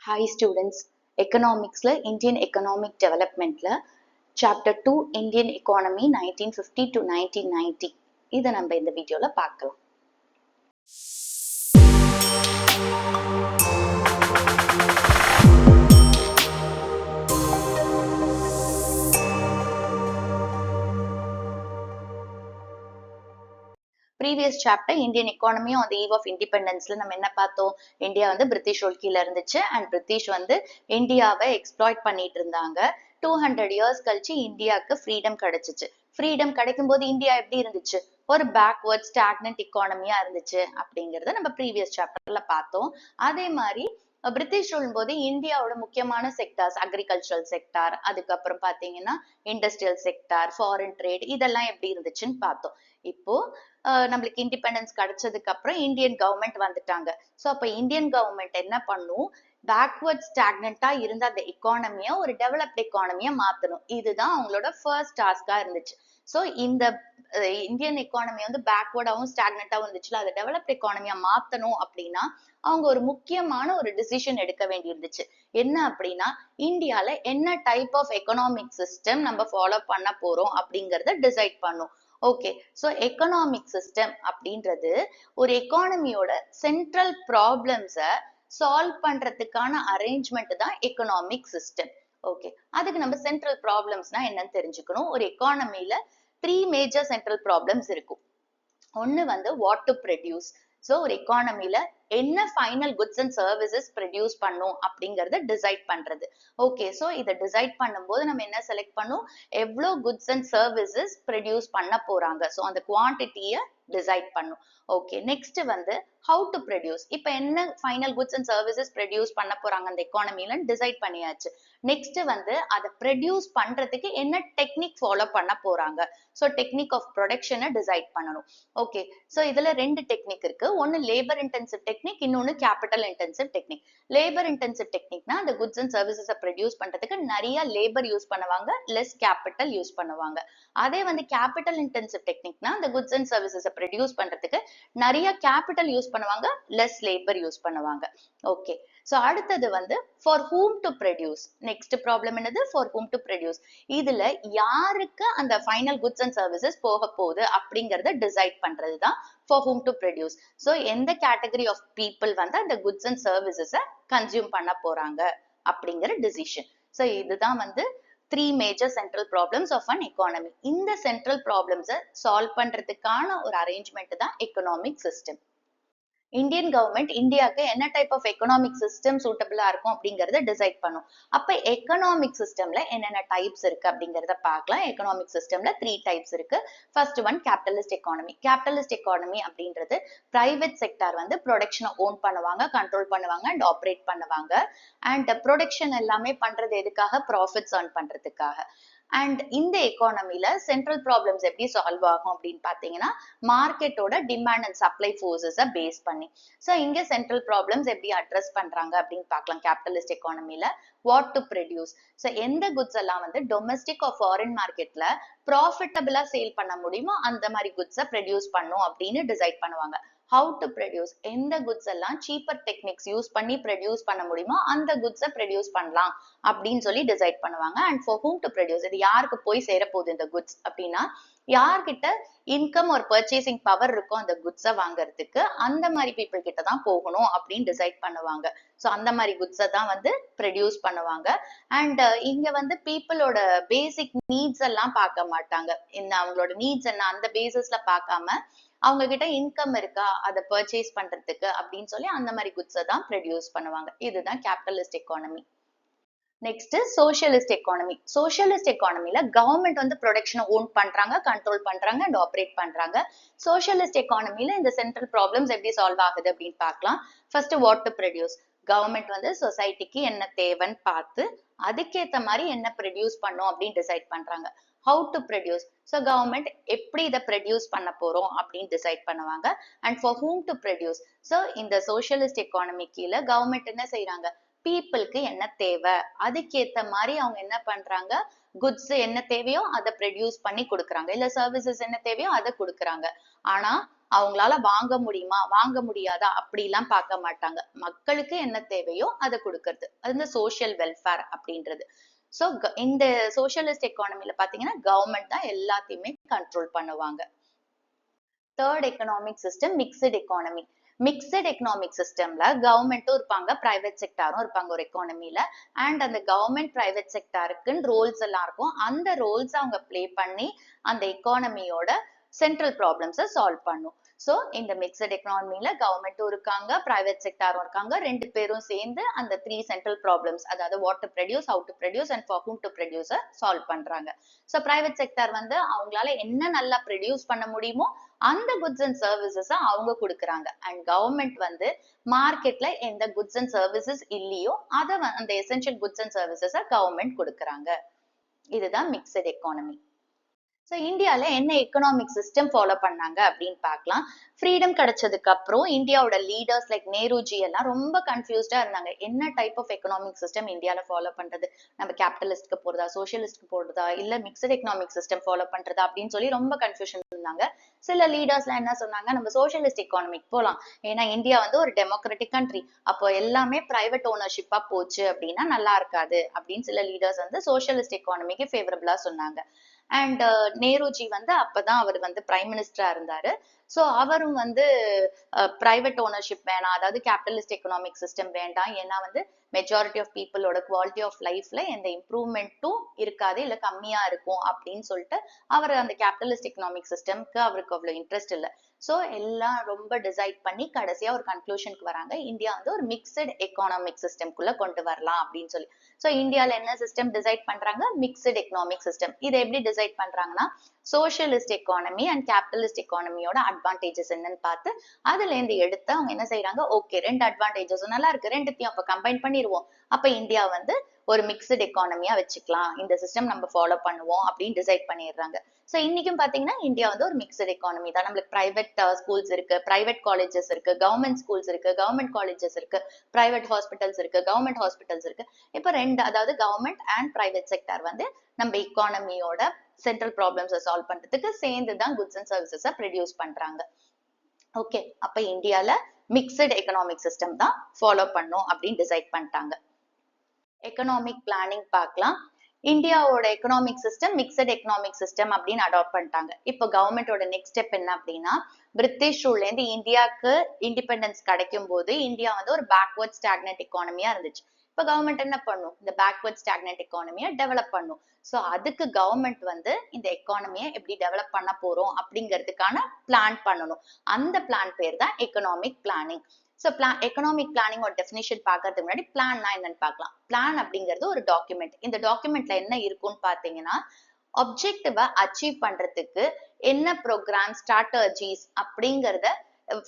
Hi students, எக்கனாமிக்ஸ்ல Indian economic டெவலப்மெண்ட்ல chapter 2 Indian economy 1950 to 1990 இதை நம்ம இந்த வீடியோல பார்க்கலாம். Previous chapter Indian economy on the eve of இண்டிபெண்டன்ஸ்ல நம்ம என்ன பார்த்தோம்? இந்தியா வந்து பிரிட்டிஷ் ரூல் கீழ இருந்துச்சு அண்ட் பிரிட்டிஷ் வந்து இந்தியாவை எக்ஸ்ப்ளாய்ட் பண்ணிட்டு இருந்தாங்க. 200 இயர்ஸ் கழிச்சு இந்தியாவுக்கு ஃப்ரீடம் கிடைச்சிச்சு. ஃப்ரீடம் கிடைக்கும் போது இந்தியா எப்படி இருந்துச்சு? ஒரு பேக்வர்ட் ஸ்டாக்னன்ட் எக்கானமியா இருந்துச்சு அப்படிங்கறத நம்ம ப்ரீவியஸ் சாப்டர்ல பார்த்தோம். அதே மாதிரி பிரிட்டிஷ் ரூல் போது இந்தியாவோட முக்கியமான செக்டார்ஸ் அக்ரிகல்ச்சரல் செக்டார், அதுக்கப்புறம் பாத்தீங்கன்னா இண்டஸ்ட்ரியல் செக்டார், ஃபாரின் ட்ரேட் இதெல்லாம் எப்படி இருந்துச்சுன்னு பார்த்தோம். இப்போ நம்மளுக்கு இண்டிபெண்டன்ஸ் கிடைச்சதுக்கு அப்புறம் இந்தியன் கவர்மெண்ட் வந்துட்டாங்க. ஸோ அப்ப இந்தியன் கவர்மெண்ட் என்ன பண்ணும்? பேக்வர்ட் ஸ்டாக்னண்டா இருந்த அந்த எக்கானமியை ஒரு டெவலப்ட் எக்கானமியா மாத்தணும். இதுதான் அவங்களோட ஃபர்ஸ்ட் டாஸ்கா இருந்துச்சு. ஸோ இந்த இந்தியன் எக்கானமி வந்து பேக்வர்டாவும் ஸ்டாக்னண்டாவும் இருந்துச்சுல, அதை டெவலப்ட் எக்கானமியா மாத்தணும் அப்படின்னா அவங்க ஒரு முக்கியமான ஒரு டிசிஷன் எடுக்க வேண்டி இருந்துச்சு. என்ன அப்படின்னா இந்தியால என்ன டைப் ஆஃப் எக்கனாமிக் சிஸ்டம் நம்ம ஃபாலோ பண்ண போறோம் அப்படிங்கறத டிசைட் பண்ணும். ஓகே, ஸோ எக்கனாமிக் சிஸ்டம் அப்படின்றது ஒரு எக்கானமியோட சென்ட்ரல் ப்ராப்ளம்ஸை சால்வ் பண்றதுக்கான அரேஞ்ச்மெண்ட் தான் எக்கனாமிக் சிஸ்டம். ஓகே, அதுக்கு நம்ம சென்ட்ரல் ப்ராப்ளம்ஸ்னா என்னன்னு தெரிஞ்சுக்கணும். ஒரு எக்கானமில 3 மேஜர் சென்ட்ரல் ப்ராப்ளம்ஸ் இருக்கும். ஒன்னு வந்து வாட் டு ப்ரொடியூஸ். ஸோ ஒரு எக்கானமில என்ன final goods and services produce பண்ணும் அப்படிங்கறத டிசைட் பண்றது. ஓகே, ஸோ இதை டிசைட் பண்ணும்போது நம்ம என்ன செலக்ட் பண்ணும்? எவ்வளோ குட்ஸ் அண்ட் சர்வீசஸ் ப்ரொடியூஸ் பண்ண போறாங்க. ஸோ அந்த குவான்டிட்டியை டிசைட் பண்ணும். ஓகே, நெக்ஸ்ட் வந்து ஹவு டு ப்ரொடியூஸ். இப்போ என்ன final goods and services produce பண்ண போறாங்க அந்த எக்கானமில டிசைட் பண்ணியாச்சு. நெக்ஸ்ட் வந்து அதை ப்ரொடியூஸ் பண்றதுக்கு என்ன டெக்னிக் ஃபாலோ பண்ண போறாங்க. ஸோ டெக்னிக் ஆஃப் ப்ரொடக்ஷனை டிசைட் பண்ணணும். ஓகே, ஸோ இதுல ரெண்டு டெக்னிக் இருக்கு. ஒன்னு லேபர் இன்டென்சிவ் டெக்னிக், இன்னொன்னு capital intensive technique. Labour intensive டெக்னிக்னா அந்த குட்ஸ் அண்ட் சர்வீசஸ் ப்ரொடியூஸ் பண்றதுக்கு நிறைய லேபர் யூஸ் பண்ணுவாங்க, லெஸ் கேபிட்டல் யூஸ் பண்ணுவாங்க. அதே வந்து கேபிட்டல் இன்டென்சிவ் டெக்னிக்னா அந்த குட்ஸ் அண்ட் சர்வீசஸ் ப்ரொடியூஸ் பண்றதுக்கு நிறைய கேபிட்டல் யூஸ் பண்ணுவாங்க, லெஸ் லேபர் யூஸ் பண்ணுவாங்க. ஓகே, ஸோ அடுத்தது வந்து for whom to produce. Next problem என்னது? For whom to produce. இதுல யாருக்கு அந்த ஃபைனல் குட்ஸ் அண்ட் சர்வீசஸ் போக போகுது அப்படிங்கறத டிசைட் பண்றது தான் for whom to produce. So எந்த கேட்டகரி ஆஃப் பீப்புள் வந்து அந்த குட்ஸ் அண்ட் சர்வீசஸை கன்சியூம் பண்ண போறாங்க அப்படிங்கிற டிசிஷன். ஸோ இதுதான் வந்து 3 major central problems of an economy. இந்த சென்ட்ரல் ப்ராப்ளம்ஸை சால்வ் பண்றதுக்கான ஒரு அரேஞ்ச்மெண்ட் தான் எக்கனாமிக் சிஸ்டம். இந்தியன் கவர்மெண்ட் இந்தியாவுக்கு என்ன டைப் ஆஃப் எக்கனாமிக் சிஸ்டம் சூட்டபிளா இருக்கும் அப்படிங்கறத டிசைட் பண்ணும். அப்ப எக்கனாமிக் சிஸ்டம்ல என்னென்ன டைப்ஸ் இருக்கு அப்படிங்கறத பார்க்கலாம். எக்கனாமிக் சிஸ்டம்ல 3 டைப்ஸ் இருக்கு. First one capitalist economy. Capitalist economy அப்படின்றது பிரைவேட் செக்டார் வந்து ப்ரொடக்ஷனை ஓன் பண்ணுவாங்க, கண்ட்ரோல் பண்ணுவாங்க அண்ட் ஆப்ரேட் பண்ணுவாங்க. அண்ட் ப்ரொடக்ஷன் எல்லாமே பண்றது எதுக்காக? ப்ராஃபிட்ஸ் ஏர்ன் பண்றதுக்காக. அண்ட் இந்த எக்கானமில சென்ட்ரல் ப்ராப்ளம்ஸ் எப்படி சால்வ் ஆகும் அப்படின்னு பாத்தீங்கன்னா மார்க்கெட்டோட டிமாண்ட் அண்ட் சப்ளை ஃபோர்ஸஸை பேஸ் பண்ணி. ஸோ இங்க சென்ட்ரல் ப்ராப்ளம்ஸ் எப்படி அட்ரஸ் பண்றாங்க அப்படின்னு பார்க்கலாம். கேபிட்டலிஸ்ட் எக்கானமில வாட் டு ப்ரொடியூஸ். ஸோ எந்த குட்ஸ் எல்லாம் வந்து டொமஸ்டிக் ஆர் ஃபாரின் மார்க்கெட்ல ப்ராஃபிட்டபிளா சேல் பண்ண முடியுமோ அந்த மாதிரி குட்ஸை ப்ரொடியூஸ் பண்ணும் அப்படின்னு டிசைட் பண்ணுவாங்க. How to produce. எந்த குட்ஸ் எல்லாம் சீப்பர் டெக்னிக்ஸ் யூஸ் பண்ணி ப்ரொடியூஸ் பண்ண முடியுமோ அந்த குட்ஸை ப்ரொடியூஸ் பண்ணலாம் அப்படின்னு சொல்லி டிசைட் பண்ணுவாங்க. And for whom to produce. இது யாருக்கு போய் சேரப்போகுது இந்த குட்ஸ் அப்படின்னா யார்கிட்ட இன்கம் ஒரு பர்ச்சேசிங் பவர் இருக்கும் அந்த குட்ஸை வாங்குறதுக்கு, அந்த மாதிரி பீப்புள் கிட்ட தான் போகணும் அப்படின்னு டிசைட் பண்ணுவாங்க. ஸோ அந்த மாதிரி குட்ஸை தான் வந்து ப்ரொடியூஸ் பண்ணுவாங்க. அண்ட் இங்க வந்து பீப்புளோட பேசிக் நீட்ஸ் எல்லாம் பார்க்க மாட்டாங்க. என்ன அவங்களோட நீட்ஸ் என்ன அந்த பேசிஸ்ல பார்க்காம அவங்க கிட்ட இன்கம் இருக்கா அதை பர்ச்சேஸ் பண்றதுக்கு அப்படின்னு சொல்லி அந்த மாதிரி குட்ஸை தான் ப்ரொடியூஸ் பண்ணுவாங்க. இதுதான் capitalist economy. Next socialist economy. Socialist எக்கானமில கவர்மெண்ட் வந்து ப்ரொடக்ஷனை ஓன் பண்றாங்க, கண்ட்ரோல் பண்றாங்க அண்ட் ஆப்ரேட் பண்றாங்க. சோசியலிஸ்ட் எக்கானமில இந்த சென்ட்ரல் ப்ராப்ளம்ஸ் எப்படி சால்வ் ஆகுது அப்படின்னு பார்க்கலாம். First what to produce. Government வந்து சொசைட்டிக்கு என்ன தேவைன்னு பார்த்து அதுக்கேற்ற மாதிரி என்ன ப்ரொடியூஸ் பண்ணும் அப்படின்னு டிசைட் பண்றாங்க. How to produce. So government எப்படி இதை ப்ரொடியூஸ் பண்ண போறோம் அப்படின்னு டிசைட் பண்ணுவாங்க. And for whom to produce. So இந்த சோசியலிஸ்ட் எக்கானமி கீழே கவர்மெண்ட் என்ன செய்யறாங்க? பீப்புளுக்கு என்ன தேவை அதுக்கேத்த மாதிரி அவங்க என்ன பண்றாங்க, குட்ஸ் என்ன தேவையோ அதை ப்ரொடியூஸ் பண்ணி கொடுக்குறாங்க, இல்ல சர்வீசஸ் என்ன தேவையோ அதை கொடுக்குறாங்க. ஆனா அவங்களால வாங்க முடியுமா வாங்க முடியாதா அப்படிலாம் பார்க்க மாட்டாங்க. மக்களுக்கு என்ன தேவையோ அதை கொடுக்கறது, அது இந்த சோசியல் வெல்ஃபேர் அப்படின்றது. சோ இந்த சோசியலிஸ்ட் எக்கானமில பாத்தீங்கன்னா கவர்மெண்ட் தான் எல்லாத்தையுமே கண்ட்ரோல் பண்ணுவாங்க. Third economic system mixed economy. Mixed economic சிஸ்டம்ல கவர்மெண்ட்டும் இருப்பாங்க, பிரைவேட் செக்டாரும் இருப்பாங்க ஒரு எக்கானமில. அண்ட் அந்த கவர்மெண்ட் பிரைவேட் செக்டாருக்குன்னு ரோல்ஸ் எல்லாம் இருக்கும். அந்த ரோல்ஸ் அவங்க பிளே பண்ணி அந்த எக்கானமியோட சென்ட்ரல் ப்ராப்ளம்ஸை சால்வ் பண்ணும். சோ இந்த மிக்சட் எக்கனாமில கவர்மெண்ட்டும் இருக்காங்க, பிரைவேட் செக்டாரும் இருக்காங்க. ரெண்டு பேரும் சேர்ந்து அந்த 3 சென்ட்ரல் ப்ராப்ளம்ஸ், அதாவது what to produce, how to produce and for whom to produce solve பண்றாங்க. சோ பிரைவேட் செக்டார் வந்து அவங்களால என்ன நல்லா ப்ரொடியூஸ் பண்ண முடியுமோ அந்த குட்ஸ் அண்ட் சர்வீசஸ் அவங்க கொடுக்குறாங்க. அண்ட் கவர்மெண்ட் வந்து மார்க்கெட்ல எந்த குட்ஸ் அண்ட் சர்வீசஸ் இல்லையோ அதை அந்த essential goods and services government கொடுக்குறாங்க. இதுதான் மிக்சட் எக்கானமி. ஸோ இந்தியால என்ன எக்கனாமிக் சிஸ்டம் ஃபாலோ பண்ணாங்க அப்படின்னு பார்க்கலாம். ஃப்ரீடம் கிடைச்சதுக்கு அப்புறம் இந்தியாவோட லீடர்ஸ் லைக் நேருஜி எல்லாம் ரொம்ப கன்ஃபியூஸ்டா இருந்தாங்க. என்ன டைப் ஆஃப் எக்கனாமிக் சிஸ்டம் இந்தியால ஃபாலோ பண்றது, நம்ம கேபிட்டலிஸ்ட்க்கு போறதா, சோசியலிஸ்ட்க்கு போறதா, இல்ல மிக்சட் எக்கனாமிக் சிஸ்டம் ஃபாலோ பண்றதா அப்படின்னு சொல்லி ரொம்ப கன்ஃபியூஷன் இருந்தாங்க. சில லீடர்ஸ்லாம் என்ன சொன்னாங்க, நம்ம சோசியலிஸ்ட் எக்கானமிக் போலாம், ஏன்னா இந்தியா வந்து ஒரு டெமோக்ராட்டிக் கண்ட்ரி, அப்போ எல்லாமே பிரைவேட் ஓனர்ஷிப்பா போச்சு அப்படின்னா நல்லா இருக்காது அப்படின்னு சில லீடர்ஸ் வந்து சோசியலிஸ்ட் எக்கானமிக்கு ஃபேவரபிளா சொன்னாங்க. அண்ட் நேருஜி வந்து அப்பதான் அவர் வந்து பிரைம் மினிஸ்டரா இருந்தாரு. சோ அவரும் வந்து பிரைவேட் ஓனர்ஷிப் வேணாம், அதாவது கேபிட்டலிஸ்ட் எக்கனாமிக் சிஸ்டம் வேண்டாம், ஏன்னா வந்து மெஜாரிட்டி ஆஃப் பீப்புளோட குவாலிட்டி ஆஃப் லைஃப்ல எந்த இம்ப்ரூவ்மெண்ட்டும் இருக்காது, இல்ல கம்மியா இருக்கும் அப்படின்னு சொல்லிட்டு அவர் அந்த கேபிட்டலிஸ்ட் எக்கனாமிக் சிஸ்டம்க்கு அவருக்கு அவ்வளவு இன்ட்ரெஸ்ட் இல்லை. சோ எல்லாம் ரொம்ப டிசைட் பண்ணி கடைசியா ஒரு கன்க்ளூஷனுக்கு வராங்க, இந்தியா வந்து ஒரு மிக்சட் எக்கனாமிக் சிஸ்டம்குள்ள கொண்டு வரலாம் அப்படின்னு சொல்லி. சோ இந்தியால என்ன சிஸ்டம் டிசைட் பண்றாங்க, மிக்சட் எக்கனாமிக் சிஸ்டம். இதை எப்படி டிசைட் பண்றாங்கன்னா, சோசியலிஸ்ட் எக்கானமி அண்ட் கேபிட்டலிஸ்ட் எக்கானமியோட அட்வான்டேஜஸ் என்னன்னு பார்த்து அதுல இருந்து எடுத்து அவங்க என்ன செய்யறாங்க, ஓகே ரெண்டு அட்வான்டேஜஸும் நல்லா இருக்கு, ரெண்டுத்தையும் அப்ப கம்பைன் பண்ணிடுவோம், அப்ப இந்தியா வந்து ஒரு மிக்சட் எக்கானமியா வச்சுக்கலாம், இந்த சிஸ்டம் நம்ம ஃபாலோ பண்ணுவோம் அப்படின்னு டிசைட் பண்ணிடுறாங்க. சோ இன்னைக்கும் பாத்தீங்கன்னா இந்தியா வந்து ஒரு மிக்சட் எக்கானமி தான். நம்மளுக்கு பிரைவேட் ஸ்கூல்ஸ் இருக்கு, பிரைவேட் காலேஜஸ் இருக்கு, கவர்மெண்ட் ஸ்கூல்ஸ் இருக்கு, கவர்மெண்ட் காலேஜஸ் இருக்கு, பிரைவேட் ஹாஸ்பிட்டல்ஸ் இருக்கு, கவர்மெண்ட் ஹாஸ்பிட்டல்ஸ் இருக்கு. இப்ப ரெண்டு, அதாவது கவர்மெண்ட் அண்ட் பிரைவேட் செக்டார் வந்து நம்ம எக்கானமியோட சென்ட்ரல் ப்ராப்ளம்ஸை சால்வ் பண்றதுக்கு சேர்ந்துதான் குட்ஸ் அண்ட் சர்வீசஸை ப்ரொடியூஸ் பண்றாங்க. ஓகே, அப்ப இந்தியால மிக்சட் எக்கனாமிக் சிஸ்டம் தான் ஃபாலோ பண்ணும் அப்படின்னு டிசைட் பண்ணிட்டாங்க. எக்கனாமிக் பிளானிங் பார்க்கலாம். இந்தியாவோட economic system mixed economic system அப்படின்னு அடாப்ட் பண்ணிட்டாங்க. இப்போ கவர்மெண்டோட நெக்ஸ்ட் ஸ்டெப் என்ன அப்படின்னா, பிரிட்டிஷ் ரூல்ல இருந்து இந்தியாவுக்கு இண்டிபெண்டன்ஸ் கிடைக்கும் போது இந்தியா வந்து ஒரு பேக்வர்ட் ஸ்டாக்னன்ட் எக்கானமியா இருந்துச்சு. இப்ப கவர்மெண்ட் என்ன பண்ணும், இந்த பேக்வர்ட் ஸ்டாக்னன்ட் எக்கானமியை டெவலப் பண்ணும். சோ அதுக்கு கவர்மெண்ட் வந்து இந்த எக்கானமியை எப்படி டெவலப் பண்ண போறோம் அப்படிங்கிறதுக்கான பிளான் பண்ணணும். அந்த பிளான் பேர் தான் economic planning. So economic planning ஒரு டெஃபினிஷன் பார்க்கறதுக்கு முன்னாடி பிளான்னா என்னன்னு பார்க்கலாம். பிளான் அப்படிங்கிறது ஒரு டாக்குமெண்ட். இந்த டாக்குமெண்ட்ல என்ன இருக்கும்னு பாத்தீங்கன்னா, ஆப்ஜெக்டிவ அச்சீவ் பண்றதுக்கு என்ன ப்ரோக்ராம் ஸ்ட்ராட்டஜிஸ் அப்படிங்கறத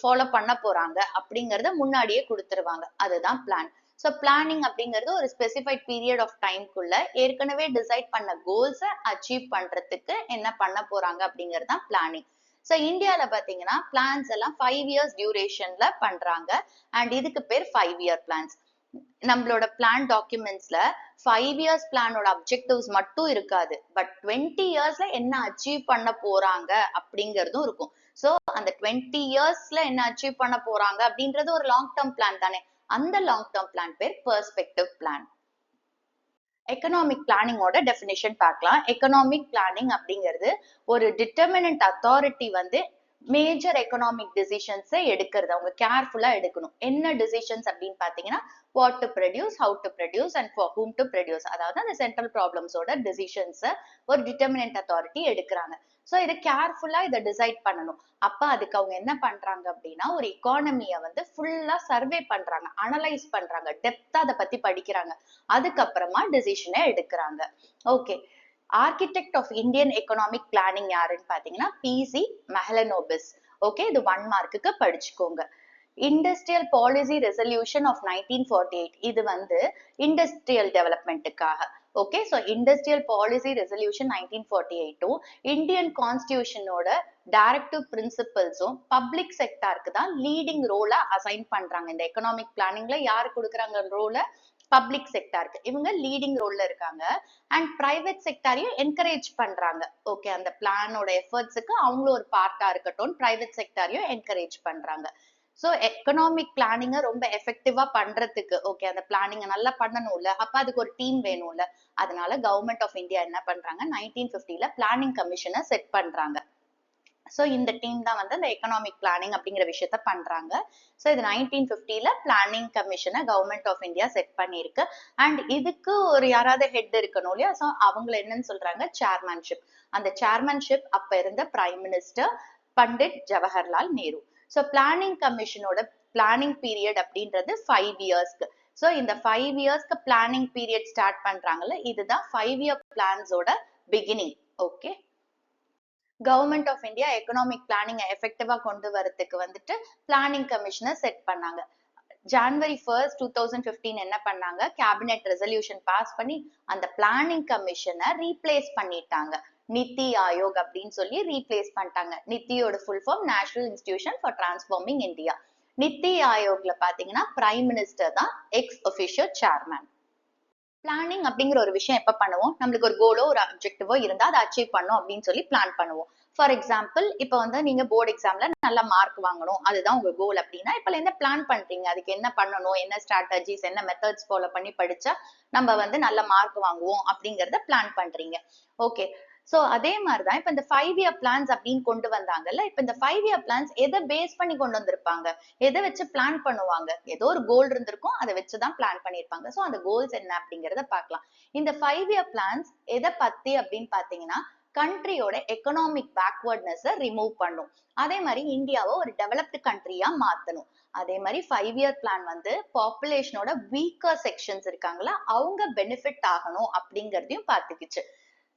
ஃபாலோ பண்ண போறாங்க அப்படிங்கறத முன்னாடியே கொடுத்துருவாங்க, அதுதான் பிளான். சோ பிளானிங் அப்படிங்கிறது ஒரு ஸ்பெசிஃபைட் பீரியட் ஆஃப் டைம்குள்ள ஏற்கனவே டிசைட் பண்ண கோல்ஸை அச்சீவ் பண்றதுக்கு என்ன பண்ண போறாங்க அப்படிங்கிறது தான் பிளானிங். சோ இந்தியால பாத்தீங்கன்னா பிளான்ஸ் எல்லாம் 5 இயர்ஸ் டியூரேஷன்ல பண்றாங்க. அண்ட் இதுக்கு பேர் 5-year பிளான்ஸ். நம்மளோட பிளான் டாக்குமெண்ட்ஸ்ல 5 இயர்ஸ் பிளானோட அப்ஜெக்டிவ்ஸ் மட்டும் இருக்காது, பட் 20 இயர்ஸ்ல என்ன அச்சீவ் பண்ண போறாங்க அப்படிங்கிறதும் இருக்கும். சோ அந்த 20 இயர்ஸ்ல என்ன அச்சீவ் பண்ண போறாங்க அப்படின்றது ஒரு லாங் டேர்ம் பிளான் தானே, அந்த லாங் டேர்ம் பிளான் பேர் பெர்ஸ்பெக்டிவ் பிளான். எக்கனாமிக் பிளானிங்கோட டெஃபினிஷன் பார்க்கலாம். எக்கனாமிக் பிளானிங் அப்படிங்கிறது ஒரு டிட்டர்மினன்ட் அத்தாரிட்டி வந்து மேஜர் எக்கனாமிக் டிசிஷன்ஸை எடுக்கிறது, அவங்க கேர்ஃபுல்லா எடுக்கணும். என்ன டிசிஷன்ஸ் அப்படின்னு பாத்தீங்கன்னா, what to produce, how to produce and for whom to produce, அதாவது அந்த சென்ட்ரல் ப்ராப்ளம்ஸோட டிசிஷன்ஸை ஒரு டிட்டர்மினன்ட் அத்தாரிட்டி எடுக்கிறாங்க. சோ இதை கேர்ஃபுல்லா இதை டிசைட் பண்ணணும். அப்ப அதுக்கு அவங்க என்ன பண்றாங்க அப்படின்னா, ஒரு எக்கானமியை வந்து ஃபுல்லா சர்வே பண்றாங்க, அனலைஸ் பண்றாங்க, டெப்தா அதை பத்தி படிக்கிறாங்க, அதுக்கப்புறமா டிசிஷனை எடுக்கிறாங்க. Okay, architect of Indian economic planning யாருன்னு பாத்தீங்கன்னா பிசி மெஹலனோபிஸ். ஓகே, இது 1 மார்க்குக்கு படிச்சுக்கோங்க. இண்டஸ்ட்ரியல் பாலிசி ரெசல்யூஷன் ஆஃப் 1948, இது வந்து இண்டஸ்ட்ரியல் டெவலப்மெண்ட்டுக்காக. Okay, so industrial policy resolution 1948 Indian கான்ஸ்டியூஷனோட டைரக்டிவ் பிரின்சிபல்ஸும் பப்ளிக் செக்டாருக்கு தான் லீடிங் ரோலை அசைன் பண்றாங்க. இந்த எக்கனாமிக் பிளானிங்ல யாரு கொடுக்குறாங்க ரோலை, பப்ளிக் செக்டாருக்கு இவங்க லீடிங் ரோல்ல இருக்காங்க. அண்ட் பிரைவேட் செக்டாரையும் என்கரேஜ் பண்றாங்க. ஓகே, அந்த பிளானோட எஃபர்ட்ஸுக்கு அவங்களும் ஒரு பார்ட்டா இருக்கட்டும், பிரைவேட் செக்டாரையும் என்கரேஜ் பண்றாங்க. ஸோ எக்கனாமிக் பிளானிங்கை ரொம்ப எஃபெக்டிவா பண்றதுக்கு, ஓகே, அந்த பிளானிங்கை நல்லா பண்ணணும்ல, அப்ப அதுக்கு ஒரு டீம் வேணும்ல. அதனால கவர்மெண்ட் ஆஃப் இந்தியா என்ன பண்றாங்க, 1950ல பிளானிங் கமிஷனை செட் பண்றாங்க. ஸோ இந்த டீம் தான் வந்து அந்த எக்கனாமிக் பிளானிங் அப்படிங்கிற விஷயத்த பண்றாங்க. ஸோ இது 1950ல பிளானிங் கமிஷனை கவர்மெண்ட் ஆஃப் இந்தியா செட் பண்ணியிருக்கு. அண்ட் இதுக்கு ஒரு யாராவது ஹெட் இருக்கணும் இல்லையா, ஸோ அவங்கள என்னன்னு சொல்றாங்க, சேர்மன்ஷிப். அந்த சேர்மன்ஷிப் அப்ப இருந்த prime minister pandit Jawaharlal Nehru. So planning கமிஷனோட பிளானிங் பீரியட் அப்படின்றது 5 இயர்ஸ்க்கு. ஸோ இந்த 5 இயர்ஸ்க்கு பிளானிங் பீரியட் ஸ்டார்ட் பண்றாங்கல்ல, இதுதான் 5 இயர் பிளான்ஸோட beginning. Okay, government of India economic planning எஃபெக்டிவா கொண்டு வரதுக்கு வந்துட்டு பிளானிங் கமிஷனை செட் பண்ணாங்க. ஜான்வரி 1, 2015 என்ன பண்ணாங்க, கேபினெட் ரெசல்யூஷன் பாஸ் பண்ணி அந்த பிளானிங் கமிஷனை ரீப்ளேஸ் பண்ணிட்டாங்க. நித்தி ஆயோக் அப்படின்னு சொல்லி ரீப்ளேஸ் பண்ணிட்டாங்க. நித்தியோட full form national institution for transforming India. NITI ஆயோக்ல பாத்தீங்கன்னா பிரைம் மினிஸ்டர் தான் எக்ஸ் ஒபிஷியல் சேர்மன். பிளானிங் அப்படிங்கிற ஒரு விஷயம் எப்ப பண்ணுவோம், நம்மளுக்கு ஒரு கோலோ ஒரு அப்ஜெக்டிவோ இருந்தா அதை அச்சீவ் பண்ணும் அப்படின்னு சொல்லி பிளான் பண்ணுவோம். ஃபார் எக்ஸாம்பிள், இப்ப வந்து நீங்க போர்டு எக்ஸாம்ல நல்ல மார்க் வாங்கணும், அதுதான் உங்க கோல் அப்படின்னா இப்ப என்ன பிளான் பண்றீங்க, அதுக்கு என்ன பண்ணணும், என்ன ஸ்ட்ராட்டஜிஸ், என்ன மெத்தட்ஸ் ஃபாலோ பண்ணி படிச்சா நம்ம வந்து நல்ல மார்க் வாங்குவோம் அப்படிங்கறத பிளான் பண்றீங்க. ஓகே, சோ அதே மாதிரிதான் இப்ப இந்த 5 இயர் பிளான்ஸ் அப்படின்னு கொண்டு வந்தாங்கல்ல, இப்ப இந்த 5 இயர் பிளான்ஸ் எதை பேஸ் பண்ணி கொண்டு வந்திருப்பாங்க, எதை வச்சு பிளான் பண்ணுவாங்க, ஏதோ ஒரு கோல் இருந்திருக்கும், அதை வச்சுதான் பிளான் பண்ணிருப்பாங்க. சோ அந்த கோல்ஸ் என்ன அப்படிங்கறத பார்க்கலாம். இந்த 5 இயர் பிளான்ஸ் எதை பத்தி அப்படின்னு பாத்தீங்கன்னா, கண்ட்ரியோட எக்கனாமிக் பேக்வர்ட்னஸ் ரிமூவ் பண்ணும். அதே மாதிரி இந்தியாவை ஒரு டெவலப்டு கண்ட்ரியா மாத்தணும். அதே மாதிரி 5 இயர் பிளான் வந்து பாப்புலேஷனோட வீக்கர் செக்ஷன்ஸ் இருக்காங்களா, அவங்க பெனிஃபிட் ஆகணும் அப்படிங்கறதையும் பார்த்துக்கிச்சு.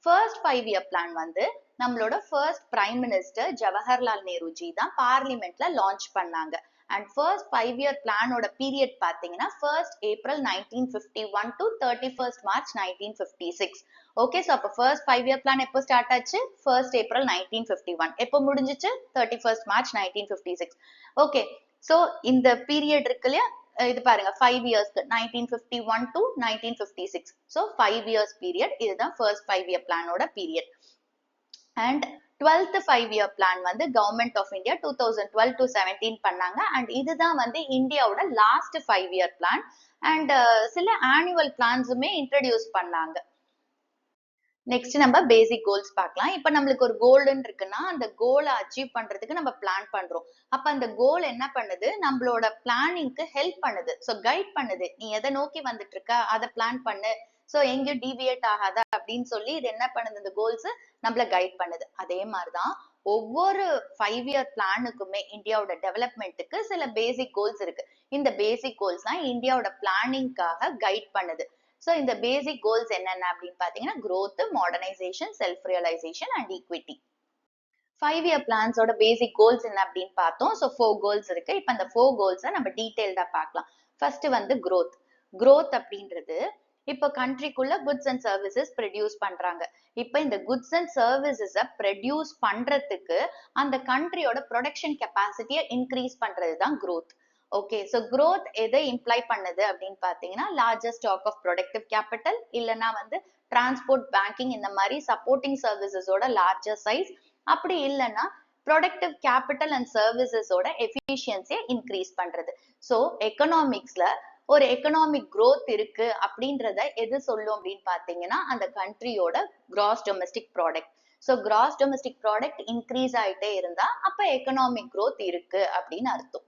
ஃபர்ஸ்ட் 5 இயர் பிளான் வந்து நம்மளோட first prime minister Jawaharlal Nehruji தான் பார்லிமெண்ட்ல லான்ச் பண்ணாங்க. அண்ட் ஃபர்ஸ்ட் 5 இயர் பிளானோட பீரியட் பாத்தீங்கன்னா 1st April 1951 to 31st March 1956. Okay, so அப்ப ஃபர்ஸ்ட் 5 இயர் பிளான் எப்போ ஸ்டார்ட் ஆச்சு, 1st April 1951. எப்போ முடிஞ்சிச்சு, 31st March 1956. ஓகே, சோ இந்த பீரியட் இருக்கு இல்லையா, இது பாருங்க 5 இயர்ஸ்க்கு 1951 to 1956. ஸோ 5 இயர்ஸ் பீரியட், இதுதான் ஃபர்ஸ்ட் 5 இயர் பிளானோட period. And 12th 5 year plan வந்து கவர்மெண்ட் ஆஃப் இந்தியா 2012 to 17 பண்ணாங்க. அண்ட் இதுதான் வந்து இந்தியாவோட லாஸ்ட் 5 இயர் பிளான். அண்ட் சில ஆனுவல் பிளான்ஸுமே இன்ட்ரடியூஸ் பண்ணாங்க. நெக்ஸ்ட் நம்ம பேசிக் கோல்ஸ் பார்க்கலாம். இப்ப நம்மளுக்கு ஒரு கோல்டுன்னு இருக்குன்னா அந்த கோலை அச்சீவ் பண்றதுக்கு நம்ம பிளான் பண்றோம். அப்ப அந்த கோல் என்ன பண்ணுது, நம்மளோட பிளானிங்க்கு ஹெல்ப் பண்ணுது, சோ கைட் பண்ணுது. நீ எதை நோக்கி வந்துட்டு இருக்க, அதை பிளான் பண்ணு, சோ எங்கேயும் டிவியேட் ஆகாத அப்படின்னு சொல்லி இது என்ன பண்ணுது, இந்த கோல்ஸ் நம்மள கைட் பண்ணுது. அதே மாதிரிதான் ஒவ்வொரு 5 இயர் பிளானுக்குமே இந்தியாவோட டெவலப்மெண்ட்டுக்கு சில பேசிக் கோல்ஸ் இருக்கு. இந்த பேசிக் கோல்ஸ் தான் இந்தியாவோட பிளானிங்காக கைட் பண்ணுது. சோ இந்த பேசிக் கோல்ஸ் என்னென்ன அப்படின்னு பாத்தீங்கன்னா, growth, modernization, self realization and equity. 5 year பிளான்ஸோட பேசிக் கோல்ஸ் என்ன அப்படின்னு பார்த்தோம். சோ 4 கோல்ஸ் இருக்கு. இப்ப அந்த 4 கோல்ஸை நம்ம டீடைல்டா பார்க்கலாம். ஃபர்ஸ்ட் வந்து growth. growth அப்படின்றது இப்ப கண்ட்ரிக்குள்ள குட்ஸ் அண்ட் சர்வீசஸ் ப்ரொடியூஸ் பண்றாங்க. இப்ப இந்த குட்ஸ் அண்ட் சர்வீசஸ ப்ரொடியூஸ் பண்றதுக்கு அந்த கண்ட்ரியோட ப்ரொடக்ஷன் கெப்பாசிட்டியை இன்க்ரீஸ் பண்றதுதான் growth. ஓகே, சோ growth எதை இம்ப்ளை பண்ணுது அப்படின்னு பாத்தீங்கன்னா, larger stock of productive capital, இல்லைன்னா வந்து டிரான்ஸ்போர்ட், பேங்கிங் இந்த மாதிரி சப்போர்ட்டிங் சர்வீசஸோட லார்ஜர் சைஸ், அப்படி இல்லைன்னா ப்ரொடக்டிவ் கேபிட்டல் அண்ட் சர்வீசஸோட எஃபிஷியன்சியை இன்க்ரீஸ் பண்றது. சோ எக்கனாமிக்ஸ்ல ஒரு எக்கனாமிக் growth இருக்கு அப்படின்றத எது சொல்லும் அப்படின்னு பாத்தீங்கன்னா, அந்த கண்ட்ரியோட gross domestic product. So gross domestic product increase ஆயிட்டே இருந்தா அப்ப எக்கனாமிக் growth இருக்கு அப்படின்னு அர்த்தம்.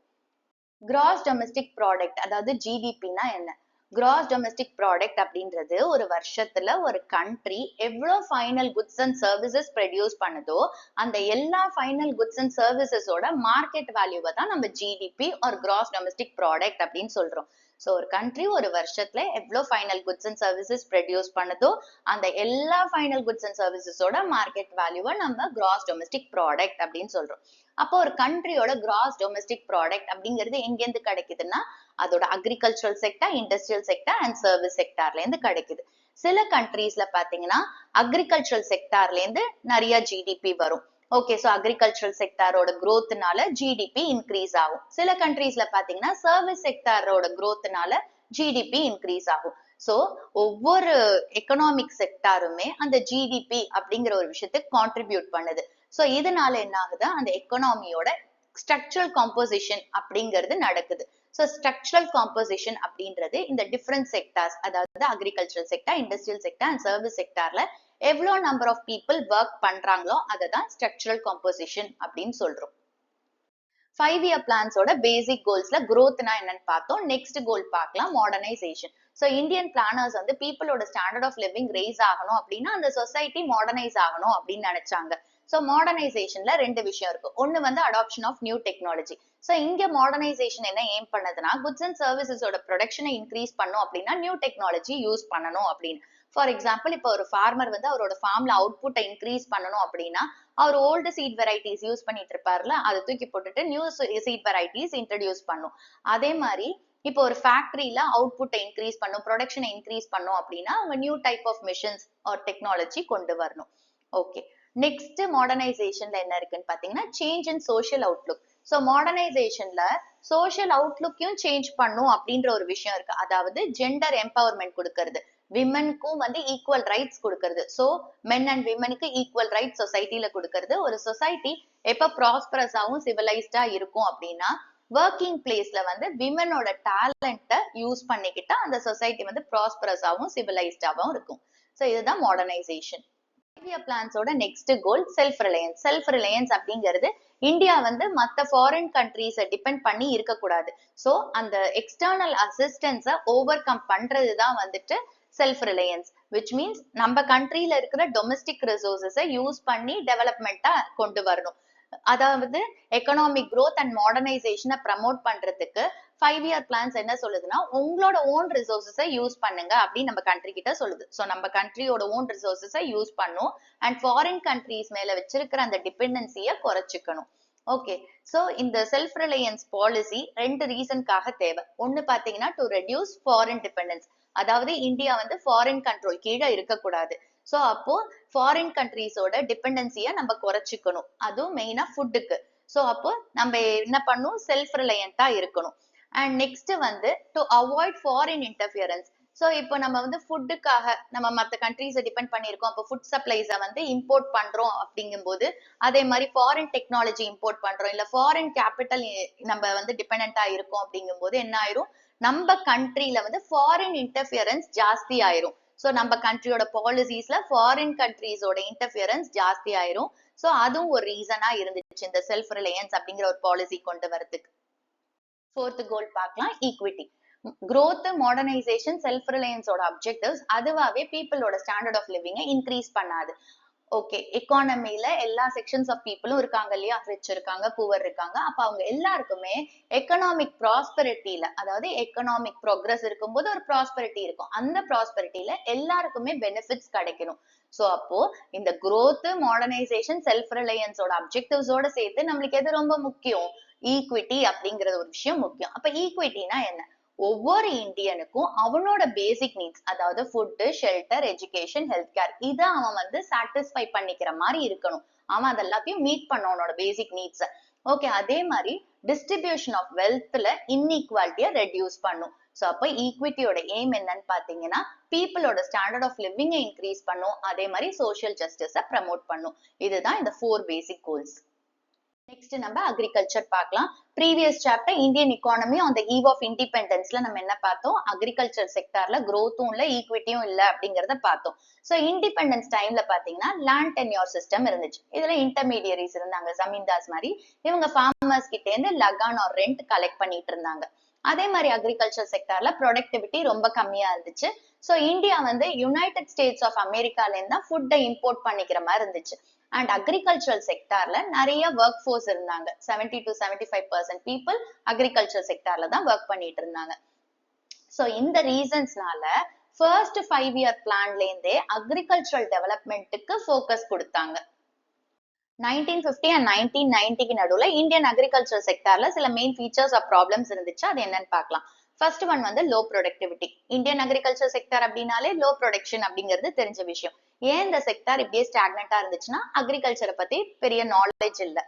கிராஸ் டொமஸ்டிக் ப்ராடக்ட் அதாவது ஜிடிபினா என்ன, கிராஸ் டொமஸ்டிக் ப்ராடக்ட் அப்படின்றது ஒரு வருஷத்துல ஒரு கண்ட்ரி எவ்வளவு final goods and services produce பண்ணுதோ அந்த எல்லா ஃபைனல் குட்ஸ் அண்ட் சர்வீசஸோட மார்க்கெட் வேல்யூவை தான் நம்ம GDP or gross domestic product அப்படின்னு சொல்றோம். சோ ஒரு கண்ட்ரி ஒரு வருஷத்துல எவ்வளவு final goods and services produce பண்ணுதோ அந்த எல்லா ஃபைனல் குட்ஸ் அண்ட் சர்வீசஸோட மார்க்கெட் வேல்யூவை நம்ம கிராஸ் டொமஸ்டிக் ப்ராடக்ட் அப்படின்னு சொல்றோம். அப்போ ஒரு கண்ட்ரியோட கிராஸ் டொமஸ்டிக் ப்ராடக்ட் அப்படிங்கிறது எங்கேருந்து கிடைக்குதுன்னா, அதோட agricultural sector, industrial sector and service செக்டார்ல இருந்து கிடைக்குது. சில கண்ட்ரீஸ்ல பாத்தீங்கன்னா அக்ரிகல்ச்சரல் செக்டார்ல இருந்து நிறைய ஜிடிபி வரும். ஓகே, சோ அக்ரிகல்ச்சரல் செக்டாரோட growthனால ஜிடிபி இன்க்ரீஸ் ஆகும். சில கண்ட்ரீஸ்ல பாத்தீங்கன்னா சர்வீஸ் செக்டாரோட growthனால ஜிடிபி இன்க்ரீஸ் ஆகும். சோ ஒவ்வொரு எக்கனாமிக் செக்டாருமே அந்த ஜிடிபி அப்படிங்கிற ஒரு விஷயத்துக்கு கான்ட்ரிபியூட் பண்ணுது. சோ இதனால என்ன ஆகுது, அந்த எக்கனாமியோட ஸ்ட்ரக்சரல் காம்போசிஷன் அப்படிங்கிறது நடக்குது. சோ ஸ்ட்ரக்சரல் காம்போசிஷன் அப்படின்றது இந்த டிஃபரெண்ட் செக்டார்ஸ், அதாவது agricultural sector, industrial sector and service செக்டார்ல எவ்வளவு நம்பர் ஆஃப் பீப்புள் ஒர்க் பண்றாங்களோ அதை தான் ஸ்ட்ரக்சரல் காம்போசிஷன் அப்படின்னு சொல்றோம். 5-year பிளான்ஸோட பேசிக் கோல்ஸ்ல growthனா என்னன்னு பார்த்தோம். நெக்ஸ்ட் கோல் பார்க்கலாம், மாடர்னைசேஷன். ஸோ இந்தியன் பிளானர்ஸ் வந்து பீப்புளோட ஸ்டாண்டர்ட் ஆஃப் லிவிங் ரைஸ் ஆகணும் அப்படின்னா அந்த சொசைட்டி மாடர்னைஸ் ஆகணும் அப்படின்னு நினைச்சாங்க. ஸோ மாடர்னைசேஷன்ல ரெண்டு விஷயம் இருக்கு. ஒன்னு வந்து adoption of new technology. So இங்க மாடர்னைசேஷன் என்ன ஏம் பண்ணதுன்னா, குட்ஸ் அண்ட் சர்வீசஸோட ப்ரொடக்ஷனை இன்க்ரீஸ் பண்ணும் அப்படின்னா நியூ டெக்னாலஜி யூஸ் பண்ணணும் அப்படின்னு. ஃபார் எக்ஸாம்பிள், இப்போ ஒரு ஃபார்மர் வந்து அவரோட ஃபார்ம்ல அவுட்புட்டை இன்க்ரீஸ் பண்ணணும் அப்படின்னா அவர் ஓல்டு சீட் வெரைட்டிஸ் யூஸ் பண்ணிட்டு இருப்பார்ல, அதை தூக்கி போட்டுட்டு நியூ சீட் வெரைட்டிஸ் இன்ட்ரடியூஸ் பண்ணும். அதே மாதிரி இப்போ ஒரு ஃபேக்டரியில அவுட்புட்டை இன்க்ரீஸ் பண்ணும், ப்ரொடக்ஷனை இன்க்ரீஸ் பண்ணும் அப்படின்னா அவங்க new type of machines or technology கொண்டு வரணும். ஓகே, நெக்ஸ்ட் மாடர்னைசேஷன்ல என்ன இருக்குன்னு பாத்தீங்கன்னா, change in social outlook. So மாடர்னைசேஷன்ல சோஷியல் அவுட்லுக்கையும் சேஞ்ச் பண்ணும் அப்படின்ற ஒரு விஷயம் இருக்கு. அதாவது ஜெண்டர் எம்பவர்மெண்ட் கொடுக்கறது, விமனுக்கும் வந்து ஈக்குவல் ரைட்ஸ் கொடுக்கறது. ஸோ மென் அண்ட் விமனுக்கு ஈக்குவல் ரைட்ஸ் சொசைட்டில கொடுக்கறது. ஒரு சொசைட்டி எப்ப ப்ராஸ்பரஸாவும் சிவிலைஸ்டா இருக்கும் அப்படின்னா ஒர்க்கிங் பிளேஸ்ல வந்து விமனோட டேலண்ட்டை யூஸ் பண்ணிக்கிட்டா அந்த சொசைட்டி வந்து ப்ராஸ்பரஸாவும் சிவிலைஸ்டாவும் இருக்கும். ஸோ இதுதான் மாடர்னைசேஷன். பிளான்ஸோட நெக்ஸ்ட் கோல் செல்ஃப் ரிலையன்ஸ். செல்ஃப் ரிலையன்ஸ் அப்படிங்கிறது இந்தியா வந்து மத்த ஃபாரின் கண்ட்ரீஸை டிபெண்ட் பண்ணி இருக்கக்கூடாது. ஸோ அந்த எக்ஸ்டர்னல் அசிஸ்டன்ஸை ஓவர் கம் பண்றதுதான் வந்துட்டு செல்ஃப் ரிலையன்ஸ், விச் மீன்ஸ் நம்ம கண்ட்ரியில இருக்கிற டொமஸ்டிக் ரிசோர்சஸை யூஸ் பண்ணி டெவலப்மெண்ட்டா கொண்டு வரணும். அதாவது எக்கனாமிக் growth அண்ட் மாடர்னைசேஷனை ப்ரமோட் பண்றதுக்கு 5-year பிளான்ஸ் என்ன சொல்லுதுன்னா, உங்களோட ஓன் ரிசோர்சஸை யூஸ் பண்ணுங்க அப்படின்னு நம்ம கண்ட்ரி கிட்ட சொல்லுது. ஸோ நம்ம கண்ட்ரியோட ஓன் ரிசோர்சஸை யூஸ் பண்ணும் அண்ட் ஃபாரின் கண்ட்ரீஸ் மேல வச்சிருக்கிற அந்த டிபெண்டன்சியை குறைச்சிக்கணும். ஓகே, ஸோ இந்த செல்ஃப் ரிலையன்ஸ் பாலிசி ரெண்டு ரீசனுக்காக தேவை. ஒன்னு பாத்தீங்கன்னா டு ரெடியூஸ் ஃபாரின் டிபெண்டன்ஸ், அதாவது இந்தியா வந்து ஃபாரின் கண்ட்ரோல் கீழே இருக்கக்கூடாது. ஸோ அப்போ ஃபாரின் கண்ட்ரீஸோட டிபெண்டன்சியை நம்ம குறைச்சிக்கணும், அதுவும் மெயினா ஃபுட்டுக்கு. ஸோ அப்போ நம்ம என்ன பண்ணும், செல்ஃப் ரிலையண்டா இருக்கணும். அண்ட் நெக்ஸ்ட் வந்து to avoid foreign interference. So இப்போ நம்ம வந்து ஃபுட்டுக்காக நம்ம மற்ற கண்ட்ரீஸை டிபெண்ட் பண்ணியிருக்கோம். அப்போ ஃபுட் சப்ளைஸை வந்து இம்போர்ட் பண்றோம் அப்படிங்கும்போது, அதே மாதிரி ஃபாரின் டெக்னாலஜி இம்போர்ட் பண்றோம், இல்ல ஃபாரின் கேபிட்டல் நம்ம வந்து டிபெண்டா இருக்கோம் அப்படிங்கும்போது என்ன ஆயிரும், நம்ம கண்ட்ரில வந்து ஃபாரின் இன்டர்ஃபியரன்ஸ் ஜாஸ்தி ஆயிரும். ஸோ நம்ம கண்ட்ரியோட பாலிசிஸ்ல ஃபாரின் கண்ட்ரீஸோட இன்டர்ஃபியரன்ஸ் ஜாஸ்தி ஆயிரும். ஸோ அதுவும் ஒரு ரீசனா இருந்துச்சு இந்த செல்ஃப் ரிலையன்ஸ் அப்படிங்கிற ஒரு பாலிசி கொண்டு வரதுக்கு. ஃபோர்த் கோல் பார்க்கலாம், ஈக்விட்டி. growth, மாடர்னைசேஷன், செல்ஃப் ரிலையன்ஸோட அப்ஜெக்டிவ்ஸ் அதுவாவே பீப்புளோட ஸ்டாண்டர்ட் ஆஃப் லிவிங்கை இன்க்ரீஸ் பண்ணாது. ஓகே, எக்கானமில எல்லா செக்ஷன்ஸ் ஆஃப் பீப்புளும் இருக்காங்க இல்லையா, ரிச் இருக்காங்க, புவர் இருக்காங்க. அப்ப அவங்க எல்லாருக்குமே எக்கனாமிக் ப்ராஸ்பெரிட்டியில, அதாவது எக்கனாமிக் ப்ரோக்ரஸ் இருக்கும்போது ஒரு ப்ராஸ்பெரிட்டி இருக்கும், அந்த ப்ராஸ்பெரிட்டியில எல்லாருக்குமே பெனிஃபிட்ஸ் கிடைக்கணும். சோ அப்போ இந்த growth, மாடர்னைசேஷன், செல்ஃப் ரிலையன்ஸோட அப்ஜெக்டிவ்ஸோட சேர்த்து நம்மளுக்கு எது ரொம்ப முக்கியம், ஈக்விட்டி அப்படிங்கிறது ஒரு விஷயம் முக்கியம். அப்ப ஈக்விட்டினா என்ன, ஒவ்வொரு இந்தியனுக்கும் அவனோட பேசிக் நீட்ஸ், அதாவது food, shelter, education, health care, இதை அவன் வந்து சாட்டிஸ்ஃபை பண்ணிக்கிற மாதிரி இருக்கணும். அவன் அது எல்லாத்தையும் மீட் பண்ண அவனோட பேசிக் நீட்ஸ். ஓகே, அதே மாதிரி டிஸ்ட்ரிபியூஷன் ஆஃப் வெல்த்ல இன்இக்வாலிட்டியை ரெடியூஸ் பண்ணும். ஸோ அப்போ ஈக்விட்டியோட எய்ம் என்னன்னு பாத்தீங்கன்னா, பீப்புளோட ஸ்டாண்டர்ட் ஆஃப் லிவிங்கை இன்க்ரீஸ் பண்ணும், அதே மாதிரி சோஷியல் ஜஸ்டிஸை ப்ரமோட் பண்ணும். இதுதான் இந்த 4 பேசிக் கோல்ஸ். நெக்ஸ்ட் நம்ம அக்ரிகல்ச்சர் பார்க்கலாம். Previous chapter Indian economy on the eve of இண்டிபெண்டன்ஸ்ல நம்ம என்ன பார்த்தோம், அக்ரிகல்ச்சர் செக்டார்ல growthம் இல்ல, ஈக்விட்டியும் இல்ல அப்படிங்கறத பார்த்தோம். ஸோ இண்டிபெண்டன்ஸ் டைம்ல பாத்தீங்கன்னா லேண்ட் டென்யூர் சிஸ்டம் இருந்துச்சு. இதுல இன்டர்மீடியரிஸ் இருந்தாங்க, ஜமீன்தார்ஸ் மாதிரி. இவங்க ஃபார்மர்ஸ் கிட்ட இருந்து லகான் ஆர் ரெண்ட் கலெக்ட் பண்ணிட்டு இருந்தாங்க. அதே மாதிரி அக்ரிகல்ச்சர் செக்டார்ல ப்ரொடக்டிவிட்டி ரொம்ப கம்மியா இருந்துச்சு. ஸோ இந்தியா வந்து யுனைடெட் ஸ்டேட்ஸ் ஆஃப் அமெரிக்கால இருந்தா ஃபுட்டை இம்போர்ட் பண்ணிக்கிற மாதிரி இருந்துச்சு. அண்ட் அக்ரிகல்ச்சரல் செக்டார்ல நிறைய ஒர்க் ஃபோர்ஸ் இருந்தாங்க. 70 to 75% பீப்புள் அக்ரிகல்ச்சர் செக்டார்ல தான் ஒர்க் பண்ணிட்டு இருந்தாங்க. ஸோ இந்த ரீசன்ஸ்னால ஃபர்ஸ்ட் 5-year பிளான்ல இருந்தே அக்ரிகல்ச்சரல் டெவலப்மெண்ட்டுக்கு ஃபோக்கஸ் கொடுத்தாங்க. 1950 அண்ட் 1990க்கு நடுவுல இந்தியன் அக்ரிகல்ச்சர் செக்டார்ல சில மெயின் ஃபீச்சர்ஸ் ஆஃப் ப்ராப்ளம்ஸ் இருந்துச்சு. அது என்னன்னு பார்க்கலாம். ஃபர்ஸ்ட் ஒன் வந்து low productivity. Indian agriculture sector அப்படின்னாலே லோ ப்ரொடக்ஷன் அப்படிங்கிறது தெரிஞ்ச விஷயம். ஏன் இந்த செக்டார் இப்படியே ஸ்டாக்னண்டா இருந்துச்சுன்னா, அக்ரிகல்ச்சரை பத்தி பெரிய நாலேஜ் இல்லை.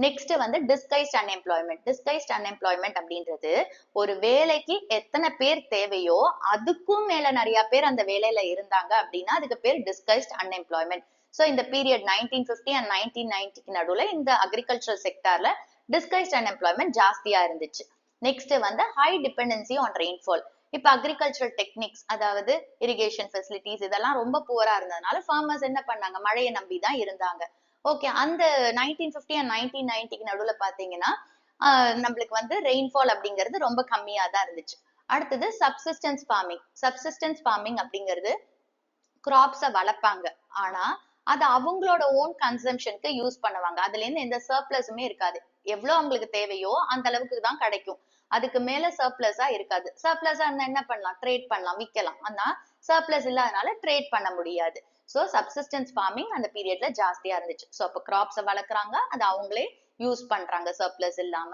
நெக்ஸ்ட் வந்து டிஸ்கைஸ்ட் அன்எம்ப்ளாய்மெண்ட். டிஸ்கைஸ்ட் அன்எம்ப்ளாய்மெண்ட் அப்படின்றது ஒரு வேலைக்கு எத்தனை பேர் தேவையோ அதுக்கும் மேல நிறைய பேர் அந்த வேலையில இருந்தாங்க அப்படின்னா அதுக்கு பேர் டிஸ்கைஸ்ட் அன்எம்ப்ளாய்மெண்ட். ஸோ இந்த பீரியட் 1950 அண்ட் 1990க்கு நடுவுல இந்த அக்ரிகல்ச்சரல் செக்டார்ல டிஸ்கைஸ்ட் அன்எம்ப்ளாய்மெண்ட் ஜாஸ்தியா இருந்துச்சு. நெக்ஸ்ட் வந்து ஹை டிபெண்டன்சி ஆன் ரெயின்ஃபால். இப்ப அக்ரிகல்ச்சரல் டெக்னிக்ஸ் அதாவது இரிகேஷன் ஃபெசிலிட்டிஸ் இதெல்லாம் ரொம்ப புவரா இருந்ததுனால ஃபார்மர்ஸ் என்ன பண்ணாங்க, மழையை நம்பி தான் இருந்தாங்க. ஓகே, அந்த 1950 அண்ட் 1990க்கு நடுவுல பாத்தீங்கன்னா நம்மளுக்கு வந்து ரெயின்ஃபால் அப்படிங்கிறது ரொம்ப கம்மியா தான் இருந்துச்சு. அடுத்தது சப்சிஸ்டன்ஸ் ஃபார்மிங். சப்சிஸ்டன்ஸ் ஃபார்மிங் அப்படிங்கிறது கிராப்ஸை வளர்ப்பாங்க, ஆனா அது அவங்களோட ஓன் கன்சம்ஷனுக்கு யூஸ் பண்ணுவாங்க. அதுல இருந்து எந்த சர்ப்ளஸுமே இருக்காது. எவ்வளவு அவங்களுக்கு தேவையோ அந்த அளவுக்கு தான் கிடைக்கும், அதுக்கு மேல சர்ப்ளஸா இருக்காது. சர்ப்ளஸா இருந்தா என்ன பண்ணலாம், ட்ரேட் பண்ணலாம், விற்கலாம். ஆனா சர்ப்ளஸ் இல்லாதனால ட்ரேட் பண்ண முடியாது. சோ சப்சிஸ்டன்ஸ் ஃபார்மிங் அந்த பீரியட்ல ஜாஸ்தியா இருந்துச்சு. சோ அப்ப கிராப்ஸை வளர்க்குறாங்க, அது அவங்களே யூஸ் பண்றாங்க சர்ப்ளஸ் இல்லாம.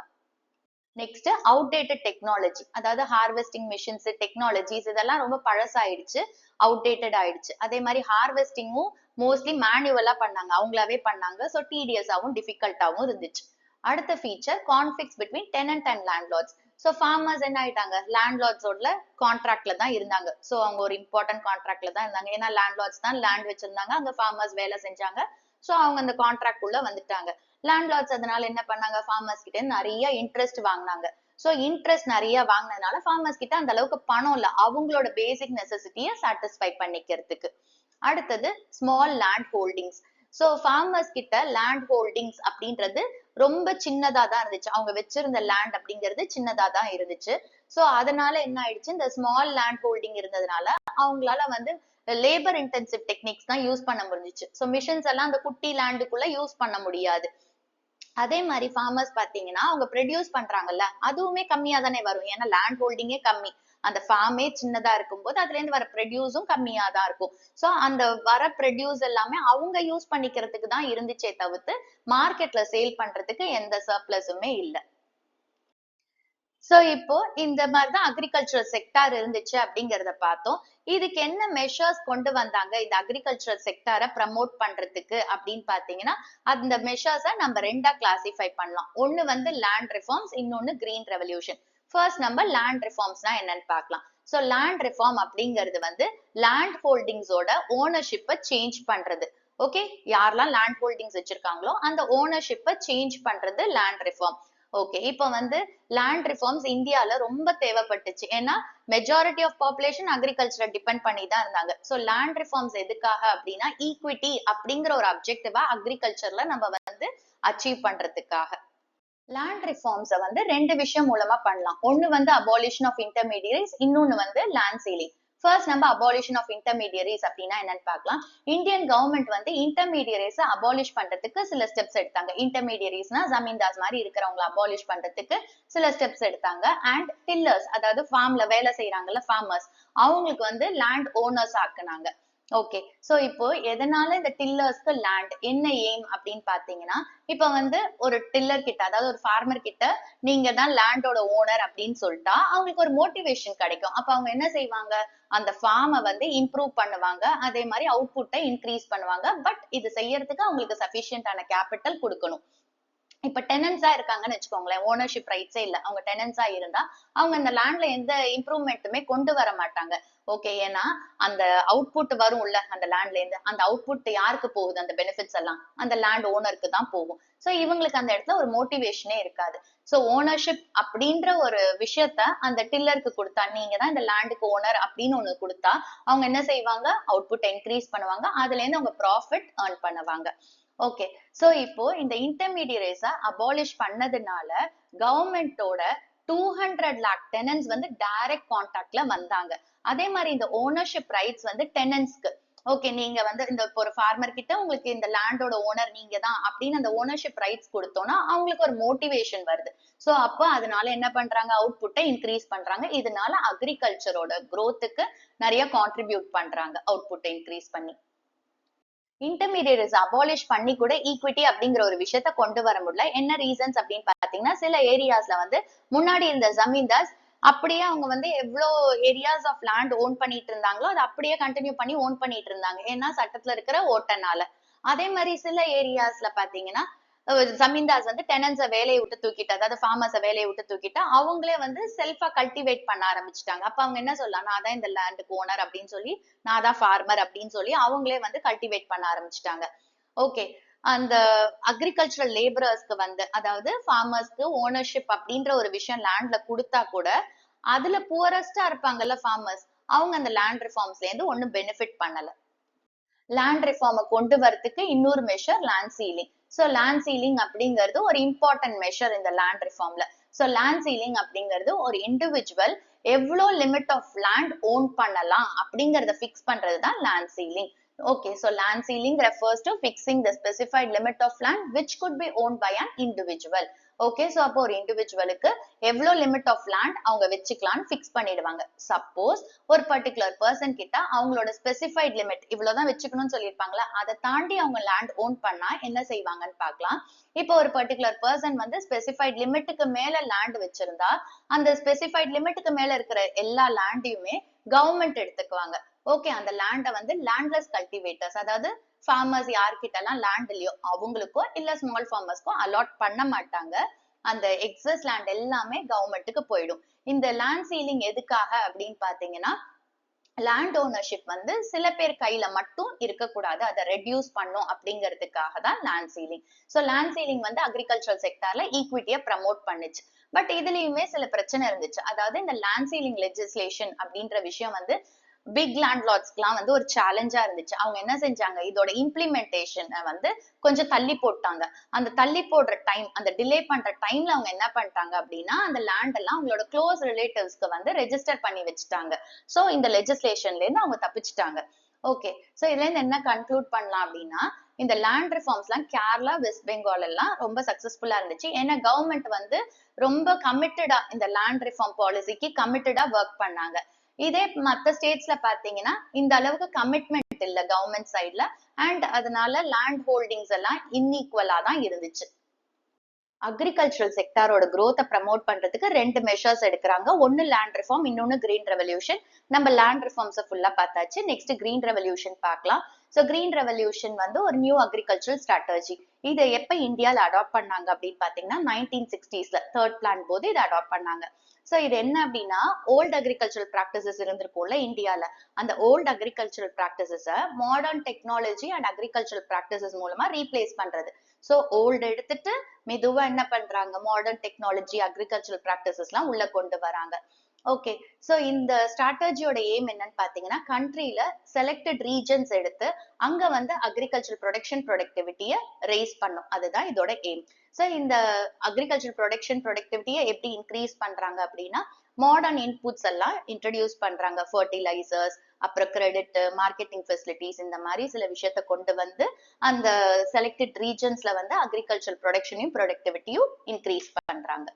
நெக்ஸ்ட் அவுடேட்டட் டெக்னாலஜி, அதாவது ஹார்வெஸ்டிங் மிஷின்ஸ் டெக்னாலஜிஸ் இதெல்லாம் ரொம்ப பழசாயிடுச்சு, அவுடேட்டட் ஆயிடுச்சு. அதே மாதிரி ஹார்வெஸ்டிங்கும் மோஸ்ட்லி மேனுவலா பண்ணாங்க, அவங்களாவே பண்ணாங்க. ஸோ டிடிஎஸாவும் டிஃபிகல்ட்டாவும் இருந்துச்சு. அடுத்த feature conflicts between tenant and landlords. So farmers என்ன ஆயிட்டாங்க, லேண்ட்லார்ட்ஸோட கான்ட்ராக்ட்ல தான் இருந்தாங்க. ஸோ அவங்க ஒரு இம்பார்ட்டன்ட் கான்ட்ராக்ட்ல தான் இருந்தாங்க. ஏன்னா லேண்ட்லார்ட்ஸ் தான் லேண்ட் வச்சிருந்தாங்க, அங்க ஃபார்மர்ஸ் வேலை செஞ்சாங்க. ஸோ அவங்க அந்த கான்ட்ராக்ட் உள்ள வந்துட்டாங்க. லேண்ட்லார்ட்ஸ் அதனால என்ன பண்ணாங்க, ஃபார்மர்ஸ் கிட்ட நிறைய இன்ட்ரெஸ்ட் வாங்கினாங்க. சோ இன்ட்ரெஸ்ட் நிறைய வாங்கினதுனால ஃபார்மர்ஸ் கிட்ட அந்த அளவுக்கு பணம் இல்ல அவங்களோட பேசிக் நெசசிட்டியை சாட்டிஸ்ஃபை பண்ணிக்கிறதுக்கு. அடுத்தது small land holdings. So farmers கிட்ட லேண்ட் ஹோல்டிங்ஸ் அப்படின்றது ரொம்ப சின்னதா தான் இருந்துச்சு, அவங்க வச்சிருந்த லேண்ட் அப்படிங்கிறது சின்னதா தான் இருந்துச்சு. சோ அதனால என்ன ஆயிடுச்சு, இந்த ஸ்மால் லேண்ட் ஹோல்டிங் இருந்ததுனால அவங்களால வந்து லேபர் இன்டென்சிவ் டெக்னிக்ஸ் தான் யூஸ் பண்ண முடிஞ்சிச்சு. சோ மிஷின்ஸ் எல்லாம் அந்த குட்டி லேண்டுக்குள்ள யூஸ் பண்ண முடியாது. அதே மாதிரி ஃபார்மர்ஸ் பாத்தீங்கன்னா அவங்க ப்ரொடியூஸ் பண்றாங்கல்ல, அதுவுமே கம்மியா தானே வரும். ஏன்னா லேண்ட் ஹோல்டிங்கே கம்மி, அந்த ஃபார்மே சின்னதா இருக்கும்போது அதுல இருந்து வர ப்ரொடியூஸும் கம்மியா தான் இருக்கும். சோ அந்த வர ப்ரொடியூஸ் எல்லாமே அவங்க யூஸ் பண்ணிக்கிறதுக்கு தான் இருந்துச்சே தவிர்த்து மார்க்கெட்ல சேல் பண்றதுக்கு எந்த சர்ப்ளஸுமே இல்லை. சோ இப்போ இந்த மாதிரிதான் அக்ரிகல்ச்சரல் செக்டார் இருந்துச்சு அப்படிங்கறத பார்த்தோம். இதுக்கு என்ன மெஷர்ஸ் கொண்டு வந்தாங்க இந்த அக்ரிகல்ச்சரல் செக்டாரை ப்ரமோட் பண்றதுக்கு அப்படின்னு பாத்தீங்கன்னா, அந்த மெஷர்ஸை நம்ம ரெண்டா கிளாசிஃபை பண்ணலாம். ஒண்ணு வந்து லேண்ட் ரிஃபார்ம்ஸ், இன்னொன்னு கிரீன் ரெவல்யூஷன். ஃபர்ஸ்ட் நம்ம லேண்ட் ரிஃபார்ம்ஸ்னா என்னன்னு பார்க்கலாம். சோ லேண்ட் ரிஃபார்ம் அப்படிங்கிறது வந்து லேண்ட் ஹோல்டிங்ஸோட ஓனர்ஷிப்பை சேஞ்ச் பண்றது. ஓகே, யாரெல்லாம் லேண்ட் ஹோல்டிங்ஸ் வச்சிருக்காங்களோ அந்த ஓனர்ஷிப்பை சேஞ்ச் பண்றது லேண்ட் ரிஃபார்ம். ஓகே, இப்போ வந்து லேண்ட் ரிஃபார்ம்ஸ் இந்தியால ரொம்ப தேவைப்பட்டுச்சு. ஏன்னா மெஜாரிட்டி ஆஃப் பாப்புலேஷன் அக்ரிகல்ச்சரை டிபெண்ட் பண்ணி தான் இருந்தாங்க. ஸோ லேண்ட் ரிஃபார்ம்ஸ் எதுக்காக அப்படின்னா ஈக்விட்டி அப்படிங்கிற ஒரு அப்ஜெக்டிவா அக்ரிகல்ச்சர்ல நம்ம வந்து அச்சீவ் பண்றதுக்காக. லேண்ட் ரிஃபார்ம்ஸை வந்து ரெண்டு விஷயம் மூலமா பண்ணலாம். ஒன்னு வந்து அபாலிஷன் ஆஃப் இன்டர்மீடியரிஸ், இன்னொன்னு வந்து லேண்ட் சீலிங். ஃபர்ஸ்ட் நம்ம அபாலிஷன் ஆஃப் இன்டர்மீடியரிஸ் அப்படின்னா என்னன்னு பார்க்கலாம். இந்தியன் கவர்மெண்ட் வந்து இன்டர்மீடியரிஸ் அபாலிஷ் பண்றதுக்கு சில ஸ்டெப்ஸ் எடுத்தாங்க. இன்டர்மீடியரிஸ்னா ஜமீன்தாஸ் மாதிரி இருக்கிறவங்களை அபாலிஷ் பண்றதுக்கு சில ஸ்டெப்ஸ் எடுத்தாங்க. அண்ட் டில்லர்ஸ், அதாவது ஃபார்ம்ல வேலை செய்யறாங்கல்ல ஃபார்மர்ஸ், அவங்களுக்கு வந்து லேண்ட் ஓனர்ஸ் ஆக்குனாங்க. ஓகே, சோ இப்போ எதனால இந்த டில்லர்ஸ்க்கு லேண்ட் என்ன எய்ம் அப்படின்னு பாத்தீங்கன்னா, இப்ப வந்து ஒரு டில்லர் கிட்ட அதாவது ஒரு ஃபார்மர் கிட்ட நீங்க தான் லேண்டோட ஓனர் அப்படின்னு சொல்லிட்டா அவங்களுக்கு ஒரு மோட்டிவேஷன் கிடைக்கும். அப்ப அவங்க என்ன செய்வாங்க, அந்த ஃபார்மை வந்து இம்ப்ரூவ் பண்ணுவாங்க, அதே மாதிரி அவுட்புட்டை இன்க்ரீஸ் பண்ணுவாங்க. பட் இது செய்யறதுக்கு அவங்களுக்கு சஃபிஷியன்டான கேபிட்டல் கொடுக்கணும். இப்ப டெனன்ஸா இருக்காங்கன்னு வச்சுக்கோங்களேன், ஓனர்ஷிப் ரைட்ஸே இல்ல, அவங்க டெனன்ஸா இருந்தா அவங்க அந்த லேண்ட்ல எந்த இம்ப்ரூவ்மெண்ட்டுமே கொண்டு வர மாட்டாங்க. ஓகே, ஏன்னா அந்த அவுட்புட் வரும்ல அந்த லேண்ட்ல இருந்து, அந்த அவுட்புட் யாருக்கு போகுது, அந்த பெனிஃபிட்ஸ் எல்லாம் அந்த லேண்ட் ஓனருக்கு தான் போகும். சோ இவங்களுக்கு அந்த இடத்துல ஒரு மோட்டிவேஷனே இருக்காது. சோ ஓனர்ஷிப் அப்படின்ற ஒரு விஷயத்த அந்த டில்லருக்கு கொடுத்தா, நீங்க தான் இந்த லேண்டுக்கு ஓனர் அப்படின்னு ஒண்ணு கொடுத்தா அவங்க என்ன செய்வாங்க, அவுட்புட் இன்க்ரீஸ் பண்ணுவாங்க, அதுல இருந்து அவங்க ப்ராஃபிட் ஏர்ன் பண்ணுவாங்க. ஓகே, சோ இப்போ இந்த இன்டர்மீடியரிஸ அபாலிஷ் பண்ணதுனால கவர்மெண்டோட 200 lakh டெனன்ஸ் வந்து டைரக்ட் கான்டாக்ட்ல வந்தாங்க. அதே மாதிரி இந்த ஓனர்ஷிப் ரைட்ஸ் வந்து டெனன்ஸ்க்கு, ஓகே நீங்க வந்து இந்த ஒரு ஃபார்மர் கிட்ட உங்களுக்கு இந்த லேண்டோட ஓனர் நீங்க தான் அப்படின்னு அந்த ஓனர்ஷிப் ரைட்ஸ் கொடுத்தோம்னா அவங்களுக்கு ஒரு மோட்டிவேஷன் வருது. சோ அப்போ அதனால என்ன பண்றாங்க, அவுட்புட்டை இன்க்ரீஸ் பண்றாங்க. இதனால அக்ரிகல்ச்சரோட growthக்கு நிறைய கான்ட்ரிபியூட் பண்றாங்க அவுட்புட்டை இன்க்ரீஸ் பண்ணி. இன்டர்மீடியட்ஸ் அபாலிஷ் பண்ணி கூட ஈக்விட்டி அப்படிங்கிற ஒரு விஷயத்த கொண்டு வர முடியல. என்ன ரீசன்ஸ் அப்படின்னு பாத்தீங்கன்னா, சில ஏரியாஸ்ல வந்து முன்னாடி இருந்த ஜமீன்தார்ஸ் அப்படியே அவங்க வந்து எவ்வளோ ஏரியாஸ் ஆஃப் லேண்ட் ஓன் பண்ணிட்டு இருந்தாங்களோ அதை அப்படியே கண்டினியூ பண்ணி ஓன் பண்ணிட்டு இருந்தாங்க, ஏன்னா சட்டத்துல இருக்கிற ஓட்டனால. அதே மாதிரி சில ஏரியாஸ்ல பாத்தீங்கன்னா ஜமீன்தார்ஸ் வந்து டெனன்ஸை வேலையை விட்டு தூக்கிட்டு, அதாவது ஃபார்மர்ஸை வேலையை விட்டு தூக்கிட்டு அவங்களே வந்து செல்ஃபா கல்டிவேட் பண்ண ஆரம்பிச்சுட்டாங்க. அப்ப அவங்க என்ன சொல்லலாம், நான் தான் இந்த லேண்டுக்கு ஓனர் அப்படின்னு சொல்லி, நான் தான் ஃபார்மர் அப்படின்னு சொல்லி அவங்களே வந்து கல்டிவேட் பண்ண ஆரம்பிச்சுட்டாங்க. ஓகே. அந்த அக்ரிகல்ச்சரல் லேபரர்ஸ்க்கு வந்து, அதாவது ஃபார்மர்ஸ்க்கு ஓனர்ஷிப் அப்படின்ற ஒரு விஷயம் லேண்ட்ல கொடுத்தா கூட, அதுல புவரஸ்டா இருப்பாங்கல்ல ஃபார்மர்ஸ், அவங்க அந்த லேண்ட் ரிஃபார்ம்ஸ்ல இருந்து ஒன்னும் பெனிஃபிட் பண்ணல. லேண்ட் ரிஃபார்மை கொண்டு வரதுக்கு இன்னொரு measure land ceiling. So land ceiling அப்படிங்கிறது ஒரு இம்பார்ட்டன்ட் மெஷர் இந்த லேண்ட் ரிஃபார்ம்ல. ஸோ லேண்ட் சீலிங் அப்படிங்கிறது ஒரு இண்டிவிஜுவல் எவ்வளோ லிமிட் ஆஃப் லேண்ட் ஓன் பண்ணலாம் அப்படிங்கறத ஃபிக்ஸ் பண்றது தான் land ceiling. Okay, so land ceiling refers to fixing the specified limit of land which could be owned by an individual. Okay, so அப்போ ஒரு இண்டிவிஜுவலுக்கு எவ்வளோ லிமிட் ஆஃப் லேண்ட் அவங்க வச்சுக்கலாம்னு fix பண்ணிடுவாங்க. சப்போஸ் ஒரு பர்டிகுலர் பர்சன் கிட்ட அவங்களோட ஸ்பெசிஃபைட் லிமிட் இவ்வளவுதான் வச்சுக்கணும்னு சொல்லியிருப்பாங்களா, அதை தாண்டி அவங்க லேண்ட் ஓன் பண்ணா என்ன செய்வாங்கன்னு பார்க்கலாம். இப்போ ஒரு பர்டிகுலர் பர்சன் வந்து ஸ்பெசிஃபைட் லிமிட்டுக்கு மேல லேண்ட் வச்சிருந்தா, அந்த ஸ்பெசிஃபைட் லிமிட்டுக்கு மேல இருக்கிற எல்லா லேண்டையுமே கவர்மெண்ட் எடுத்துக்குவாங்க. ஓகே, அந்த லேண்ட வந்து லேண்ட்லெஸ் கல்டிவேட்டர்ஸ், அதாவது ஃபார்மர்ஸ் யார்கிட்ட எல்லாம் லேண்ட் இல்லையோ அவங்களுக்கோ இல்ல ஸ்மால் ஃபார்மர்ஸ்க்கோ அலாட் பண்ண மாட்டாங்க. அந்த எக்ஸஸ் லேண்ட் எல்லாமே கவர்மெண்ட்டுக்கு போயிடும். இந்த லேண்ட் சீலிங் எதுக்காக அப்படின்னு பாத்தீங்கன்னா, லேண்ட் ஓனர்ஷிப் வந்து சில பேர் கையில மட்டும் இருக்கக்கூடாது, அதை ரெடியூஸ் பண்ணும் அப்படிங்கிறதுக்காக தான் land ceiling. So land ceiling வந்து அக்ரிகல்ச்சரல் செக்டார்ல ஈக்விட்டியை ப்ரமோட் பண்ணுச்சு. பட் இதுலயுமே சில பிரச்சனை இருந்துச்சு. அதாவது இந்த லேண்ட் சீலிங் லெஜிஸ்லேஷன் அப்படின்ற விஷயம் வந்து பிக் லேண்ட் லார்ட்ஸ்க்குலாம் வந்து ஒரு சேலஞ்சா இருந்துச்சு. அவங்க என்ன செஞ்சாங்க, இதோட இம்ப்ளிமெண்டேஷனை வந்து கொஞ்சம் தள்ளி போட்டாங்க. அந்த தள்ளி போடுற டைம், அந்த டிலே பண்ற டைம்ல அவங்க என்ன பண்ணிட்டாங்க அப்படின்னா, அந்த லேண்ட் எல்லாம் அவங்களோட க்ளோஸ் ரிலேட்டிவ்ஸ்க்கு வந்து ரெஜிஸ்டர் பண்ணி வச்சுட்டாங்க. சோ இந்த லெஜிஸ்லேஷன்ல இருந்து அவங்க தப்பிச்சுட்டாங்க. ஓகே, சோ இதுல இருந்து என்ன கன்க்ளூட் பண்ணலாம் அப்படின்னா, இந்த லேண்ட் ரிஃபார்ம்ஸ் எல்லாம் கேரளா, வெஸ்ட் பெங்கால் எல்லாம் ரொம்ப சக்சஸ்ஃபுல்லா இருந்துச்சு. ஏன்னா கவர்மெண்ட் வந்து ரொம்ப கமிட்டடா இந்த லேண்ட் ரிஃபார்ம் பாலிசிக்கு கமிட்டடா ஒர்க் பண்ணாங்க. இதே மத்த ஸ்டேட்ஸ்ல பாத்தீங்கன்னா இந்த அளவுக்கு கமிட்மெண்ட் இல்ல கவர்மெண்ட் சைட்ல, அண்ட் அதனால லேண்ட் ஹோல்டிங்ஸ் எல்லாம் இன்ஈக்குவலா தான் இருந்துச்சு. அக்ரிகல்ச்சரல் செக்டாரோட growth ப்ரமோட் பண்றதுக்கு ரெண்டு மெஷர்ஸ் எடுக்கிறாங்க. ஒன்னு லேண்ட் ரிஃபார்ம், இன்னொன்னு கிரீன் ரெவல்யூஷன். நம்ம லேண்ட் ரிஃபார்ம்ஸ் ஃபுல்லா பார்த்தாச்சு. நெக்ஸ்ட் கிரீன் ரெவல்யூஷன் பார்க்கலாம். ஸோ கிரீன் ரெவல்யூஷன் வந்து ஒரு நியூ அக்ரிகல்ச்சரல் ஸ்ட்ராட்டஜி. இதை எப்ப இந்தியால அடாப்ட் பண்ணாங்க அப்படின்னு பாத்தீங்கன்னா 1960s தேர்ட் பிளான் போது இதை அடாப்ட் பண்ணாங்க. சோ இது என்ன அப்படின்னா, ஓல்ட் அக்ரிகல்ச்சரல் பிராக்டிசஸ் இருந்திருக்கும்ல இந்தியால, அந்த ஓல்ட் அக்ரிகல்ச்சரல் பிராக்டிசஸ modern technology and agricultural practices மூலமா ரீப்ளேஸ் பண்றது. சோ ஓல்டு எடுத்துட்டு மெதுவா என்ன பண்றாங்க, மாடர்ன் டெக்னாலஜி அக்ரிகல்ச்சரல் பிராக்டிசஸ் எல்லாம் உள்ள கொண்டு வராங்க. ஓகே, சோ இந்த ஸ்ட்ராட்டஜியோட எய்ம் என்னன்னு பாத்தீங்கன்னா, கண்ட்ரில செலக்டட் ரீஜன்ஸ் எடுத்து அங்க வந்து அக்ரிகல்ச்சர் ப்ரொடக்ஷன் ப்ரொடக்டிவிட்டியை ரேஸ் பண்ணும். அதுதான் இதோட எய்ம். சோ இந்த அக்ரிகல்ச்சர் ப்ரொடக்டிவிட்டியை எப்படி இன்க்ரீஸ் பண்றாங்க அப்படின்னா, மாடர்ன் இன்புட்ஸ் எல்லாம் இன்ட்ரடியூஸ் பண்றாங்க. ஃபர்டிலைசர்ஸ், அப்புறம் கிரெடிட், மார்க்கெட்டிங் ஃபெசிலிட்டிஸ், இந்த மாதிரி சில விஷயத்த கொண்டு வந்து அந்த செலக்டட் ரீஜன்ஸ்ல வந்து அக்ரிகல்ச்சர் ப்ரொடக்ஷனையும் ப்ரொடக்டிவிட்டியும் இன்க்ரீஸ் பண்றாங்க.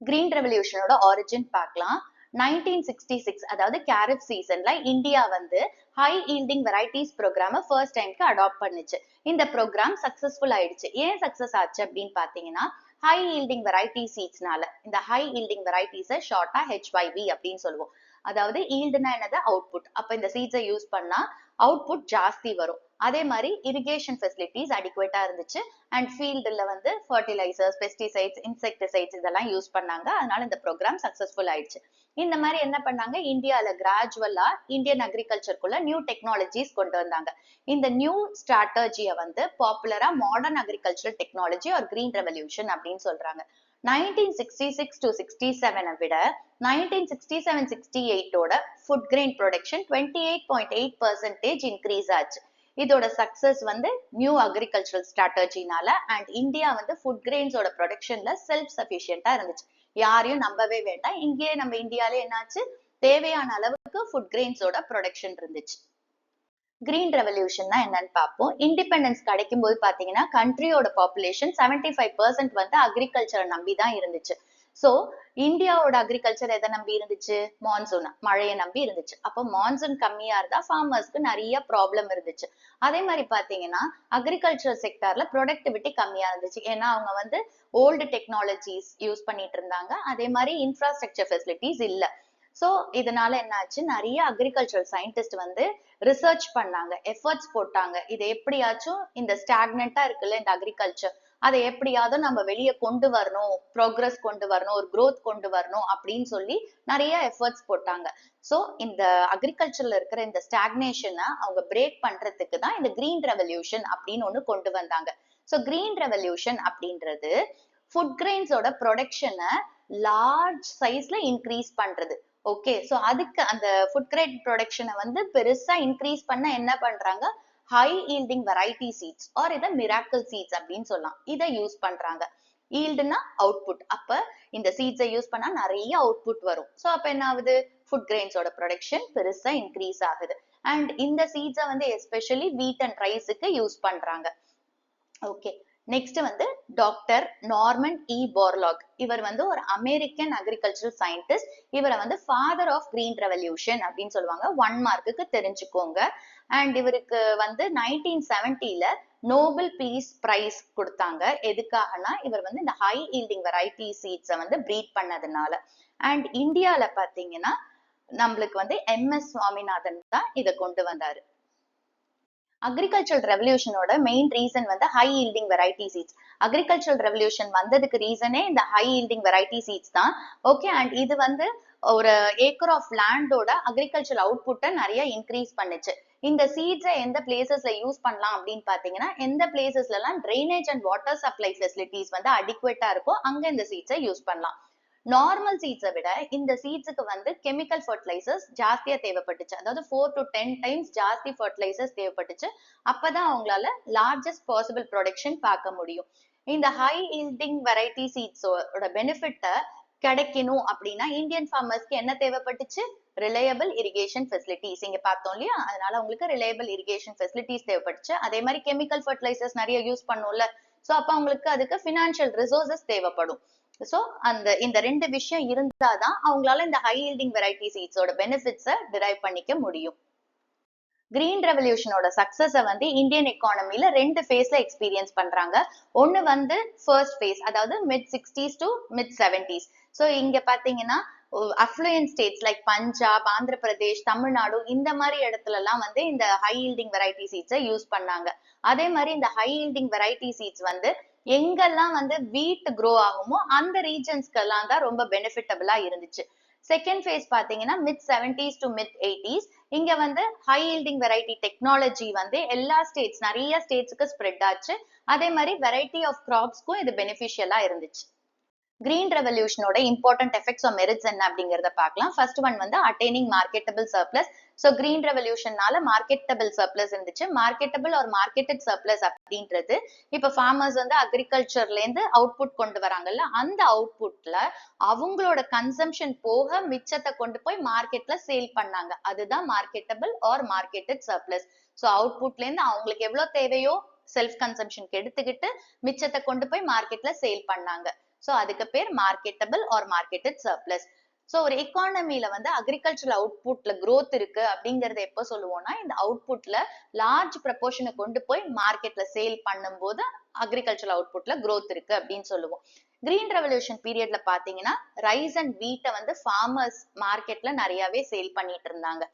கிரீன் ரெவல்யூஷனோட ஆரிஜின் பார்க்கலாம். 1966, அதாவது கேரட் சீசன்ல இந்தியா வந்து ஹை ஈல்டிங் வெரைட்டிஸ் ப்ரோக்ராம ஃபர்ஸ்ட் டைம்க்கு அடாப்ட் பண்ணுச்சு. இந்த ப்ரோக்ராம் சக்சஸ்ஃபுல் ஆயிடுச்சு. ஏன் சக்சஸ் ஆச்சு அப்படின்னு பாத்தீங்கன்னா, ஹை ஈல்டிங் வெரைட்டி சீட்ஸ்னால. இந்த ஹை ஈல்டிங் வெரைட்டிஸை ஷார்ட்டா HYV அப்படின்னு சொல்லுவோம். அதாவது ஈல்டுனா என்னது, அவுட்புட். அப்ப இந்த சீட்ஸை யூஸ் பண்ணா அவுட்புட் ஜாஸ்தி வரும். அதே மாதிரி இரிகேஷன் ஃபெசிலிட்டிஸ் அடிக்குவேட்டா இருந்துச்சு. அண்ட் ஃபீல்டுல வந்து ஃபர்டிலைசர்ஸ், பெஸ்டிசைட்ஸ், இன்செக்டிசைட்ஸ் இதெல்லாம் யூஸ் பண்ணாங்க. அதனால இந்த ப்ரோக்ராம் சக்சஸ்ஃபுல் ஆயிடுச்சு. இந்த மாதிரி என்ன பண்ணாங்க, இந்தியால கிராஜுவலா இந்தியன் அக்ரிகல்ச்சருக்குள்ள நியூ டெக்னாலஜிஸ் கொண்டு வந்தாங்க. இந்த நியூ ஸ்ட்ராட்டஜியை வந்து பாப்புலரா மாடர்ன் அக்ரிகல்ச்சரல் டெக்னாலஜி ஒரு கிரீன் ரெவல்யூஷன் அப்படின்னு சொல்றாங்க. 1966 to 67 விட 1967-68 ஃபுட் கிரெயின் ப்ரொடக்ஷன் 28.8% இன்க்ரீஸ் ஆச்சு. இதோட சக்சஸ் வந்து நியூ அக்ரிகல்ச்சரல் ஸ்ட்ராட்டஜினால. அண்ட் இந்தியா வந்து ஃபுட் கிரெயின்ஸோட ப்ரொடக்ஷன்ல செல்ஃப் சஃபிஷியன்டா இருந்துச்சு. யாரையும் நம்பவே வேண்டாம். இங்கேயே நம்ம இந்தியாலே என்னாச்சு, தேவையான அளவுக்கு ஃபுட் கிரெயின்ஸோட ப்ரொடக்ஷன் இருந்துச்சு. கிரீன் ரெவல்யூஷன்னா என்னன்னு பார்ப்போம். இண்டிபெண்டன்ஸ் கிடைக்கும் போது பாத்தீங்கன்னா கண்ட்ரியோட பாப்புலேஷன் 75% வந்து அக்ரிகல்ச்சரை நம்பி தான் இருந்துச்சு. சோ இந்தியாவோட அக்ரிகல்ச்சர் எதை நம்பி இருந்துச்சு, மான்சூன், மழையை நம்பி இருந்துச்சு. அப்போ மான்சூன் கம்மியா இருந்தா ஃபார்மர்ஸ்க்கு நிறைய ப்ராப்ளம் இருந்துச்சு. அதே மாதிரி பாத்தீங்கன்னா அக்ரிகல்ச்சர் செக்டார்ல ப்ரொடக்டிவிட்டி கம்மியா இருந்துச்சு. ஏன்னா அவங்க வந்து ஓல்டு டெக்னாலஜிஸ் யூஸ் பண்ணிட்டு இருந்தாங்க. அதே மாதிரி இன்ஃப்ராஸ்ட்ரக்சர் ஃபெசிலிட்டிஸ் இல்ல. சோ இதனால என்ன ஆச்சு, நிறைய அக்ரிகல்ச்சரல் சயின்டிஸ்ட் வந்து ரிசர்ச் பண்ணாங்க, எஃபர்ட்ஸ் போட்டாங்க. இது எப்படியாச்சும் இந்த ஸ்டாக்னண்டா இருக்குல்ல இந்த அக்ரிகல்ச்சர், அதை எப்படியாவது நம்ம வெளியே கொண்டு வரணும், ப்ரோக்ரஸ் கொண்டு வரணும், ஒரு growth கொண்டு வரணும் அப்படின்னு சொல்லி நிறைய எஃபர்ட்ஸ் போட்டாங்க. சோ இந்த அக்ரிகல்ச்சர்ல இருக்கிற இந்த ஸ்டாக்னேஷனை அவங்க பிரேக் பண்றதுக்கு தான் இந்த கிரீன் ரெவல்யூஷன் அப்படின்னு ஒண்ணு கொண்டு வந்தாங்க. சோ கிரீன் ரெவல்யூஷன் அப்படின்றது ஃபுட் கிரெயின்ஸோட ப்ரொடக்ஷனை லார்ஜ் சைஸ்ல இன்க்ரீஸ் பண்றது. ஓகே, சோ அதுக்கு அந்த ஃபுட் கிரெயின் ப்ரொடக்ஷனை வந்து பெருசா இன்க்ரீஸ் பண்ண என்ன பண்றாங்க, high yielding variety seeds or இதை மிராக்கிள் சீட்ஸ் அப்படின்னு சொல்லலாம், இதை யூஸ் பண்றாங்க. ஈல்டுனா அவுட்புட். அப்ப இந்த சீட்ஸை யூஸ் பண்ணா நிறைய அவுட்புட் வரும். சோ அப்ப என்ன ஆகுது, ஃபுட் கிரெயின்ஸோட ப்ரொடக்ஷன் பெருசா இன்க்ரீஸ் ஆகுது. அண்ட் இந்த சீட்ஸை வந்து எஸ்பெஷலி வீட் அண்ட் ரைஸுக்கு யூஸ் பண்றாங்க. ஓகே, நெக்ஸ்ட் வந்து டாக்டர் நார்மன் இ போர்லாக். இவர் வந்து ஒரு அமெரிக்கன் அக்ரிகல்ச்சரல் சயின்டிஸ்ட். இவரை வந்து ஃபாதர் ஆஃப் கிரீன் ரெவல்யூஷன் அப்படின்னு சொல்லுவாங்க. 1 மார்க்குக்கு தெரிஞ்சுக்கோங்க. அண்ட் இவருக்கு வந்து 1970ல நோபல் பீஸ் பிரைஸ் கொடுத்தாங்க. எதுக்காகனா இவர் வந்து இந்த ஹை ஈல்டிங் வெரைட்டி சீட்ஸை வந்து பிரீட் பண்ணதுனால. அண்ட் இந்தியால பாத்தீங்கன்னா நம்மளுக்கு வந்து MS சுவாமிநாதன் தான் இதை கொண்டு வந்தாரு. அக்ரிகல்ச்சரல் ரெவல்யூஷனோட மெயின் ரீசன் வந்து high yielding variety seeds. Agricultural revolution வந்ததுக்கு ரீசனே இந்த ஹை ஈல்டிங் வெரைட்டி சீட்ஸ் தான். ஓகே, அண்ட் இது வந்து ஒரு ஏக்கர் ஆஃப் லேண்டோட அக்ரிகல்ச்சரல் அவுட்புட்டை நிறைய இன்க்ரீஸ் பண்ணுச்சு. இந்த சீட்ஸை எந்த பிளேசஸ்ல யூஸ் பண்ணலாம் அப்படின்னு பாத்தீங்கன்னா, எந்த பிளேசஸ்ல எல்லாம் drainage and water supply facilities வந்து அடிக்குவேட்டா இருக்கோ அங்க இந்த சீட்ஸை யூஸ் பண்ணலாம். நார்மல் சீட்ஸை விட இந்த சீட்ஸுக்கு வந்து கெமிக்கல் ஃபர்டிலைசர்ஸ் ஜாஸ்தியா தேவைப்பட்டுச்சு. அதாவது 4 to 10 டைம்ஸ் ஜாஸ்தி ஃபர்டிலைசர்ஸ் தேவைப்பட்டுச்சு. அப்பதான் அவங்களால லார்ஜஸ்ட் பாசிபிள் ப்ரொடக்ஷன் பார்க்க முடியும். இந்த ஹை ஈல்டிங் வெரைட்டி சீட்ஸோட பெனிஃபிட்டை கிடைக்கணும் அப்படின்னா இந்தியன் ஃபார்மர்ஸ்க்கு என்ன தேவைப்பட்டுச்சு, ரிலையபிள் இரிகேஷன் ஃபெசிலிட்டிஸ். இங்க பார்த்தோம் இல்லையா, அதனால உங்களுக்கு ரிலையபிள் இரிகேஷன் ஃபெசிலிட்டிஸ் தேவைப்பட்டுச்சு. அதே மாதிரி கெமிக்கல் ஃபர்டிலைசர்ஸ் நிறைய யூஸ் பண்ணும்ல, சோ அப்ப அவங்களுக்கு அதுக்கு ஃபினான்ஷியல் ரிசோர்சஸ் தேவைப்படும். சோ இந்த 2 விஷயம் இருந்தாதான் அவங்களால இந்த ஹை ஈல்டிங் வெரைட்டி சீட்ஸோட பெனிஃபிட்ஸை டிரைவ் பண்ணிக்க முடியும். கிரீன் ரெவல்யூஷனோட சக்சஸை வந்து இந்தியன் எக்கானமில 2 ஃபேஸ்ல எக்ஸ்பீரியன்ஸ் பண்றாங்க. ஒண்ணு வந்து ஃபர்ஸ்ட் ஃபேஸ், அதாவது mid 60s to mid 70s. So இங்க பாத்தீங்கன்னா affluent states like Punjab, Andhra Pradesh, Tamil Nadu இந்த மாதிரி இடத்துல எல்லாம் வந்து இந்த ஹை ஈல்டிங் வெரைட்டி சீட்ஸை யூஸ் பண்ணாங்க. அதே மாதிரி இந்த ஹை ஈல்டிங் வெரைட்டி சீட்ஸ் வந்து எங்கெல்லாம் வந்து வீட் க்ரோ ஆகுமோ அந்த ரீஜன்ஸ்க்கு எல்லாம் தான் ரொம்ப பெனிஃபிட்டபிளா இருந்துச்சு. செகண்ட் ஃபேஸ் பாத்தீங்கன்னா mid 70s to mid 80s. இங்க வந்து ஹை ஈல்டிங் வெரைட்டி டெக்னாலஜி வந்து எல்லா ஸ்டேட்ஸ், நிறைய ஸ்டேட்ஸ்க்கு ஸ்ப்ரெட் ஆச்சு. அதே மாதிரி வெரைட்டி ஆஃப் கிராப்ஸ்க்கும் இது பெனிஃபிஷியலா இருந்துச்சு. கிரீன் ரெவல்யூஷனோட இம்பார்ட்டன்ட் எஃபெக்ட்ஸ் ஆர் மெரிட்ஸ் என்ன அப்படிங்கறத பார்க்கலாம். ஃபர்ஸ்ட் ஒன் வந்து attaining marketable surplus. So green ரெவல்யூஷனால மார்க்கெட்டபிள் சர்ப்ளஸ் இருந்துச்சு. மார்க்கெட்டபிள் ஆர் மார்க்கெட்டட் சர்ப்ளஸ் அப்படின்றது இப்ப ஃபார்மர்ஸ் வந்து அக்ரிகல்ச்சர்ல இருந்து அவுட்புட் கொண்டு வராங்கல்ல, அந்த அவுட்புட்ல அவங்களோட கன்சம்ஷன் போக மிச்சத்தை கொண்டு போய் மார்க்கெட்ல சேல் பண்ணாங்க. அதுதான் marketable or marketed surplus. So அவுட்புட்ல இருந்து அவங்களுக்கு எவ்வளவு தேவையோ செல்ஃப் கன்சம்ஷனுக்கு எடுத்துக்கிட்டு மிச்சத்தை கொண்டு போய் மார்க்கெட்ல சேல் பண்ணாங்க. சோ அதுக்கு பேர் marketable or marketed surplus. So ஒரு எக்கானமில வந்து அக்ரிகல்ச்சரல் அவுட்புட்ல growth இருக்கு அப்படிங்கறத எப்ப சொல்லுவோம்னா, இந்த அவுட்புட்ல லார்ஜ் ப்ரப்போர்ஷனை கொண்டு போய் மார்க்கெட்ல சேல் பண்ணும்போது அக்ரிகல்ச்சரல் அவுட்புட்ல growth இருக்கு அப்படின்னு சொல்லுவோம். கிரீன் ரெவல்யூஷன் பீரியட்ல பாத்தீங்கன்னா ரைஸ் அண்ட் வீட்டை வந்து ஃபார்மர்ஸ் மார்க்கெட்ல நிறையவே சேல் பண்ணிட்டு இருந்தாங்க.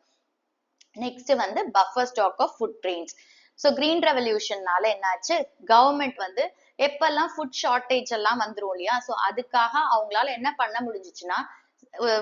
நெக்ஸ்ட் வந்து buffer stock of food grains. So green ரெவல்யூஷன்னால என்னாச்சு, கவர்மெண்ட் வந்து எப்பெல்லாம் ஃபுட் ஷார்டேஜ் எல்லாம் வந்துரும் இல்லையா, சோ அதுக்காக அவங்களால என்ன பண்ண முடிஞ்சுச்சுன்னா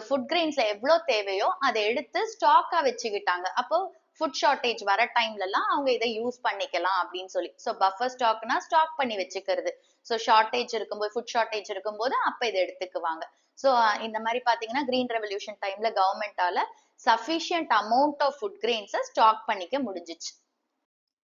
ஃபுட் கிரெயின்ஸ்ல எவ்வளவு தேவையோ அதை எடுத்து ஸ்டாக்கா வச்சுக்கிட்டாங்க. அப்போ ஃபுட் ஷார்டேஜ் வர டைம்ல எல்லாம் அவங்க இதை யூஸ் பண்ணிக்கலாம் அப்படின்னு சொல்லி. சோ பஃபர் ஸ்டாக்னா ஸ்டாக் பண்ணி வச்சுக்கிறது. சோ ஷார்டேஜ் இருக்கும்போது, ஃபுட் ஷார்டேஜ் இருக்கும்போது அப்ப இதை எடுத்துக்குவாங்க. சோ இந்த மாதிரி பாத்தீங்கன்னா கிரீன் ரெவல்யூஷன் டைம்ல கவர்மெண்டால சஃபிஷியன்ட் அமௌண்ட் ஆஃப் ஃபுட் கிரெயின்ஸை ஸ்டாக் பண்ணிக்க முடிஞ்சிச்சு.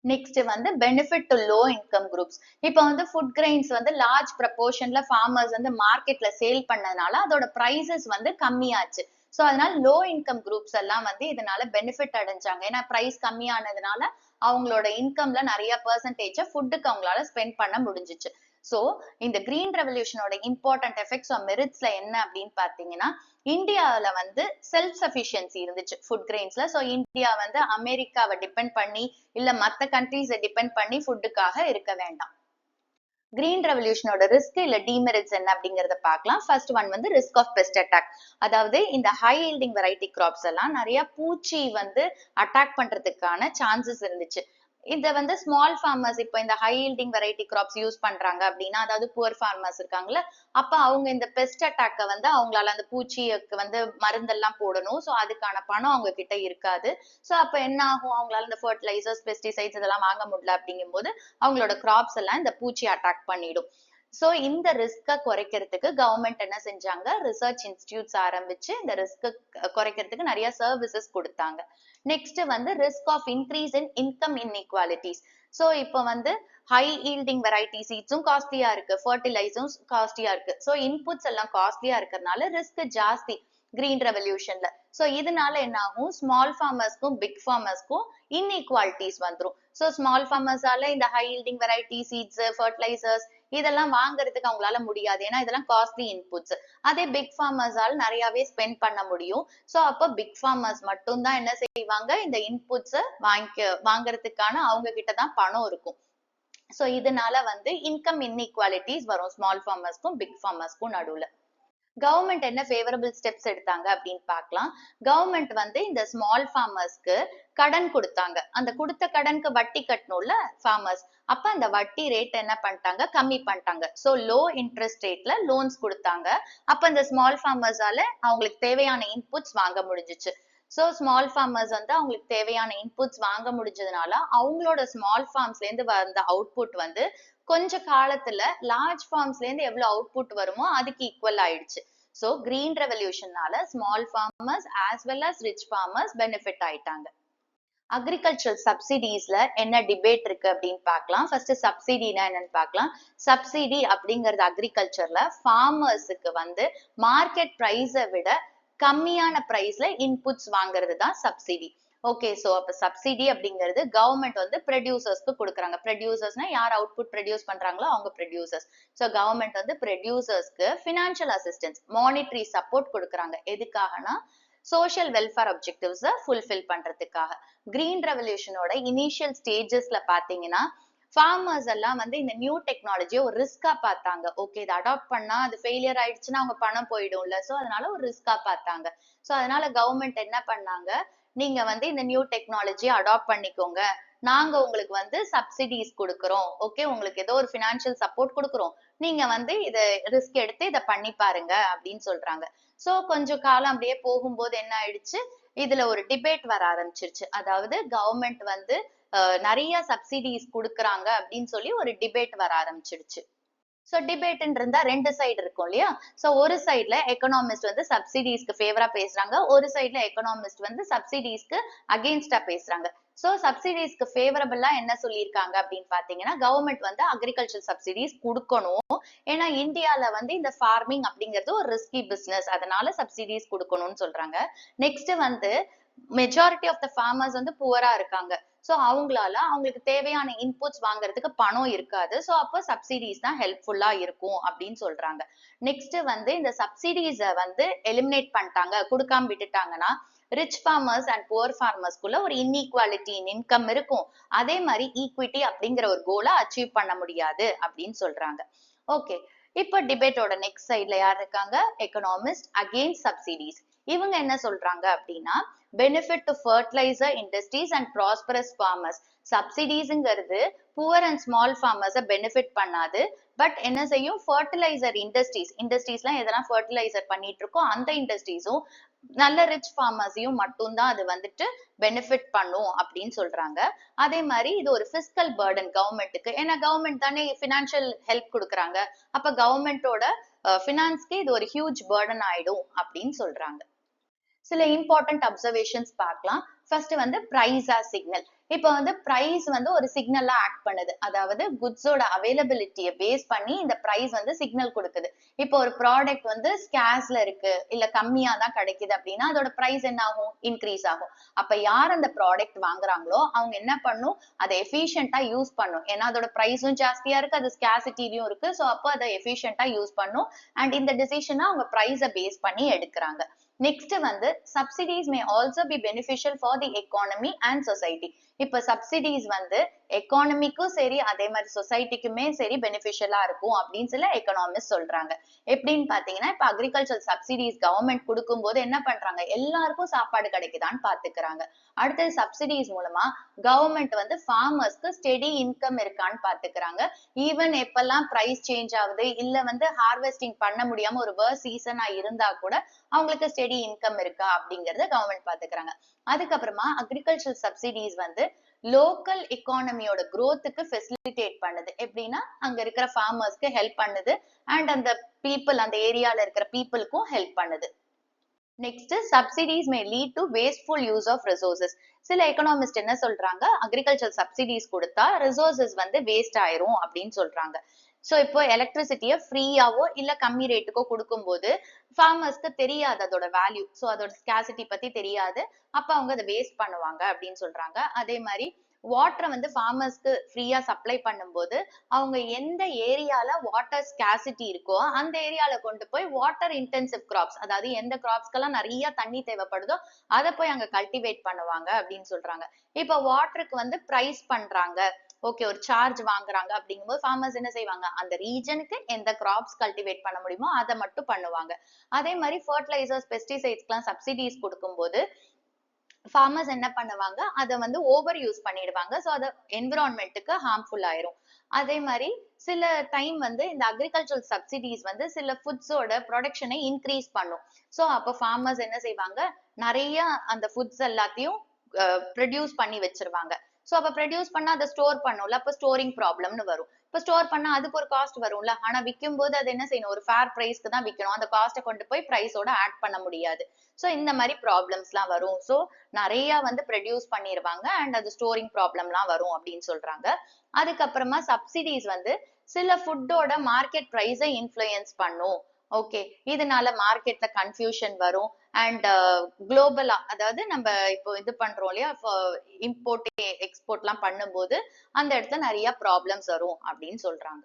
நெக்ஸ்ட் வந்து benefit to low income groups. இப்போ வந்து ஃபுட் கிரெயின்ஸ் வந்து லார்ஜ் ப்ரப்போர்ஷன்ல ஃபார்மர்ஸ் வந்து மார்க்கெட்ல சேல் பண்ணதுனால அதோட பிரைசஸ் வந்து கம்மியாச்சு. சோ அதனால லோ இன்கம் குரூப்ஸ் எல்லாம் வந்து இதனால பெனிஃபிட் அடைஞ்சாங்க. ஏன்னா பிரைஸ் கம்மியானதுனால அவங்களோட இன்கம்ல நிறைய பெர்சன்டேஜ் ஃபுட்டுக்கு அவங்களால ஸ்பெண்ட் பண்ண முடிஞ்சிச்சு. சோ இந்த கிரீன் ரெவல்யூஷனோட இம்பார்ட்டன்ட் எஃபெக்ட்ஸ் ஆர் மெரிட்ஸ்ல என்ன அப்படின்னு பாத்தீங்கன்னா, இந்தியாவில வந்து செல்ஃப் சஃபிஷியன்சி இருந்துச்சு ஃபுட் கிரெயின்ஸ்ல. சோ இந்தியா வந்து அமெரிக்காவை டிபெண்ட் பண்ணி இல்ல மத்த கண்ட்ரீஸை டிபெண்ட் பண்ணி ஃபுட்டுக்காக இருக்க வேண்டாம். கிரீன் ரெவல்யூஷனோட ரிஸ்க் இல்ல டிமெரிட்ஸ் என்ன அப்படிங்கறத பார்க்கலாம். ஃபர்ஸ்ட் ஒன் வந்து ரிஸ்க் ஆஃப் பெஸ்ட் அட்டாக். அதாவது இந்த ஹை ஈல்டிங் வெரைட்டி கிராப்ஸ் எல்லாம் நிறைய பூச்சி வந்து அட்டாக் பண்றதுக்கான சான்சஸ் இருந்துச்சு. இத வந்து ஸ்மால் ஃபார்மர்ஸ் இப்ப இந்த high yielding variety crops use பண்றாங்க அப்படின்னா, அதாவது புவர் ஃபார்மர்ஸ் இருக்காங்கல்ல, அப்ப அவங்க இந்த பெஸ்ட் அட்டாக்க வந்து அவங்களால அந்த பூச்சிக்கு வந்து மருந்தெல்லாம் போடணும். சோ அதுக்கான பணம் அவங்க கிட்ட இருக்காது. சோ அப்ப என்ன ஆகும்? அவங்களால இந்த ஃபெர்டிலைசர்ஸ், பெஸ்டிசைட்ஸ் இதெல்லாம் வாங்க முடியல அப்படிங்கும்போது அவங்களோட கிராப்ஸ் எல்லாம் இந்த பூச்சி அட்டாக் பண்ணிடும். சோ இந்த ரிஸ்க குறைக்கிறதுக்கு கவர்மெண்ட் என்ன செஞ்சாங்க? ரிசர்ச் இன்ஸ்டிடியூட்ஸ் ஆரம்பிச்சு இந்த ரிஸ்க குறைக்கிறதுக்கு நிறைய சர்வீசஸ் கொடுத்தாங்க. நெக்ஸ்ட் வந்து risk of increase in income inequalities. So இப்போ வந்து ஹை ஈல்டிங் வெரைட்டி சீட்ஸும் காஸ்ட்லியா இருக்கு, ஃபர்டிலைசரும் காஸ்ட்லியா இருக்கு. சோ இன்புட்ஸ் எல்லாம் காஸ்ட்லியா இருக்கறனால ரிஸ்க் ஜாஸ்தி கிரீன் ரெவல்யூஷன்ல. சோ இதனால என்ன ஆகும்? ஸ்மால் ஃபார்மர்ஸ்க்கும் பிக் ஃபார்மர்ஸ்க்கும் இன்இக்வாலிட்டிஸ் வந்துரும். சோ ஸ்மால் ஃபார்மர்ஸால இந்த high yielding variety seeds, fertilisers இதெல்லாம் வாங்குறதுக்கு அவங்களால முடியாது. ஏன்னா இதெல்லாம் காஸ்ட்லி இன்புட்ஸ். அதே பிக் ஃபார்மர்ஸால நிறையவே ஸ்பெண்ட் பண்ண முடியும். சோ அப்ப பிக் ஃபார்மர்ஸ் மட்டும் தான் என்ன செய்வாங்க? இந்த இன்புட்ஸ் வாங்குறதுக்கான அவங்க கிட்ட தான் பணம் இருக்கும். சோ இதனால வந்து இன்கம் இன்இக்வாலிட்டிஸ் வரும் ஸ்மால் ஃபார்மர்ஸ்க்கும் பிக் ஃபார்மர்ஸ்க்கும் நடுவுல. கவர்மெண்ட் என்ன ஃபேவரபிள் ஸ்டெப்ஸ் எடுத்தாங்க அப்படின்னு பார்க்கலாம். கவர்மெண்ட் வந்து இந்த ஸ்மால் ஃபார்மர்ஸ்க்கு கடன் கொடுத்தாங்க. அந்த கொடுத்த கடனுக்கு வட்டி கட்டணும்ல ஃபார்மர்ஸ். அப்ப அந்த வட்டி ரேட் என்ன பண்ணிட்டாங்க? கம்மி பண்ணிட்டாங்க. சோ லோ இன்ட்ரெஸ்ட் ரேட்ல லோன்ஸ் கொடுத்தாங்க. அப்ப இந்த ஸ்மால் ஃபார்மர்ஸால அவங்களுக்கு தேவையான இன்புட்ஸ் வாங்க முடிஞ்சுச்சு. சோ ஸ்மால் ஃபார்மர்ஸ் வந்து அவங்களுக்கு தேவையான இன்புட்ஸ் வாங்க முடிஞ்சதுனால அவங்களோட ஸ்மால் ஃபார்ம்ஸ்ல இருந்து வந்த அவுட்புட் வந்து கொஞ்ச காலத்துல லார்ஜ் ஃபார்ம்ஸ்ல இருந்து எவ்வளவு அவுட்புட் வருமோ அதுக்கு ஈக்குவல் ஆயிடுச்சு. சோ கிரீன் ரெவல்யூஷனால small farmers as well as rich farmers benefit ஆயிட்டாங்க. அக்ரிகல்ச்சரல் சப்சிடிஸ்ல என்ன டிபேட் இருக்கு அப்படின்னு பார்க்கலாம். ஃபர்ஸ்ட் சப்சிடினா என்னன்னு பார்க்கலாம். சப்சிடி அப்படிங்கிறது அக்ரிகல்ச்சர்ல ஃபார்மர்ஸுக்கு வந்து மார்க்கெட் பிரைஸை விட கம்மியான பிரைஸ்ல இன்புட்ஸ் வாங்குறது தான் சப்சிடி. ஓகே, சோ அப்ப சப்சிடி அப்படிங்கிறது கவர்மெண்ட் வந்து ப்ரொடியூசர்ஸ்க்கு கொடுக்குறாங்க. ப்ரொடியூசர்ஸ்னா யார் அவுட்புட் ப்ரொடியூஸ் பண்றாங்களோ அவங்க ப்ரொடியூசர்ஸ். சோ கவர்மெண்ட் வந்து ப்ரொடியூசர்ஸ்க்கு ஃபினான்ஷியல் அசிஸ்டன்ஸ், மானிட்டரி சப்போர்ட் கொடுக்குறாங்க. எதுக்காகனா சோஷியல் வெல்ஃபேர் அப்ஜெக்டிவ்ஸை ஃபுல்ஃபில் பண்றதுக்காக. கிரீன் ரெவல்யூஷனோட இனிஷியல் ஸ்டேஜஸ்ல பாத்தீங்கன்னா ஃபார்மர்ஸ் எல்லாம் வந்து இந்த நியூ டெக்னாலஜியை ஒரு ரிஸ்கா பார்த்தாங்க. ஓகே, இதை அடாப்ட் பண்ணா அது ஃபெயிலியர் ஆயிடுச்சுன்னா அவங்க பணம் போயிடும்ல. சோ அதனால ஒரு ரிஸ்கா பார்த்தாங்க. சோ அதனால கவர்மெண்ட் என்ன பண்ணாங்க? நீங்க வந்து இந்த நியூ டெக்னாலஜியை அடாப்ட் பண்ணிக்கோங்க, நாங்க உங்களுக்கு வந்து சப்சிடிஸ் கொடுக்குறோம். ஓகே, உங்களுக்கு ஏதோ ஒரு ஃபினான்ஷியல் சப்போர்ட் கொடுக்குறோம், நீங்க வந்து இதை ரிஸ்க் எடுத்து இதை பண்ணி பாருங்க அப்படின்னு சொல்றாங்க. சோ கொஞ்சம் காலம் அப்படியே போகும்போது என்ன ஆயிடுச்சு? இதுல ஒரு டிபேட் வர ஆரம்பிச்சிருச்சு. அதாவது கவர்மெண்ட் வந்து நிறைய சப்சிடிஸ் கொடுக்குறாங்க அப்படின்னு சொல்லி ஒரு டிபேட் வர ஆரம்பிச்சிடுச்சு. சோ டிபேட்ன்னு இருந்தா ரெண்டு சைடு இருக்கும் இல்லையா? சோ ஒரு சைடுல எக்கனாமிஸ்ட் வந்து சப்சிடிஸ்க்கு ஃபேவரா பேசுறாங்க, ஒரு சைடுல எக்கனாமிஸ்ட் வந்து சப்சிடிஸ்க்கு அகெயின்ஸ்டா பேசுறாங்க. சோ சப்சிடிஸ்க்கு ஃபேவரபிளா என்ன சொல்லியிருக்காங்க அப்படின்னு பாத்தீங்கன்னா, கவர்மெண்ட் வந்து அக்ரிகல்ச்சர் சப்சிடிஸ் கொடுக்கணும். ஏன்னா இந்தியால வந்து இந்த ஃபார்மிங் அப்படிங்கிறது ஒரு ரிஸ்கி பிசினஸ், அதனால சப்சிடிஸ் கொடுக்கணும்னு சொல்றாங்க. நெக்ஸ்ட் வந்து மெஜாரிட்டி ஆஃப் த ஃபார்மர்ஸ் வந்து புவரா இருக்காங்க. சோ அவங்களால அவங்களுக்கு தேவையான இன்புட்ஸ் வாங்குறதுக்கு பணம் இருக்காது. சோ அப்போ சப்சிடிஸ் தான் ஹெல்ப்ஃபுல்லா இருக்கும் அப்படின்னு சொல்றாங்க. நெக்ஸ்ட் வந்து இந்த சப்சிடிஸ வந்து எலிமினேட் பண்ணிட்டாங்க, கொடுக்காம விட்டுட்டாங்கன்னா ரிச் ஃபார்மர்ஸ் அண்ட் புவர் ஃபார்மர்ஸ்குள்ள ஒரு இன்இக்வாலிட்டி இன் இன்கம் இருக்கும். அதே மாதிரி ஈக்விட்டி அப்படிங்கிற ஒரு கோலை அச்சீவ் பண்ண முடியாது அப்படின்னு சொல்றாங்க. ஓகே, இப்போ டிபேட்டோட நெக்ஸ்ட் சைட்ல யார் இருக்காங்க? Economist against subsidies. இவங்க என்ன சொல்றாங்க அப்படின்னா, benefit to fertilizer industries and prosperous farmers. சப்சிடிஸ்ங்கிறது புவர் அண்ட் ஸ்மால் ஃபார்மர்ஸை பெனிஃபிட் பண்ணாது. பட் என்ன செய்யும்? ஃபர்டிலைசர் இண்டஸ்ட்ரீஸ்லாம் எதெல்லாம் ஃபர்டிலைசர் பண்ணிட்டு இருக்கோ அந்த இண்டஸ்ட்ரீஸும் நல்ல ரிச் ஃபார்மர்ஸையும் மட்டும்தான் அது வந்துட்டு பெனிஃபிட் பண்ணும் அப்படின்னு சொல்றாங்க. அதே மாதிரி இது ஒரு பிஸ்கல் பர்டன் கவர்மெண்ட்டுக்கு. ஏன்னா கவர்மெண்ட் தானே ஃபினான்ஷியல் ஹெல்ப் கொடுக்குறாங்க. அப்ப கவர்மெண்டோட ஃபினான்ஸ்க்கு இது ஒரு ஹியூஜ் பர்டன் ஆயிடும் அப்படின்னு சொல்றாங்க. சில இம்பார்ட்டன்ட் அப்சர்வேஷன்ஸ் பார்க்கலாம். ஃபர்ஸ்ட் வந்து பிரைஸ் ஆஸ் சிக்னல். இப்போ வந்து பிரைஸ் வந்து ஒரு சிக்னலா ஆக்ட் பண்ணுது. அதாவது குட்ஸோட அவைலபிலிட்டியை பேஸ் பண்ணி இந்த பிரைஸ் வந்து சிக்னல் கொடுக்குது. இப்போ ஒரு ப்ராடக்ட் வந்து ஸ்கேர்ஸ்ல இருக்கு, இல்ல கம்மியா தான் கிடைக்குது அப்படின்னா அதோட பிரைஸ் என்ன ஆகும்? இன்க்ரீஸ் ஆகும். அப்ப யார் அந்த ப்ராடக்ட் வாங்குறாங்களோ அவங்க என்ன பண்ணும்? அதை எஃபிஷியன்ட்டா யூஸ் பண்ணும். ஏன்னா அதோட பிரைஸும் ஜாஸ்தியா இருக்கு, அது ஸ்கேசிட்டிலையும் இருக்கு. ஸோ அப்போ அதை எஃபிஷியன்ட்டா யூஸ் பண்ணும். அண்ட் இந்த டிசிஷனை அவங்க பிரைஸை பேஸ் பண்ணி எடுக்கிறாங்க. நெக்ஸ்ட் வந்து subsidies may also be beneficial for the economy and society. இப்ப சப்சிடிஸ் வந்து எக்கானமிக்கும் சரி அதே மாதிரி சொசைட்டிக்குமே சரி பெனிஃபிஷியலா இருக்கும் அப்படின்னு சில எக்கனாமிஸ்ட் சொல்றாங்க. எப்படின்னு பாத்தீங்கன்னா இப்ப அக்ரிகல்ச்சர் சப்சிடிஸ் கவர்மெண்ட் கொடுக்கும்போது என்ன பண்றாங்க, எல்லாருக்கும் சாப்பாடு கிடைக்குதான்னு பாத்துக்கிறாங்க. அடுத்தது சப்சிடிஸ் மூலமா கவர்மெண்ட் வந்து ஃபார்மர்ஸ்க்கு ஸ்டெடி இன்கம் இருக்கான்னு பாத்துக்கிறாங்க. ஈவன் எப்பெல்லாம் பிரைஸ் சேஞ்ச் ஆகுது இல்ல வந்து ஹார்வெஸ்டிங் பண்ண முடியாம ஒரு வேர்ஸ் சீசனா இருந்தா கூட அவங்களுக்கு ஸ்டெடி இன்கம் இருக்கா அப்படிங்கறத கவர்மெண்ட் பாத்துக்கிறாங்க. அதுக்கப்புறமா அக்ரிகல்ச்சர் சப்சிடிஸ் வந்து லோக்கல் எக்கானமியோட growthக்கு ஃபெசிலிட்டேட் பண்ணுது. எப்படின்னா அங்க இருக்கிற ஃபார்மர்ஸ்க்கு ஹெல்ப் பண்ணுது அண்ட் அந்த பீப்புள் அந்த ஏரியால இருக்கிற பீப்புளுக்கும் ஹெல்ப் பண்ணுது. Next subsidies may lead to wasteful use of resources. சில எக்கனாமிஸ்ட் என்ன சொல்றாங்க, அக்ரிகல்ச்சர் சப்சிடிஸ் கொடுத்தா ரிசோர்சஸ் வந்து வேஸ்ட் ஆயிரும் அப்படின்னு சொல்றாங்க. சோ இப்போ எலக்ட்ரிசிட்டிய ஃப்ரீயாவோ இல்ல கம்மி ரேட்டுக்கோ கொடுக்கும்போது ஃபார்மர்ஸ்க்கு தெரியாது அதோட வேல்யூ, சோ அதோட ஸ்காசிட்டி பத்தி தெரியாது, அப்ப அவங்க அதை வேஸ்ட் பண்ணுவாங்க அப்படின்னு சொல்றாங்க. அதே மாதிரி வாட்டரை வந்து ஃபார்மர்ஸ்க்கு ஃப்ரீயா சப்ளை பண்ணும்போது அவங்க எந்த ஏரியால வாட்டர் ஸ்காசிட்டி இருக்கோ அந்த ஏரியால கொண்டு போய் வாட்டர் இன்டென்சிவ் கிராப்ஸ், அதாவது எந்த கிராப்ஸ்க்கெல்லாம் நிறைய தண்ணி தேவைப்படுதோ அதை போய் அங்க கல்டிவேட் பண்ணுவாங்க அப்படின்னு சொல்றாங்க. இப்ப வாட்டருக்கு வந்து பிரைஸ் பண்றாங்க, ஓகே ஒரு சார்ஜ் வாங்குறாங்க அப்படிங்கும்போது ஃபார்மர்ஸ் என்ன செய்வாங்க, அந்த ரீஜனுக்கு எந்த கிராப்ஸ் கல்டிவேட் பண்ண முடியுமோ அதை மட்டும் பண்ணுவாங்க. அதே மாதிரி ஃபர்டிலைசர்ஸ் பெஸ்டிசைட்ஸ்க்கு எல்லாம் சப்சிடிஸ் கொடுக்கும்போது ஃபார்மர்ஸ் என்ன பண்ணுவாங்க, அதை வந்து ஓவர் யூஸ் பண்ணிடுவாங்க, சோ அது என்விரான்மெண்ட்டுக்கு ஹார்ம்ஃபுல் ஆயிரும். அதே மாதிரி சில டைம் வந்து இந்த அக்ரிகல்ச்சரல் சப்சிடிஸ் வந்து சில ஃபுட்ஸோட ப்ரொடக்ஷனை இன்க்ரீஸ் பண்ணும். சோ அப்ப ஃபார்மர்ஸ் என்ன செய்வாங்க, நிறைய அந்த ஃபுட்ஸ் எல்லாத்தையும் ப்ரொடியூஸ் பண்ணி வச்சிருவாங்க. சோ அப்ப ப்ரொடியூஸ் பண்ணா அதை ஸ்டோர் பண்ணும்ல, அப்ப ஸ்டோரிங் ப்ராப்ளம்னு வரும். இப்ப ஸ்டோர் பண்ணா அதுக்கு ஒரு காஸ்ட் வரும்ல, ஆனா விற்கும் போது அது என்ன செய்யணும், ஒரு ஃபேர் பிரைஸ்க்கு தான் விற்கணும், அந்த காஸ்ட்டை கொண்டு போய் பிரைஸோட ஆட் பண்ண முடியாது. சோ இந்த மாதிரி ப்ராப்ளம்ஸ் எல்லாம் வரும். சோ நிறைய வந்து ப்ரொடியூஸ் பண்ணிருவாங்க அண்ட் அது ஸ்டோரிங் ப்ராப்ளம் எல்லாம் வரும் அப்படின்னு சொல்றாங்க. அதுக்கப்புறமா சப்சிடிஸ் வந்து சில ஃபுட்டோட மார்க்கெட் பிரைஸை இன்ஃப்ளூயன்ஸ் பண்ணும். ஓகே, இதனால மார்க்கெட்ல கன்ஃபியூஷன் வரும் அண்ட் குளோபலா, அதாவது நம்ம இப்போ இது பண்றோம் இல்லையா, இம்போர்ட் எக்ஸ்போர்ட் எல்லாம் பண்ணும்போது அந்த இடத்துல நிறைய ப்ராப்ளம்ஸ் வரும் அப்படின்னு சொல்றாங்க.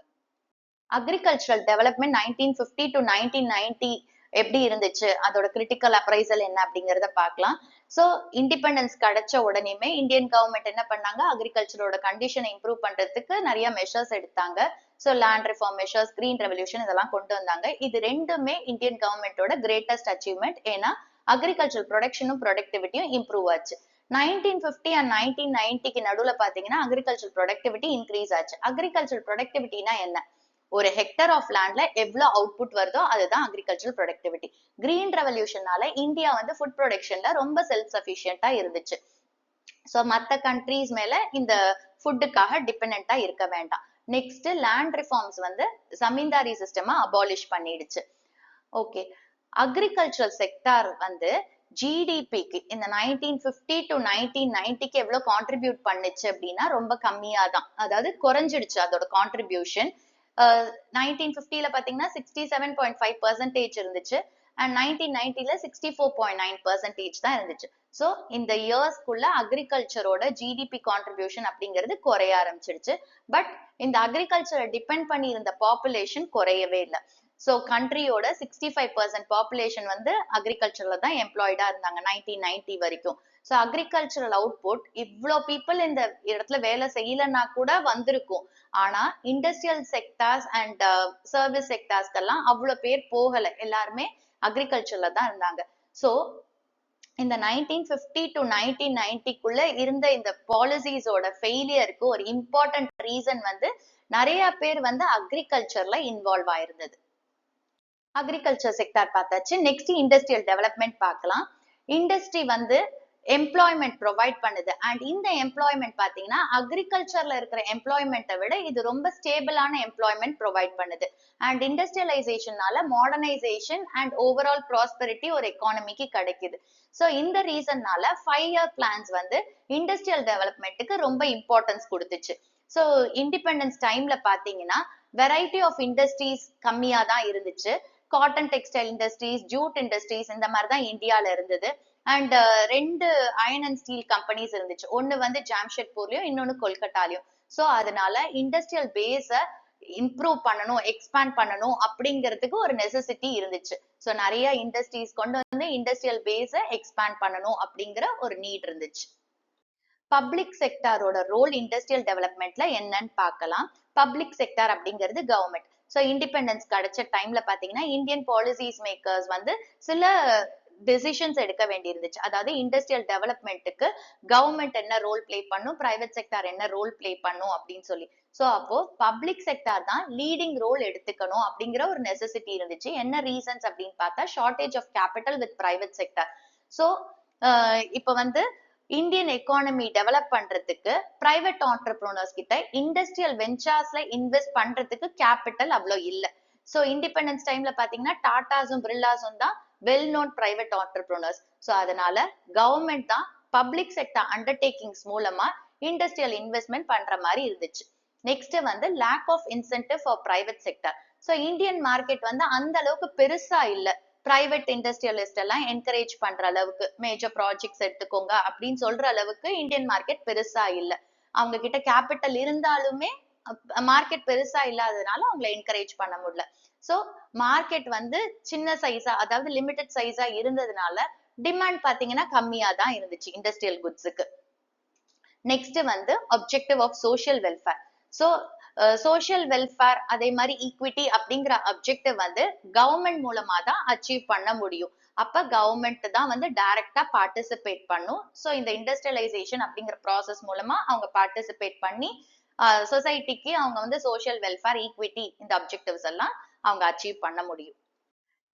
அக்ரிகல்ச்சரல் டெவலப்மெண்ட் 1950 to 1990 எப்படி இருந்துச்சு, அதோட கிரிட்டிக்கல் அப்ரைசல் என்ன அப்படிங்கறத பார்க்கலாம். சோ இண்டிபெண்டன்ஸ் கிடைச்ச உடனேயுமே இந்தியன் கவர்மெண்ட் என்ன பண்ணாங்க, அக்ரிகல்ச்சரோட கண்டிஷனை இம்ப்ரூவ் பண்றதுக்கு நிறைய மெஷர்ஸ் எடுத்தாங்க. So land reform measures, green revolution இதெல்லாம் கொண்டு வந்தாங்க. இது ரெண்டுமே இந்தியன் கவர்மெண்டோட கிரேட்டஸ்ட் அச்சீவ்மெண்ட். ஏன்னா அக்ரிகல்ச்சர் ப்ரொடக்ஷனும் ப்ரொடக்டிவிட்டியும் இம்ப்ரூவ் ஆச்சு. 1950 அண்ட் 1990க்கு நடுவுல பாத்தீங்கன்னா அக்ரிகல்ச்சர் ப்ரொடக்டிவிட்டி இன்க்ரீஸ் ஆச்சு. அக்ரிகல்ச்சர் ப்ரொடக்டிவிட்டினா என்ன, ஒரு ஹெக்டர் ஆஃப் லேண்ட்ல எவ்வளவு அவுட்புட் வருதோ அதுதான் அக்ரிகல்ச்சரல் ப்ரொடக்டிவிட்டி. கிரீன் ரெவல்யூஷனால இந்தியா வந்து ஃபுட் ப்ரொடக்ஷன்ல ரொம்ப செல்ஃப் சஃபிஷியன்ட்டா இருந்துச்சு. சோ மத்த கண்ட்ரீஸ் மேல இந்த ஃபுட்டுக்காக டிபெண்டா இருக்க வேண்டாம். நெக்ஸ்ட் லேண்ட் ரிஃபார்ம்ஸ் வந்து ஜமீன்தாரி சிஸ்டமா அபாலிஷ் பண்ணிடுச்சு. ஓகே, அக்ரிகல்ச்சரல் செக்டார் வந்து ஜிடிபிக்கு இந்த 1950 to 1990க்கு எவ்வளவு கான்ட்ரிபியூட் பண்ணுச்சு அப்படின்னா ரொம்ப கம்மியா தான், அதாவது குறைஞ்சிடுச்சு அதோட கான்ட்ரிபியூஷன். 1950ல பாத்தீங்கன்னா 67.5% இருந்துச்சு அண்ட் 1990ல 64.9% தான் இருந்துச்சு. சோ இந்த இயர்ஸ்க்குள்ள அக்ரிகல்ச்சரோட ஜிடிபி கான்ட்ரிபியூஷன் அப்படிங்கிறது குறைய ஆரம்பிச்சிடுச்சு. பட் இந்த அக்ரிகல்ச்சரை டிபெண்ட் பண்ணி இருந்த பாப்புலேஷன் குறையவே இல்லை. சோ கண்ட்ரியோட 65% பாப்புலேஷன் வந்து அக்ரிகல்ச்சர்ல தான் எம்ப்ளாய்டா இருந்தாங்க 1990 வரைக்கும். சோ அக்ரிகல்ச்சரல் அவுட்புட் இவ்வளோ பீப்புள் இந்த இடத்துல வேலை செய்யலன்னா கூட வந்திருக்கும். ஆனா இண்டஸ்ட்ரியல் செக்டார்ஸ் அண்ட் சர்வீஸ் செக்டார்ஸ்க்கெல்லாம் அவ்வளவு பேர் போகல, எல்லாருமே அக்ரிகல்ச்சர்ல தான் இருந்தாங்க. சோ இந்த 1950 to 1990க்குள்ள இருந்த இந்த பாலிசிஸோட ஃபெயிலியருக்கு ஒரு இம்பார்ட்டன்ட் ரீசன் வந்து நிறைய பேர் வந்து அக்ரிகல்ச்சர்ல இன்வால்வ் ஆயிருந்தது. அக்ரிகல்ச்சர் செக்டார் பார்த்தாச்சு. நெக்ஸ்ட் இண்டஸ்ட்ரியல் டெவலப்மெண்ட் பார்க்கலாம். இண்டஸ்ட்ரி வந்து எம்ப்ளாய்மெண்ட் ப்ரொவைட் பண்ணுது அண்ட் இந்த எம்ப்ளாய்மெண்ட் பாத்தீங்கன்னா அக்ரிகல்ச்சர்ல இருக்கிற எம்ப்ளாய்மெண்ட்டை விட இது ரொம்ப ஸ்டேபிளான எம்ப்ளாய்மெண்ட் ப்ரொவைட் பண்ணுது. அண்ட் இண்டஸ்ட்ரியலைசேஷனால மாடர்னைசேஷன் அண்ட் ஓவரால் ப்ராஸ்பெரிட்டி ஒரு எக்கானமிக்கு கிடைக்குது. சோ இந்த ரீசன்னால 5-year பிளான்ஸ் வந்து இண்டஸ்ட்ரியல் டெவலப்மெண்ட்டுக்கு ரொம்ப இம்பார்ட்டன்ஸ் கொடுத்துச்சு. சோ இண்டிபெண்டன்ஸ் டைம்ல பாத்தீங்கன்னா வெரைட்டி ஆஃப் இண்டஸ்ட்ரீஸ் கம்மியா தான் இருந்துச்சு. Cotton textile industries, jute industries இந்த மாதிரி தான் இந்தியால இருந்தது. And 2 iron and steel companies இருந்துச்சு, ஒன்னு வந்து ஜாம்ஷெட்பூர்லயும் இன்னொன்னு கொல்கட்டாலையும். சோ அதனால இண்டஸ்ட்ரியல் பேஸ இம்ப்ரூவ் பண்ணணும், எக்ஸ்பேண்ட் பண்ணணும் அப்படிங்கிறதுக்கு ஒரு நெசசிட்டி இருந்துச்சு. சோ நிறைய இண்டஸ்ட்ரீஸ் கொண்டு வந்து இண்டஸ்ட்ரியல் பேஸ எக்ஸ்பேண்ட் பண்ணணும் அப்படிங்கிற ஒரு நீட் இருந்துச்சு. பப்ளிக் செக்டாரோட ரோல் இண்டஸ்ட்ரியல் டெவலப்மெண்ட்ல என்னன்னு பார்க்கலாம். பப்ளிக் செக்டார் அப்படிங்கிறது கவர்மெண்ட். ஸோ இண்டிபெண்டன்ஸ் கிடைச்ச டைம்ல பாத்தீங்கன்னா இந்தியன் பாலிசிஸ் மேக்கர்ஸ் வந்து சில டெசிஷன்ஸ் எடுக்க வேண்டியிருந்துச்சு. அதாவது இண்டஸ்ட்ரியல் டெவலப்மெண்ட்டுக்கு கவர்மெண்ட் என்ன ரோல் பிளே பண்ணும், பிரைவேட் செக்டார் என்ன ரோல் பிளே பண்ணும் அப்படின்னு சொல்லி. சோ அப்போ பப்ளிக் செக்டார் தான் லீடிங் ரோல் எடுத்துக்கணும் அப்படிங்கிற ஒரு நெசசிட்டி இருந்துச்சு. என்ன ரீசன்ஸ் அப்படின்னு பார்த்தா shortage of capital with private sector. So இப்ப வந்து இந்தியன் எக்கானமி டெவலப் பண்றதுக்கு பிரைவேட் ஆண்டர்பிரினர்ஸ் கிட்ட இண்டஸ்ட்ரியல் வெஞ்சர்ஸ்ல இன்வெஸ்ட் பண்றதுக்கு கேபிட்டல் அவ்வளோ இல்ல. சோ இண்டிபெண்டன்ஸ் டைம்ல பாத்தீங்கன்னா டாடாஸும் பிர்லாஸும் தான் well known private entrepreneurs. So அதனால கவர்மெண்ட் தான் பப்ளிக் செக்டர் அண்டர்டேக்கிங்ஸ் மூலமா இண்டஸ்ட்ரியல் இன்வெஸ்ட்மெண்ட் பண்ற மாதிரி இருந்துச்சு. நெக்ஸ்ட் வந்து lack of incentive for private sector. So Indian market வந்து அந்த அளவுக்கு பெருசா இல்ல. பிரைவேட் இண்டஸ்ட்ரியலிஸ்ட் எல்லாம் என்கரேஜ் பண்ற அளவுக்கு மேஜர் ப்ராஜெக்ட்ஸ் எடுத்துக்கோங்க அப்படின்னு சொல்ற அளவுக்கு இந்தியன் மார்க்கெட் பெருசா இல்ல. அவங்க கிட்ட கேபிட்டல் இருந்தாலுமே மார்க்கெட் பெருசா இல்லாததுனால அவங்களை என்கரேஜ் பண்ண முடியல. சோ மார்க்கெட் வந்து சின்ன சைஸா, அதாவது லிமிடெட் சைஸா இருந்ததுனால டிமாண்ட் பாத்தீங்கன்னா கம்மியா தான் இருந்துச்சு இண்டஸ்ட்ரியல் குட்ஸுக்கு. நெக்ஸ்ட் வந்து objective of social welfare. So social welfare அதே மாதிரி ஈக்விட்டி அப்படிங்கிற அப்ஜெக்டிவ் வந்து கவர்மெண்ட் மூலமா தான் அச்சீவ் பண்ண முடியும். அப்ப கவர்மெண்ட் தான் வந்து டைரக்டா பார்ட்டிசிபேட் பண்ணும். சோ இந்த இண்டஸ்ட்ரியலைசேஷன் அப்படிங்கிற ப்ராசஸ் மூலமா அவங்க பார்ட்டிசிபேட் பண்ணி சொசைட்டிக்கு அவங்க வந்து சோஷியல் வெல்ஃபேர், ஈக்விட்டி இந்த அப்ஜெக்டிவ்ஸ் எல்லாம் அவங்க அச்சீவ் பண்ண முடியும்.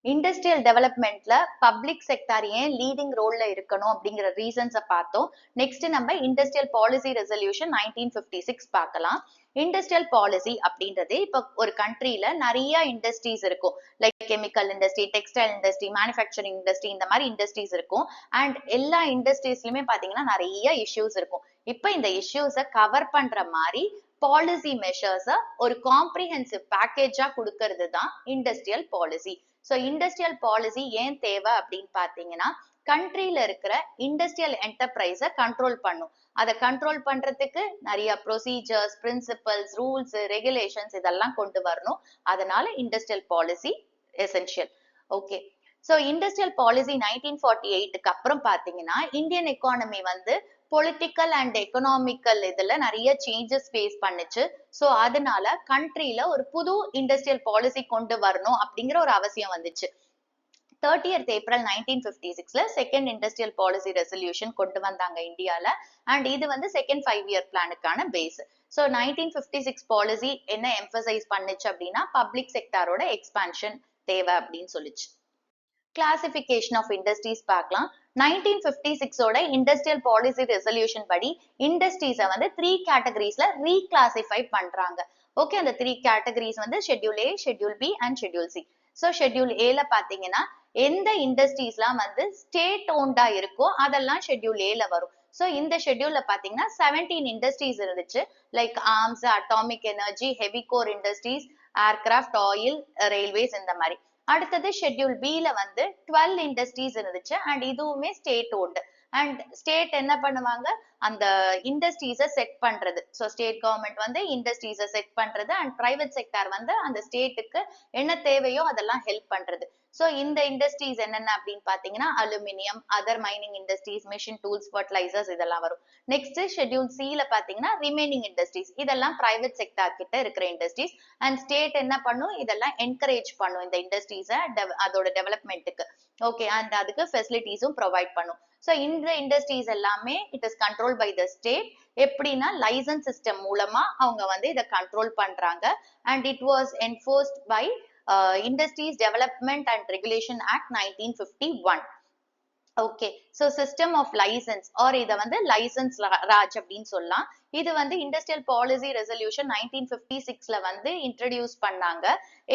இண்டஸ்ட்ரியல் டெவலப்மெண்ட்ல பப்ளிக் செக்டார் ஏன் லீடிங் ரோல்ல இருக்கணும் அப்படிங்கிற ரீசன்ஸை பார்த்தோம். நெக்ஸ்ட் நம்ம இண்டஸ்ட்ரியல் பாலிசி ரெசல்யூஷன் 1956 பார்க்கலாம். இண்டஸ்ட்ரியல் பாலிசி அப்படின்றது இப்ப ஒரு கண்ட்ரில நிறைய இண்டஸ்ட்ரீஸ் இருக்கும். Like chemical industry, textile industry, manufacturing industry, இந்த மாதிரி இண்டஸ்ட்ரீஸ் இருக்கும். அண்ட் எல்லா இண்டஸ்ட்ரீஸ்லயுமே பாத்தீங்கன்னா நிறைய இஷ்யூஸ் இருக்கும். இப்ப இந்த இஷ்யூஸை கவர் பண்ற மாதிரி பாலிசி மெஷர்ஸ ஒரு காம்ப்ரிஹென்சிவ் பேக்கேஜா கொடுக்கறது தான் industrial policy. So industrial policy ஏன் தேவை அப்படின்னு பாத்தீங்கன்னா கண்ட்ரில இருக்கிற இண்டஸ்ட்ரியல் என்டர்பிரைஸ கண்ட்ரோல் பண்ணும். அதை கண்ட்ரோல் பண்றதுக்கு நிறைய ப்ரொசீஜர்ஸ், பிரின்சிபல்ஸ், ரூல்ஸ், ரெகுலேஷன்ஸ் இதெல்லாம் கொண்டு வரணும். அதனால industrial policy essential. Okay, so industrial policy 1948க்கு அப்புறம் பாத்தீங்கன்னா இந்தியன் எக்கானமி வந்து பொலிட்டிக்கல் அண்ட் எக்கனாமிக்கல் இதுல நிறைய சேஞ்சஸ் ஃபேஸ் பண்ணுச்சு. சோ அதனால கண்ட்ரில ஒரு புது இண்டஸ்ட்ரியல் பாலிசி கொண்டு வரணும் அப்படிங்கிற ஒரு அவசியம் வந்துச்சு. 30th April 1956ல செகண்ட் இண்டஸ்ட்ரியல் பாலிசி ரெசல்யூஷன் கொண்டு வந்தாங்க இந்தியால. அண்ட் இது வந்து செகண்ட் 5-year பிளானுக்கான பேஸ். சோ 1956 பாலிசி என்ன எம்பசைஸ் பண்ணுச்சு அப்படின்னா பப்ளிக் செக்டாரோட எக்ஸ்பான்ஷன் தேவை அப்படின்னு சொல்லிச்சு. கிளாசிபிகேஷன் ஆஃப் இண்டஸ்ட்ரீஸ் பார்க்கலாம். 1956 ஓட இண்டஸ்ட்ரியல் பாலிசி ரெசல்யூஷன் படி இண்டஸ்ட்ரீஸை வந்து 3 கேட்டகரிஸ்ல ரீகிளாசிஃபை பண்றாங்க. ஓகே, அந்த 3 கேட்டகரிஸ் வந்து schedule A, schedule B and schedule C. So schedule ஏல பாத்தீங்கன்னா எந்த இண்டஸ்ட்ரீஸ்லாம் வந்து ஸ்டேட் ஓன்டா இருக்கோ அதெல்லாம் ஷெட்யூல் ஏல வரும். ஸோ இந்த ஷெட்யூல்ல பாத்தீங்கன்னா 17 இண்டஸ்ட்ரீஸ் இருந்துச்சு. Like arms, atomic energy, heavy core industries, aircraft, oil, railways இந்த மாதிரி. அடுத்தது ஷெட்யூல் பில வந்து 12 இண்டஸ்ட்ரீஸ் இருந்துச்சு. அண்ட் இதுவுமே ஸ்டேட் ஓன்டு. அண்ட் ஸ்டேட் என்ன பண்ணுவாங்க, அந்த இண்டஸ்ட்ரீஸை செட் பண்றது. ஸோ ஸ்டேட் கவர்மெண்ட் வந்து இண்டஸ்ட்ரீஸை செட் பண்றது அண்ட் பிரைவேட் செக்டார் வந்து அந்த ஸ்டேட்டுக்கு என்ன தேவையோ அதெல்லாம் ஹெல்ப் பண்றது. ஸோ இந்த இண்டஸ்ட்ரீஸ் என்னென்ன அப்படின்னு பாத்தீங்கன்னா aluminium, other mining industries, machine tools, fertilisers இதெல்லாம் வரும். நெக்ஸ்ட் ஷெட்யூல் சில பாத்தீங்கன்னா ரிமைனிங் இண்டஸ்ட்ரீஸ், இதெல்லாம் பிரைவேட் செக்டார் கிட்ட இருக்கிற இண்டஸ்ட்ரீஸ். அண்ட் ஸ்டேட் என்ன பண்ணும், இதெல்லாம் என்கரேஜ் பண்ணும் இந்த இண்டஸ்ட்ரீஸை அதோட டெவலப்மெண்ட்டுக்கு. ஓகே, அண்ட் அதுக்கு ஃபெசிலிட்டிஸும் ப்ரொவைட் பண்ணும். ஸோ இந்த இண்டஸ்ட்ரீஸ் எல்லாமே it is control by the state. எப்படின்னா லைசன்ஸ் சிஸ்டம் மூலமா அவங்க வந்து இதை கண்ட்ரோல் பண்றாங்க. And it was enforced by industries development and regulation act 1951. Okay, so system of license or இதை வந்து லைசன்ஸ் ராஜ் அப்படின்னு சொல்லலாம். இது வந்து இண்டஸ்ட்ரியல் பாலிசி ரெசல்யூஷன் 1956ல வந்து இன்ட்ரடியூஸ் பண்ணாங்க.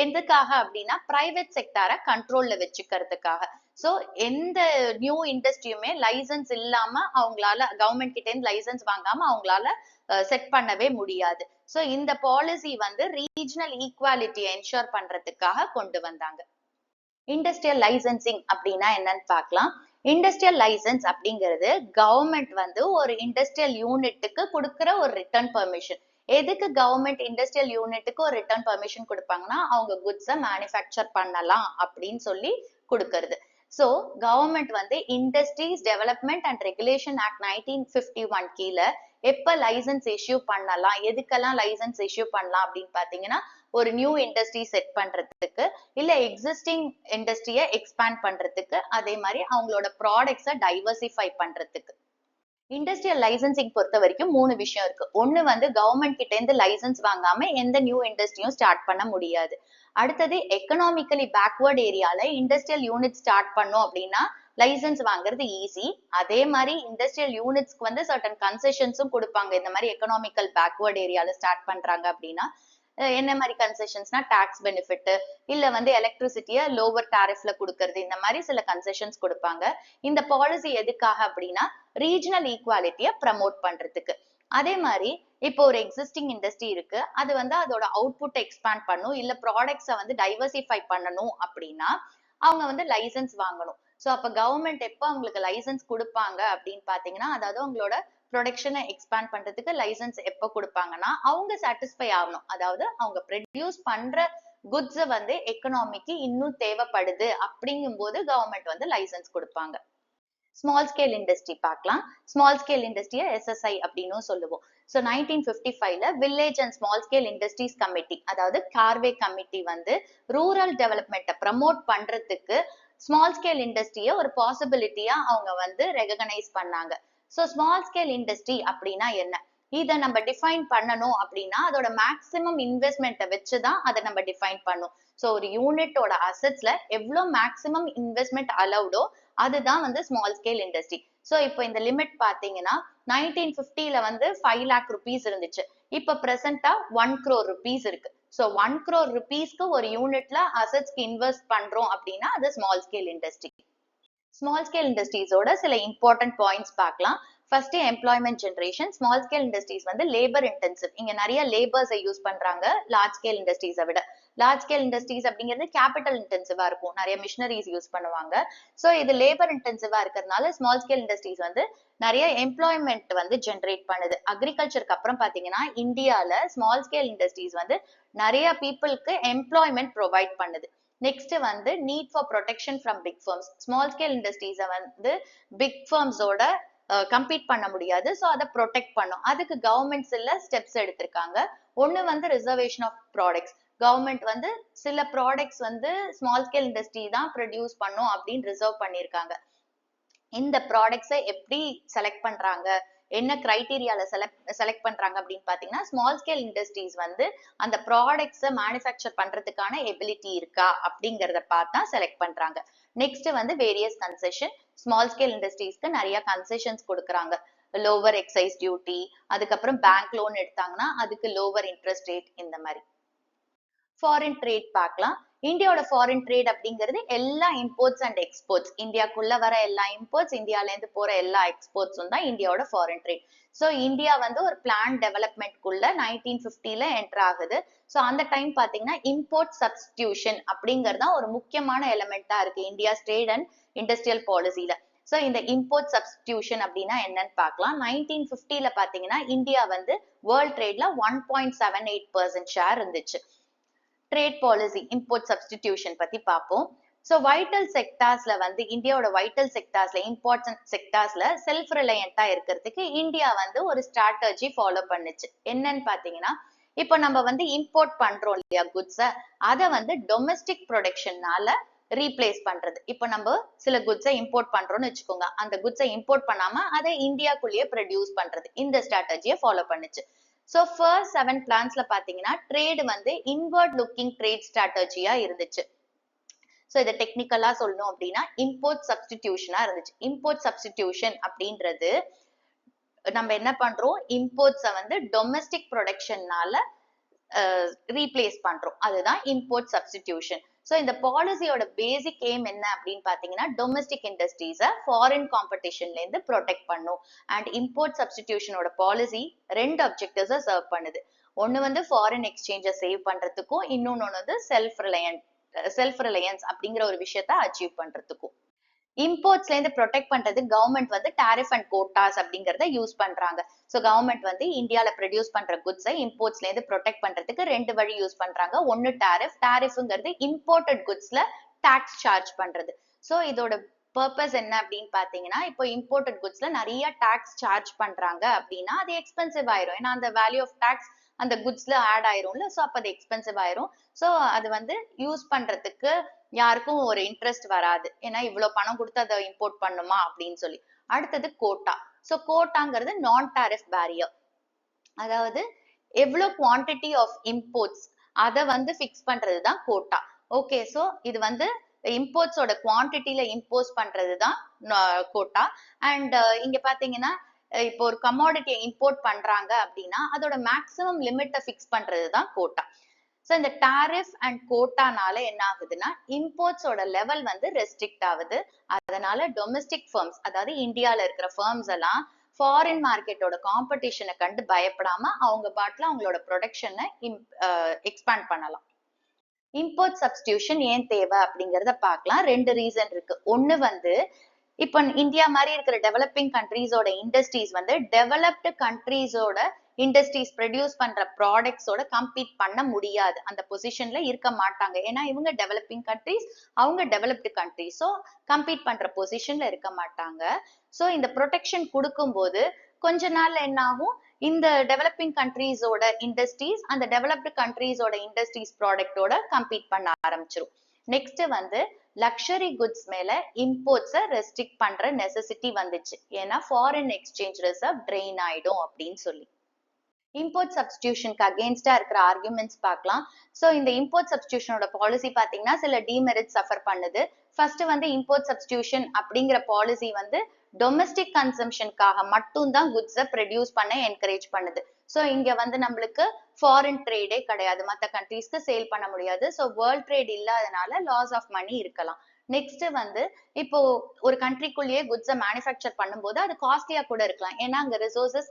எதுக்காக அப்படின்னா பிரைவேட் செக்டாரை கண்ட்ரோல்ல வச்சுக்கிறதுக்காக. சோ எந்த நியூ இண்டஸ்ட்ரியுமே லைசன்ஸ் இல்லாம அவங்களால கவர்மெண்ட் கிட்ட இருந்து லைசன்ஸ் வாங்காம அவங்களால செட் பண்ணவே முடியாது. சோ இந்த பாலிசி வந்து ரீஜனல் ஈக்வாலிட்டியை என்ஷூர் பண்றதுக்காக கொண்டு வந்தாங்க. இண்டஸ்ட்ரியல் லைசன்சிங் அப்படின்னா என்னன்னு பார்க்கலாம். இண்டஸ்ட்ரியல் லைசன்ஸ் அப்படிங்கிறது கவர்மெண்ட் வந்து ஒரு இண்டஸ்ட்ரியல் யூனிட்டுக்கு கொடுக்குற ஒரு ரிட்டர்ன் பெர்மிஷன். எதுக்கு கவர்மெண்ட் இண்டஸ்ட்ரியல் யூனிட்டுக்கு ஒரு ரிட்டர்ன் பெர்மிஷன் கொடுப்பாங்கன்னா அவங்க குட்ஸை மேனுஃபேக்சர் பண்ணலாம் அப்படின்னு சொல்லி கொடுக்கறது. ஸோ கவர்மெண்ட் வந்து industries development and regulation act 1951 கீழே எப்ப லைசன்ஸ் இஷ்யூ பண்ணலாம், எதுக்கெல்லாம் லைசன்ஸ் இஷ்யூ பண்ணலாம் அப்படின்னு பாத்தீங்கன்னா, ஒரு நியூ இண்டஸ்ட்ரி செட் பண்றதுக்கு, இல்ல எக்ஸிஸ்டிங் இண்டஸ்ட்ரியை எக்ஸ்பேண்ட் பண்றதுக்கு, அதே மாதிரி அவங்களோட ப்ராடக்ட்ஸை டைவர்சிஃபை பண்றதுக்கு. இண்டஸ்ட்ரியல் லைசன்சிங் பொறுத்த வரைக்கும் 3 விஷயம் இருக்கு. ஒண்ணு வந்து கவர்மெண்ட் கிட்ட இருந்து லைசன்ஸ் வாங்காம எந்த நியூ இண்டஸ்ட்ரியும் ஸ்டார்ட் பண்ண முடியாது. அடுத்தது எக்கனாமிக்கலி பேக்வர்ட் ஏரியால இண்டஸ்ட்ரியல் யூனிட் ஸ்டார்ட் பண்ணோம் அப்படின்னா லைசன்ஸ் வாங்குறது ஈஸி. அதே மாதிரி இண்டஸ்ட்ரியல் யூனிட்ஸ்க்கு வந்து சர்டன் கன்செஷன்ஸும் கொடுப்பாங்க. இந்த மாதிரி எக்கனாமிக்கல் பேக்வர்ட் ஏரியால ஸ்டார்ட் பண்றாங்க அப்படின்னா என்ன மாதிரி கன்செஷன்ஸ்னா டாக்ஸ் பெனிஃபிட், இல்ல வந்து எலக்ட்ரிசிட்டியை லோவர் டாரிஃப்ல கொடுக்கறது, இந்த மாதிரி சில கன்செஷன்ஸ் கொடுப்பாங்க. இந்த பாலிசி எதுக்காக அப்படின்னா ரீஜனல் ஈக்குவாலிட்டியை ப்ரமோட் பண்றதுக்கு. அதே மாதிரி இப்போ ஒரு எக்ஸிஸ்டிங் இண்டஸ்ட்ரி இருக்கு, அது வந்து அதோட அவுட்புட் எக்ஸ்பேண்ட் பண்ணும், இல்ல ப்ராடக்ட்ஸை வந்து டைவர்சிஃபை பண்ணணும் அப்படின்னா அவங்க வந்து லைசன்ஸ் வாங்கணும். ஸோ அப்ப கவர்மெண்ட் எப்போ அவங்களுக்கு லைசன்ஸ் கொடுப்பாங்க அப்படின்னு பாத்தீங்கன்னா, அதாவது அவங்களோட ப்ரொடக்ஷனை எக்ஸ்பேண்ட் பண்றதுக்கு லைசன்ஸ் எப்போ கொடுப்பாங்கன்னா அவங்க சாட்டிஸ்ஃபை ஆகணும். அதாவது அவங்க ப்ரொடியூஸ் பண்ற குட்ஸை வந்து எக்கனாமிக்கு இன்னும் தேவைப்படுது அப்படிங்கும் போது கவர்மெண்ட் வந்து லைசன்ஸ் கொடுப்பாங்க. ஸ்மால் ஸ்கேல் இண்டஸ்ட்ரி பார்க்கலாம். ஸ்மால் ஸ்கேல் இண்டஸ்ட்ரியை எஸ்எஸ்ஐ அப்படின்னு சொல்லுவோம். ஸோ 1955ல village and small scale industries committee, அதாவது கார்வே கமிட்டி வந்து ரூரல் டெவலப்மெண்ட்டை ப்ரமோட் பண்றதுக்கு ஸ்மால் ஸ்கேல் இண்டஸ்ட்ரியை ஒரு பாசிபிலிட்டியா அவங்க வந்து ரெகனைஸ் பண்ணாங்க. ஸோ ஸ்மால் ஸ்கேல் இண்டஸ்ட்ரி அப்படின்னா என்ன, இதை நம்ம டிஃபைன் பண்ணணும் அப்படின்னா அதோட மேக்சிமம் இன்வெஸ்ட்மெண்ட்டை வச்சுதான் அதை நம்ம டிஃபைன் பண்ணும். ஸோ ஒரு யூனிட்டோட அசெட்ஸ்ல எவ்வளவு மேக்சிமம் இன்வெஸ்ட்மெண்ட் அலௌடோ அதுதான் வந்து ஸ்மால் ஸ்கேல் இண்டஸ்ட்ரி. ஸோ இப்போ இந்த லிமிட் பாத்தீங்கன்னா 1950ல வந்து 5 lakh rupees இருந்துச்சு. இப்ப பிரசண்டா 1 crore rupees இருக்கு. ஸோ 1 crore rupeesக்கு ஒரு யூனிட்ல அசெட்ஸ்க்கு இன்வெஸ்ட் பண்றோம் அப்படின்னா அது small scale industry. Small scale இண்டஸ்ட்ரீஸோட சில இம்பார்ட்டன்ட் பாயிண்ட்ஸ் பார்க்கலாம். First employment generation. Small scale industries வந்து லேபர் இன்டென்சிவ். இங்க நிறைய லேபர்ஸை யூஸ் பண்றாங்க லார்ஜ் ஸ்கேல் இண்டஸ்ட்ரீஸை விட. லார்ஜ் ஸ்கேல் இண்டஸ்ட்ரீஸ் அப்படிங்கிறது கேபிட்டல் இன்டென்சிவா இருக்கும், நிறைய மிஷினரிஸ் யூஸ் பண்ணுவாங்க. ஸோ இது லேபர் இன்டென்சிவா இருக்கிறதுனால ஸ்மால் ஸ்கேல் இண்டஸ்ட்ரீஸ் வந்து நிறைய எம்ப்ளாய்மெண்ட் வந்து ஜென்ரேட் பண்ணுது. அக்ரிகல்ச்சருக்கு அப்புறம் பாத்தீங்கன்னா இந்தியால ஸ்மால் ஸ்கேல் இண்டஸ்ட்ரீஸ் வந்து நிறைய பீப்புளுக்கு எம்ப்ளாய்மெண்ட் ப்ரொவைட் பண்ணுது. நெக்ஸ்ட் வந்து need for protection from big firms. Small scale இண்டஸ்ட்ரீஸை வந்து பிக் ஃபர்ம்ஸோட கம்பீட் பண்ண முடியாது. ஸோ அதை ப்ரொடெக்ட் பண்ணும். அதுக்கு கவர்மெண்ட் சில ஸ்டெப்ஸ் எடுத்திருக்காங்க. ஒன்னு வந்து ரிசர்வேஷன் ஆஃப் ப்ராடக்ட்ஸ். கவர்மெண்ட் வந்து சில ப்ராடக்ட்ஸ் வந்து ஸ்மால் ஸ்கேல் இண்டஸ்ட்ரி தான் ப்ரொடியூஸ் பண்ணும் அப்படின்னு ரிசர்வ் பண்ணியிருக்காங்க. இந்த ப்ராடக்ட்ஸை எப்படி செலக்ட் பண்றாங்க, என்ன கிரைட்டீரியால செலக்ட் பண்றாங்க அப்படின்னு பாத்தீங்கன்னா ஸ்மால் ஸ்கேல் இண்டஸ்ட்ரீஸ் வந்து அந்த ப்ராடக்ட்ஸை மேனுஃபேக்சர் பண்றதுக்கான எபிலிட்டி இருக்கா அப்படிங்கறத பார்த்தா செலக்ட் பண்றாங்க. நெக்ஸ்ட் வந்து வேரியஸ் கன்செஷன். ஸ்மால் ஸ்கேல் இண்டஸ்ட்ரீஸ்க்கு நிறைய கன்செஷன்ஸ் கொடுக்குறாங்க. லோவர் எக்ஸைஸ் டியூட்டி, அதுக்கப்புறம் பேங்க் லோன் எடுத்தாங்கன்னா அதுக்கு லோவர் இன்ட்ரெஸ்ட் ரேட், இந்த மாதிரி. ஃபாரின் ட்ரேட் பார்க்கலாம். இந்தியாவோட ஃபாரின் ட்ரேட் அப்படிங்கிறது எல்லா இம்போர்ட்ஸ் அண்ட் எக்ஸ்போர்ட்ஸ், இந்தியாக்குள்ள வர எல்லா இம்போர்ட்ஸ், இந்தியால இருந்து போற எல்லா எக்ஸ்போர்ட்ஸும் தான் இந்தியாவோட ஃபாரின் ட்ரேட். ஸோ இந்தியா வந்து ஒரு பிளான் டெவலப்மெண்ட்குள்ள 1950ல என்டர் ஆகுது. ஸோ அந்த டைம் பாத்தீங்கன்னா இம்போர்ட் சப்ஸ்டிடியூஷன் அப்படிங்கறதா ஒரு முக்கியமான எலிமெண்டா இருக்கு இந்தியா ட்ரேட் அண்ட் இண்டஸ்ட்ரியல் பாலிசில. ஸோ இந்த இம்போர்ட் சப்ஸ்டிடியூஷன் அப்படின்னா என்னன்னு பார்க்கலாம். 1950ல பாத்தீங்கன்னா இந்தியா வந்து வேர்ல்ட் ட்ரேட்ல 1.78% ஷேர் இருந்துச்சு. ட்ரேட் பாலிசி இம்போர்ட் சப்ஸ்டிடியூஷன் பத்தி பார்ப்போம். ஸோ வைட்டல் செக்டார்ஸ்ல வந்து இந்தியாவோட வைட்டல் செக்டார்ஸ்ல இம்பார்ட்டன்ட் செக்டார்ஸ்ல செல்ஃப் ரிலையண்டா இருக்கிறதுக்கு இந்தியா வந்து ஒரு ஸ்ட்ராட்டஜி ஃபாலோ பண்ணுச்சு. என்னன்னு பாத்தீங்கன்னா இப்போ நம்ம வந்து இம்போர்ட் பண்றோம் இல்லையா குட்ஸை, அதை வந்து டொமஸ்டிக் ப்ரொடக்ஷனால ரீப்ளேஸ் பண்றது. இப்போ நம்ம சில குட்ஸை இம்போர்ட் பண்றோம்னு வச்சுக்கோங்க, அந்த குட்ஸை இம்போர்ட் பண்ணாம அதை இந்தியாக்குள்ளேயே ப்ரொடியூஸ் பண்றது, இந்த ஸ்ட்ராட்டஜியை ஃபாலோ பண்ணுச்சு. ஸோ ஃபர்ஸ்ட் 7 பிளான்ஸ்ல பாத்தீங்கன்னா ட்ரேட் வந்து இன்வர்ட் லுக்கிங் ட்ரேட் ஸ்ட்ராட்டஜியா இருந்துச்சு. ஸோ இதை டெக்னிக்கலா சொல்லணும் அப்படின்னா இம்போர்ட் சப்ஸ்டிடியூஷனா இருந்துச்சு. இம்போர்ட் சப்ஸ்டிடியூஷன் அப்படின்றது நம்ம என்ன பண்றோம், இம்போர்ட்ஸை வந்து டொமஸ்டிக் ப்ரொடக்ஷன்னால ரீப்ளேஸ் பண்றோம், அதுதான் இம்போர்ட் சப்ஸ்டிடியூஷன். ஸோ இந்த பாலிசியோட பேசிக் எய்ம் என்ன அப்படின்னு பாத்தீங்கன்னா டொமஸ்டிக் இண்டஸ்ட்ரீஸை ஃபாரின் காம்படிஷன்ல இருந்து ப்ரொடெக்ட் பண்ணும். அண்ட் இம்போர்ட் சப்ஸ்டிடியூஷனோட பாலிசி 2 அப்ஜெக்டிவ்ஸை சர்வ் பண்ணுது. ஒன்னு வந்து ஃபாரின் எக்ஸ்சேஞ்சை சேவ் பண்றதுக்கும், இன்னொன்னு வந்து செல்ஃப் ரிலையன்ஸ் அப்படிங்கிற ஒரு விஷயத்த அச்சீவ் பண்றதுக்கும். இம்போர்ட்ஸ்ல இருந்து ப்ரொடெக்ட் பண்றது கவர்மெண்ட் வந்து டாரிஃப் அண்ட் கோட்டாஸ் அப்படிங்கறத யூஸ் பண்றாங்க. ஸோ கவர்மெண்ட் வந்து இந்தியால ப்ரொடியூஸ் பண்ற குட்ஸை இம்போர்ட்ஸ்ல இருந்து ப்ரொடெக்ட் பண்றதுக்கு 2 வழி யூஸ் பண்றாங்க. ஒன்னு டாரிஃப்ங்கிறது இம்போர்ட்டட் குட்ஸ்ல டாக்ஸ் சார்ஜ் பண்றது. ஸோ இதோட பர்பஸ் என்ன அப்படின்னு பாத்தீங்கன்னா, இப்போ இம்போர்ட்டட் குட்ஸ்ல நிறைய டாக்ஸ் சார்ஜ் பண்றாங்க அப்படின்னா அது எக்ஸ்பென்சிவ் ஆயிரும். ஏன்னா அந்த வேல்யூ ஆஃப் டாக்ஸ் அந்த குட்ஸ்ல ஆட் ஆயிரும்ல, ஸோ அப்ப அது எக்ஸ்பென்சிவ் ஆயிரும். ஸோ அது வந்து யூஸ் பண்றதுக்கு யாருக்கும் ஒரு இன்ட்ரெஸ்ட் வராது. ஏன்னா இவ்வளவு பணம் கொடுத்து அதை இம்போர்ட் பண்ணுமா அப்படின்னு சொல்லி. அடுத்தது கோட்டா. ஸோ கோட்டாங்கிறது நான் டாரிஃப் பேரியர். அதாவது எவ்வளவு குவான்டிட்டி ஆஃப் இம்போர்ட்ஸ் அதை வந்து ஃபிக்ஸ் பண்றதுதான் கோட்டா. ஓகே, ஸோ இது வந்து இம்போர்ட்ஸோட குவான்டிட்டியில இம்போஸ் பண்றதுதான் கோட்டா. அண்ட் இங்க பாத்தீங்கன்னா இப்போ ஒரு கமாடிட்டியை இம்போர்ட் பண்றாங்க அப்படின்னா அதோட மேக்ஸிமம் லிமிட்டை ஃபிக்ஸ் பண்றதுதான் கோட்டா. ஸோ இந்த டாரிஃப் அண்ட் கோட்டானால என்ன ஆகுதுன்னா இம்போர்ட்ஸோட லெவல் வந்து ரெஸ்ட்ரிக்ட் ஆகுது. அதனால டொமஸ்டிக் ஃபர்ம்ஸ், அதாவது இந்தியால இருக்கிற ஃபர்ம்ஸ் எல்லாம் ஃபாரின் மார்க்கெட்டோட காம்படிஷனை கண்டு பயப்படாம அவங்க பாட்டுல அவங்களோட ப்ரொடக்ஷனை எக்ஸ்பேண்ட் பண்ணலாம். இம்போர்ட் சப்ஸ்டியூஷன் ஏன் தேவை அப்படிங்கறத பார்க்கலாம். ரெண்டு ரீசன் இருக்கு. ஒண்ணு வந்து இப்போ இந்தியா மாதிரி இருக்கிற டெவலப்பிங் கண்ட்ரீஸோட இண்டஸ்ட்ரீஸ் வந்து டெவலப்டு கண்ட்ரீஸோட இண்டஸ்ட்ரீஸ் ப்ரொடியூஸ் பண்ற ப்ராடக்ட்ஸோட கம்பீட் பண்ண முடியாது. அந்த பொசிஷன்ல இருக்க மாட்டாங்க. ஏன்னா இவங்க டெவலப்பிங் கண்ட்ரீஸ், அவங்க டெவலப்டு கண்ட்ரீஸ். ஸோ கம்பீட் பண்ற பொசிஷன்ல இருக்க மாட்டாங்க. ஸோ இந்த ப்ரொடெக்ஷன் கொடுக்கும்போது கொஞ்ச நாள்ல என்ன ஆகும், இந்த டெவலப்பிங் கண்ட்ரீஸோட இண்டஸ்ட்ரீஸ் அந்த டெவலப்டு கண்ட்ரீஸோட இண்டஸ்ட்ரீஸ் ப்ராடக்டோட கம்பீட் பண்ண ஆரம்பிச்சிரும். நெக்ஸ்ட் வந்து லக்ஸரி குட்ஸ் மேல இம்போர்ட்ஸை ரெஸ்ட்ரிக்ட் பண்ற நெசசிட்டி வந்துச்சு. ஏன்னா ஃபாரின் எக்ஸ்சேஞ்ச் ரிசர்வ் ட்ரெயின் ஆயிடும் அப்படின்னு சொல்லி. இம்போர்ட் சப்ஸ்டியூஷனுக்கு அகேன்ஸ்டா இருக்கிற ஆர்குமெண்ட்ஸ் பார்க்கலாம். ஸோ இந்த இம்போர்ட் சப்ஸ்டியூஷனோட பாலிசி பாத்தீங்கன்னா சில டிமெரிட் சஃபர் பண்ணுது. ஃபர்ஸ்ட் வந்து இம்போர்ட் சப்ஸ்டியூஷன் அப்படிங்கிற பாலிசி வந்து டொமஸ்டிக் கன்சம்ஷனுக்காக மட்டும்தான் குட்ஸை ப்ரொடியூஸ் பண்ண என்கரேஜ் பண்ணுது. ஸோ இங்க வந்து நம்மளுக்கு ஃபாரின் ட்ரேடே கிடையாது, மற்ற கண்ட்ரீஸ்க்கு சேல் பண்ண முடியாது. ஸோ வேர்ல்ட் ட்ரேட் இல்லாதனால லாஸ் ஆஃப் மணி இருக்கலாம். நெக்ஸ்ட் வந்து இப்போ ஒரு கண்ட்ரிக்குள்ளேயே குட்ஸை மேனுஃபேக்சர் பண்ணும்போது அது காஸ்ட்லியா கூட இருக்கலாம். ஏன்னா அங்க ரிசோர்சஸ்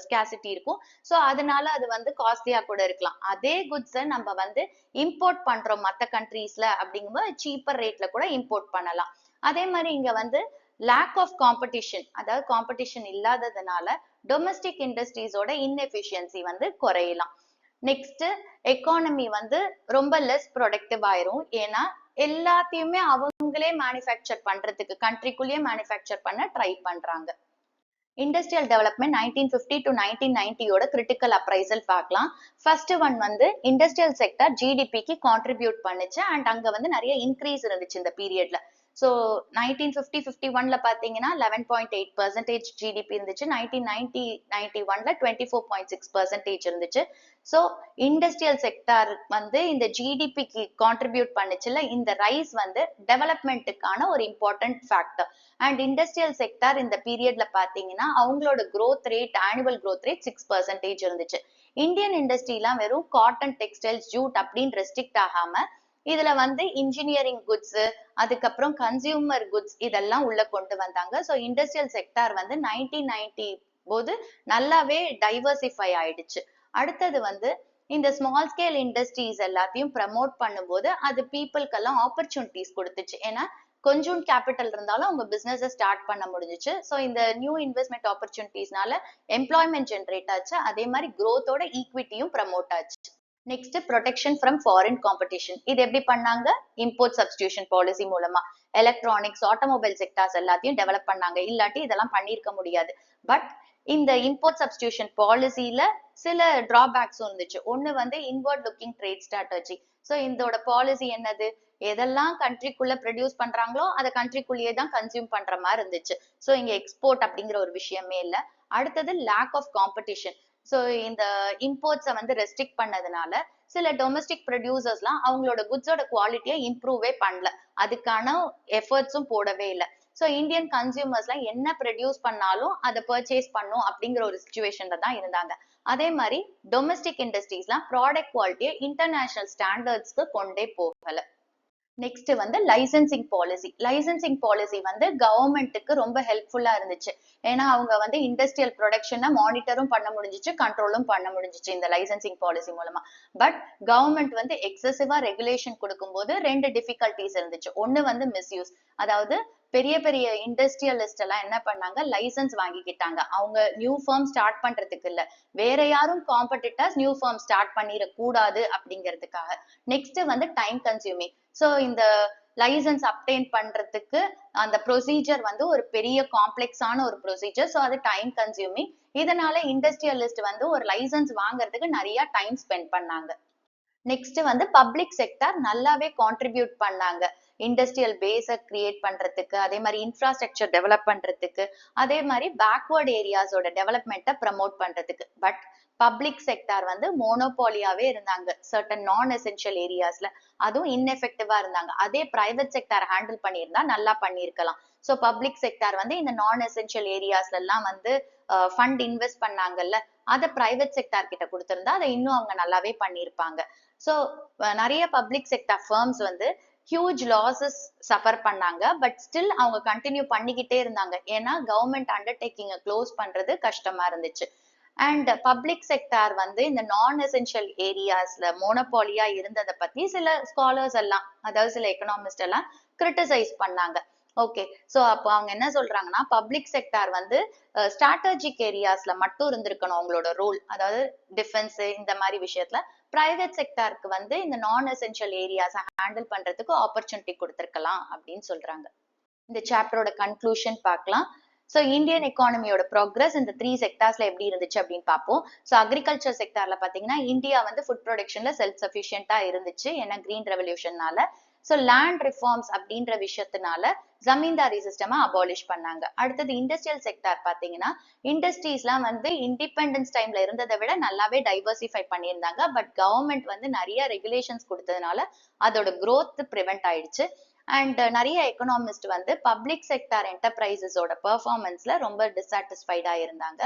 ஸ்கேசிட்டி இருக்கும். ஸோ அதனால அது வந்து காஸ்ட்லியா கூட இருக்கலாம். அதே குட்ஸை நம்ம வந்து இம்போர்ட் பண்றோம் மற்ற கண்ட்ரீஸ்ல அப்படிங்கும்போது சீப்பர் ரேட்ல கூட இம்போர்ட் பண்ணலாம். அதே மாதிரி இங்க வந்து லேக் ஆஃப் காம்படிஷன், அதாவது காம்படிஷன் இல்லாததுனால டொமஸ்டிக் இண்டஸ்ட்ரீஸோட இன்எஃபிஷியன்சி வந்து குறையலாம். நெக்ஸ்ட் எக்கானமி வந்து ரொம்ப லெஸ் ப்ரொடக்டிவ் ஆயிரும். ஏன்னா எல்லாத்தையுமே அவங்களே மேனுஃபேக்சர் பண்றதுக்கு கண்ட்ரிக்குள்ளேயே மேனுஃபேக்சர் பண்ண ட்ரை பண்றாங்க. Industrial development 1950 to 1990 critical appraisal பார்க்கலாம். ஃபர்ஸ்ட் ஒன் வந்து இண்டஸ்ட்ரியல் செக்டர் ஜிடிபிக்கு கான்ட்ரிபியூட் பண்ணுச்சு அண்ட் அங்க வந்து நிறைய இன்க்ரீஸ் இருந்துச்சு இந்த பீரியட்ல. ஸோ 1950-51ல பாத்தீங்கன்னா 11.8% ஜிடிபி இருந்துச்சு. 1990-91ல 24.6% இருந்துச்சு. ஸோ இண்டஸ்ட்ரியல் செக்டார் வந்து இந்த ஜிடிபிக்கு கான்ட்ரிபியூட் பண்ணுச்சுல, இந்த ரைஸ் வந்து டெவலப்மெண்ட்டுக்கான ஒரு important factor. And industrial sector இந்த பீரியட்ல பாத்தீங்கன்னா அவங்களோட growth rate, annual growth rate 6% இருந்துச்சு. இந்தியன் இண்டஸ்ட்ரிலாம் வெறும் காட்டன், டெக்ஸ்டைல்ஸ், ஜூட் அப்படின்னு ரெஸ்ட்ரிக்ட் ஆகாம இதுல வந்து இன்ஜினியரிங் குட்ஸ், அதுக்கப்புறம் கன்சியூமர் குட்ஸ் இதெல்லாம் உள்ள கொண்டு வந்தாங்க. ஸோ இண்டஸ்ட்ரியல் செக்டார் வந்து 1990 போது நல்லாவே டைவர்சிஃபை ஆயிடுச்சு. அடுத்தது வந்து இந்த ஸ்மால் ஸ்கேல் இண்டஸ்ட்ரீஸ் எல்லாத்தையும் ப்ரமோட் பண்ணும்போது அது பீப்புளுக்கெல்லாம் ஆப்பர்ச்சுனிட்டிஸ் கொடுத்துச்சு. ஏன்னா கொஞ்சம் கேபிட்டல் இருந்தாலும் அவங்க பிசினஸ் ஸ்டார்ட் பண்ண முடிஞ்சிச்சு. ஸோ இந்த நியூ இன்வெஸ்ட்மெண்ட் ஆப்பர்ச்சுனிட்டிஸ்னால எம்ப்ளாய்மெண்ட் ஜென்ரேட் ஆச்சு. அதே மாதிரி growth-ஓட ஈக்விட்டியும் ப்ரமோட் ஆச்சு. Next protection from foreign competition. இது எப்படி பண்ணாங்க? இம்போர்ட் சப்ஸ்டியூஷன் பாலிசி மூலமா எலக்ட்ரானிக்ஸ், ஆட்டோமொபைல் செக்டார்ஸ் எல்லாத்தையும் டெவலப் பண்ணாங்க. இல்லாட்டி இதெல்லாம் பண்ணியிருக்க முடியாது. பட் இந்த இம்போர்ட் சப்ஸ்டியூஷன் பாலிசியில சில டிராபேக்ஸும் இருந்துச்சு. ஒண்ணு வந்து inward looking trade strategy. So இதோட பாலிசி என்னது, எதெல்லாம் கண்ட்ரிக்குள்ள ப்ரொடியூஸ் பண்றாங்களோ அதை கண்ட்ரிக்குள்ளேயே தான் கன்சியூம் பண்ற மாதிரி இருந்துச்சு. ஸோ இங்க எக்ஸ்போர்ட் அப்படிங்கிற ஒரு விஷயமே இல்லை. அடுத்தது லேக் ஆஃப் காம்படிஷன். ஸோ இந்த இம்போர்ட்ஸை வந்து ரெஸ்ட்ரிக்ட் பண்ணதுனால சில டொமஸ்டிக் ப்ரொடியூசர்ஸ்லாம் அவங்களோட குட்ஸோட குவாலிட்டியை இம்ப்ரூவே பண்ணல, அதுக்கான எஃபர்ட்ஸும் போடவே இல்லை. ஸோ இந்தியன் கன்சியூமர்ஸ்லாம் என்ன ப்ரொடியூஸ் பண்ணாலும் அதை பர்ச்சேஸ் பண்ணும் அப்படிங்கிற ஒரு சுச்சுவேஷன்ல தான் இருந்தாங்க. அதே மாதிரி டொமஸ்டிக் இண்டஸ்ட்ரீஸ்லாம் ப்ராடக்ட் குவாலிட்டியை இன்டர்நேஷனல் ஸ்டாண்டர்ட்ஸ்க்கு கொண்டே போகல. நெக்ஸ்ட் வந்து லைசன்சிங் பாலிசி. லைசன்சிங் பாலிசி வந்து கவர்மெண்ட்டுக்கு ரொம்ப ஹெல்ப்ஃபுல்லா இருந்துச்சு. ஏன்னா அவங்க வந்து இண்டஸ்ட்ரியல் ப்ரொடக்ஷனை மானிட்டரும் பண்ண முடிஞ்சிச்சு, கண்ட்ரோலும் பண்ண முடிஞ்சிச்சு இந்த லைசன்சிங் பாலிசி மூலமா. பட் கவர்மெண்ட் வந்து எக்ஸசிவா ரெகுலேஷன் கொடுக்கும்போது ரெண்டு டிஃபிகல்டிஸ் இருந்துச்சு. ஒண்ணு வந்து மிஸ்யூஸ், அதாவது பெரிய பெரிய இண்டஸ்ட்ரியலிஸ்ட் எல்லாம் என்ன பண்ணாங்க, லைசன்ஸ் வாங்கிக்கிட்டாங்க. அவங்க நியூ ஃபார்ம் ஸ்டார்ட் பண்றதுக்கு இல்ல, வேற யாரும் காம்படிட்டர்ஸ் நியூ ஃபார்ம் ஸ்டார்ட் பண்ணிடக்கூடாது அப்படிங்கிறதுக்காக. நெக்ஸ்ட் வந்து டைம் கன்சியூமிங். ஸோ இந்த லைசன்ஸ் அப்டெயின் பண்றதுக்கு அந்த ப்ரொசீஜர் வந்து ஒரு பெரிய காம்ப்ளெக்ஸான ஒரு ப்ரொசீஜர். ஸோ அது டைம் கன்சியூமிங். இதனால இண்டஸ்ட்ரியலிஸ்ட் வந்து ஒரு லைசன்ஸ் வாங்குறதுக்கு நிறைய டைம் ஸ்பெண்ட் பண்ணாங்க. நெக்ஸ்ட் வந்து பப்ளிக் செக்டார் நல்லாவே கான்ட்ரிபியூட் பண்ணாங்க இண்டஸ்ட்ரியல் பேஸை கிரியேட் பண்றதுக்கு, அதே மாதிரி இன்ஃப்ராஸ்ட்ரக்சர் டெவலப் பண்றதுக்கு, அதே மாதிரி பேக்வர்ட் ஏரியாஸோட டெவலப்மெண்ட்டை ப்ரமோட் பண்றதுக்கு. பட் பப்ளிக் செக்டார் வந்து மோனோபாலியாவே இருந்தாங்க சர்டன் நான் எசென்ஷியல் ஏரியாஸ்ல. அதுவும் இன்எஃபெக்டிவா இருந்தாங்க. அதே பிரைவேட் செக்டார் ஹேண்டில் பண்ணியிருந்தா நல்லா பண்ணியிருக்கலாம். ஸோ பப்ளிக் செக்டார் வந்து இந்த நான் எசென்ஷியல் ஏரியாஸ்ல எல்லாம் வந்து ஃபண்ட் இன்வெஸ்ட் பண்ணாங்கல்ல, அதை பிரைவேட் செக்டார் கிட்ட கொடுத்திருந்தா அதை இன்னும் அவங்க நல்லாவே பண்ணியிருப்பாங்க. ஸோ நிறைய பப்ளிக் செக்டார் ஃபர்ம்ஸ் வந்து ஹியூஜ் லாசஸ் சஃபர் பண்ணாங்க. பட் ஸ்டில் அவங்க கண்டினியூ பண்ணிக்கிட்டே இருந்தாங்க. ஏன்னா கவர்மெண்ட் அண்டர்டேக்கிங்கை க்ளோஸ் பண்றது கஷ்டமா இருந்துச்சு. அண்ட் பப்ளிக் செக்டார் வந்து இந்த நான் எசென்ஷியல் ஏரியாஸ்ல மோனோபாலியா இருந்ததை பத்தி சில ஸ்காலர்ஸ் எல்லாம், அதாவது சில எக்கனாமிஸ்ட் எல்லாம் கிரிட்டிசைஸ் பண்ணாங்க. ஓகே, சோ அப்போ அவங்க என்ன சொல்றாங்கன்னா, பப்ளிக் செக்டார் வந்து ஸ்ட்ராட்டஜிக் ஏரியாஸ்ல மட்டும் இருந்திருக்கணும் அவங்களோட ரோல், அதாவது டிஃபென்ஸ் இந்த மாதிரி விஷயத்துல. பிரைவேட் செக்டாருக்கு வந்து இந்த நான் எசென்ஷியல் ஏரியாஸை ஹேண்டில் பண்றதுக்கு ஆப்பர்ச்சுனிட்டி கொடுத்திருக்கலாம் அப்படின்னு சொல்றாங்க. இந்த சாப்டரோட கன்க்ளூஷன் பார்க்கலாம். ஸோ இந்தியன் எக்கானமியோட ப்ராக்ரஸ் இந்த 3 செக்டார்ஸ்ல எப்படி இருந்துச்சு அப்படின்னு பார்ப்போம். ஸோ அக்ரிகல்ச்சர் செக்டார்ல பாத்தீங்கன்னா இந்தியா வந்து ஃபுட் ப்ரொடக்ஷன்ல செல்ஃப் சஃபிஷியன்டா இருந்துச்சு, ஏன்னா கிரீன் ரெவல்யூஷன்னால. ஸோ லேண்ட் ரிஃபார்ம்ஸ் அப்படின்ற விஷயத்தினால ஜமீன்தாரி சிஸ்டமா அபாலிஷ் பண்ணாங்க. அடுத்தது இண்டஸ்ட்ரியல் செக்டார் பாத்தீங்கன்னா இண்டஸ்ட்ரீஸ்லாம் வந்து இண்டிபெண்டன்ஸ் டைம்ல இருந்ததை விட நல்லாவே டைவர்சிஃபை பண்ணியிருந்தாங்க. பட் கவர்மெண்ட் வந்து நிறைய ரெகுலேஷன்ஸ் கொடுத்ததுனால அதோட growth ப்ரிவென்ட் ஆயிடுச்சு. அண்ட் நிறைய எக்கனாமிஸ்ட் வந்து பப்ளிக் செக்டார் என்டர்பிரைசஸோட பெர்ஃபார்மன்ஸ்ல ரொம்ப டிசாட்டிஸ்ஃபைடா இருந்தாங்க.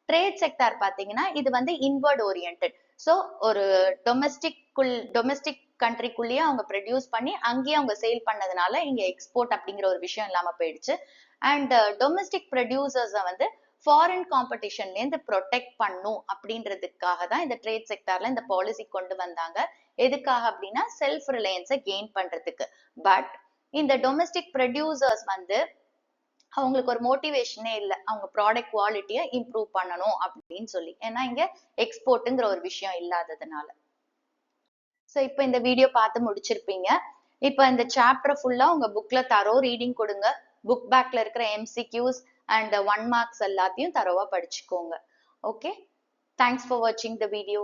ட்ரேட் செக்டார் பாத்தீங்கன்னா இது வந்து இன்வர்ட் ஓரியன்டட். ஸோ ஒரு டொமெஸ்டிக் கண்ட்ரிக்குள்ளேயே அவங்க ப்ரொடியூஸ் பண்ணி அங்கேயே அவங்க சேல் பண்ணதுனால இங்க எக்ஸ்போர்ட் அப்படிங்கிற ஒரு விஷயம் இல்லாம போயிடுச்சு. அண்ட் டொமெஸ்டிக் ப்ரொடியூசர்ஸை வந்து ஃபாரின் காம்படிஷன்ல இருந்து ப்ரொடெக்ட் பண்ணும் அப்படின்றதுக்காக தான் இந்த ட்ரேட் செக்டார்ல இந்த பாலிசி கொண்டு வந்தாங்க. எதுக்காக அப்படின்னா செல்ஃப் ரிலையன்ஸை கெயின் பண்றதுக்கு. பட் இந்த டொமெஸ்டிக் ப்ரொடியூசர்ஸ் வந்து அவங்களுக்கு ஒரு மோட்டிவேஷனே இல்லை அவங்க ப்ராடக்ட் குவாலிட்டியை இம்ப்ரூவ் பண்ணணும் அப்படின்னு சொல்லி, ஏன்னா இங்க எக்ஸ்போர்ட்டுங்கிற ஒரு விஷயம் இல்லாததுனால. ஸோ இப்போ இந்த வீடியோ பார்த்து முடிச்சிருப்பீங்க. இப்போ இந்த சாப்டர் ஃபுல்லா உங்க புக்ல தரோ ரீடிங் கொடுங்க. புக் பேக்ல இருக்கிற MCQs அண்ட் 1 marks எல்லாத்தையும் தரோவா படிச்சுக்கோங்க. ஓகே, தேங்க்ஸ் ஃபார் வாட்சிங் த வீடியோ.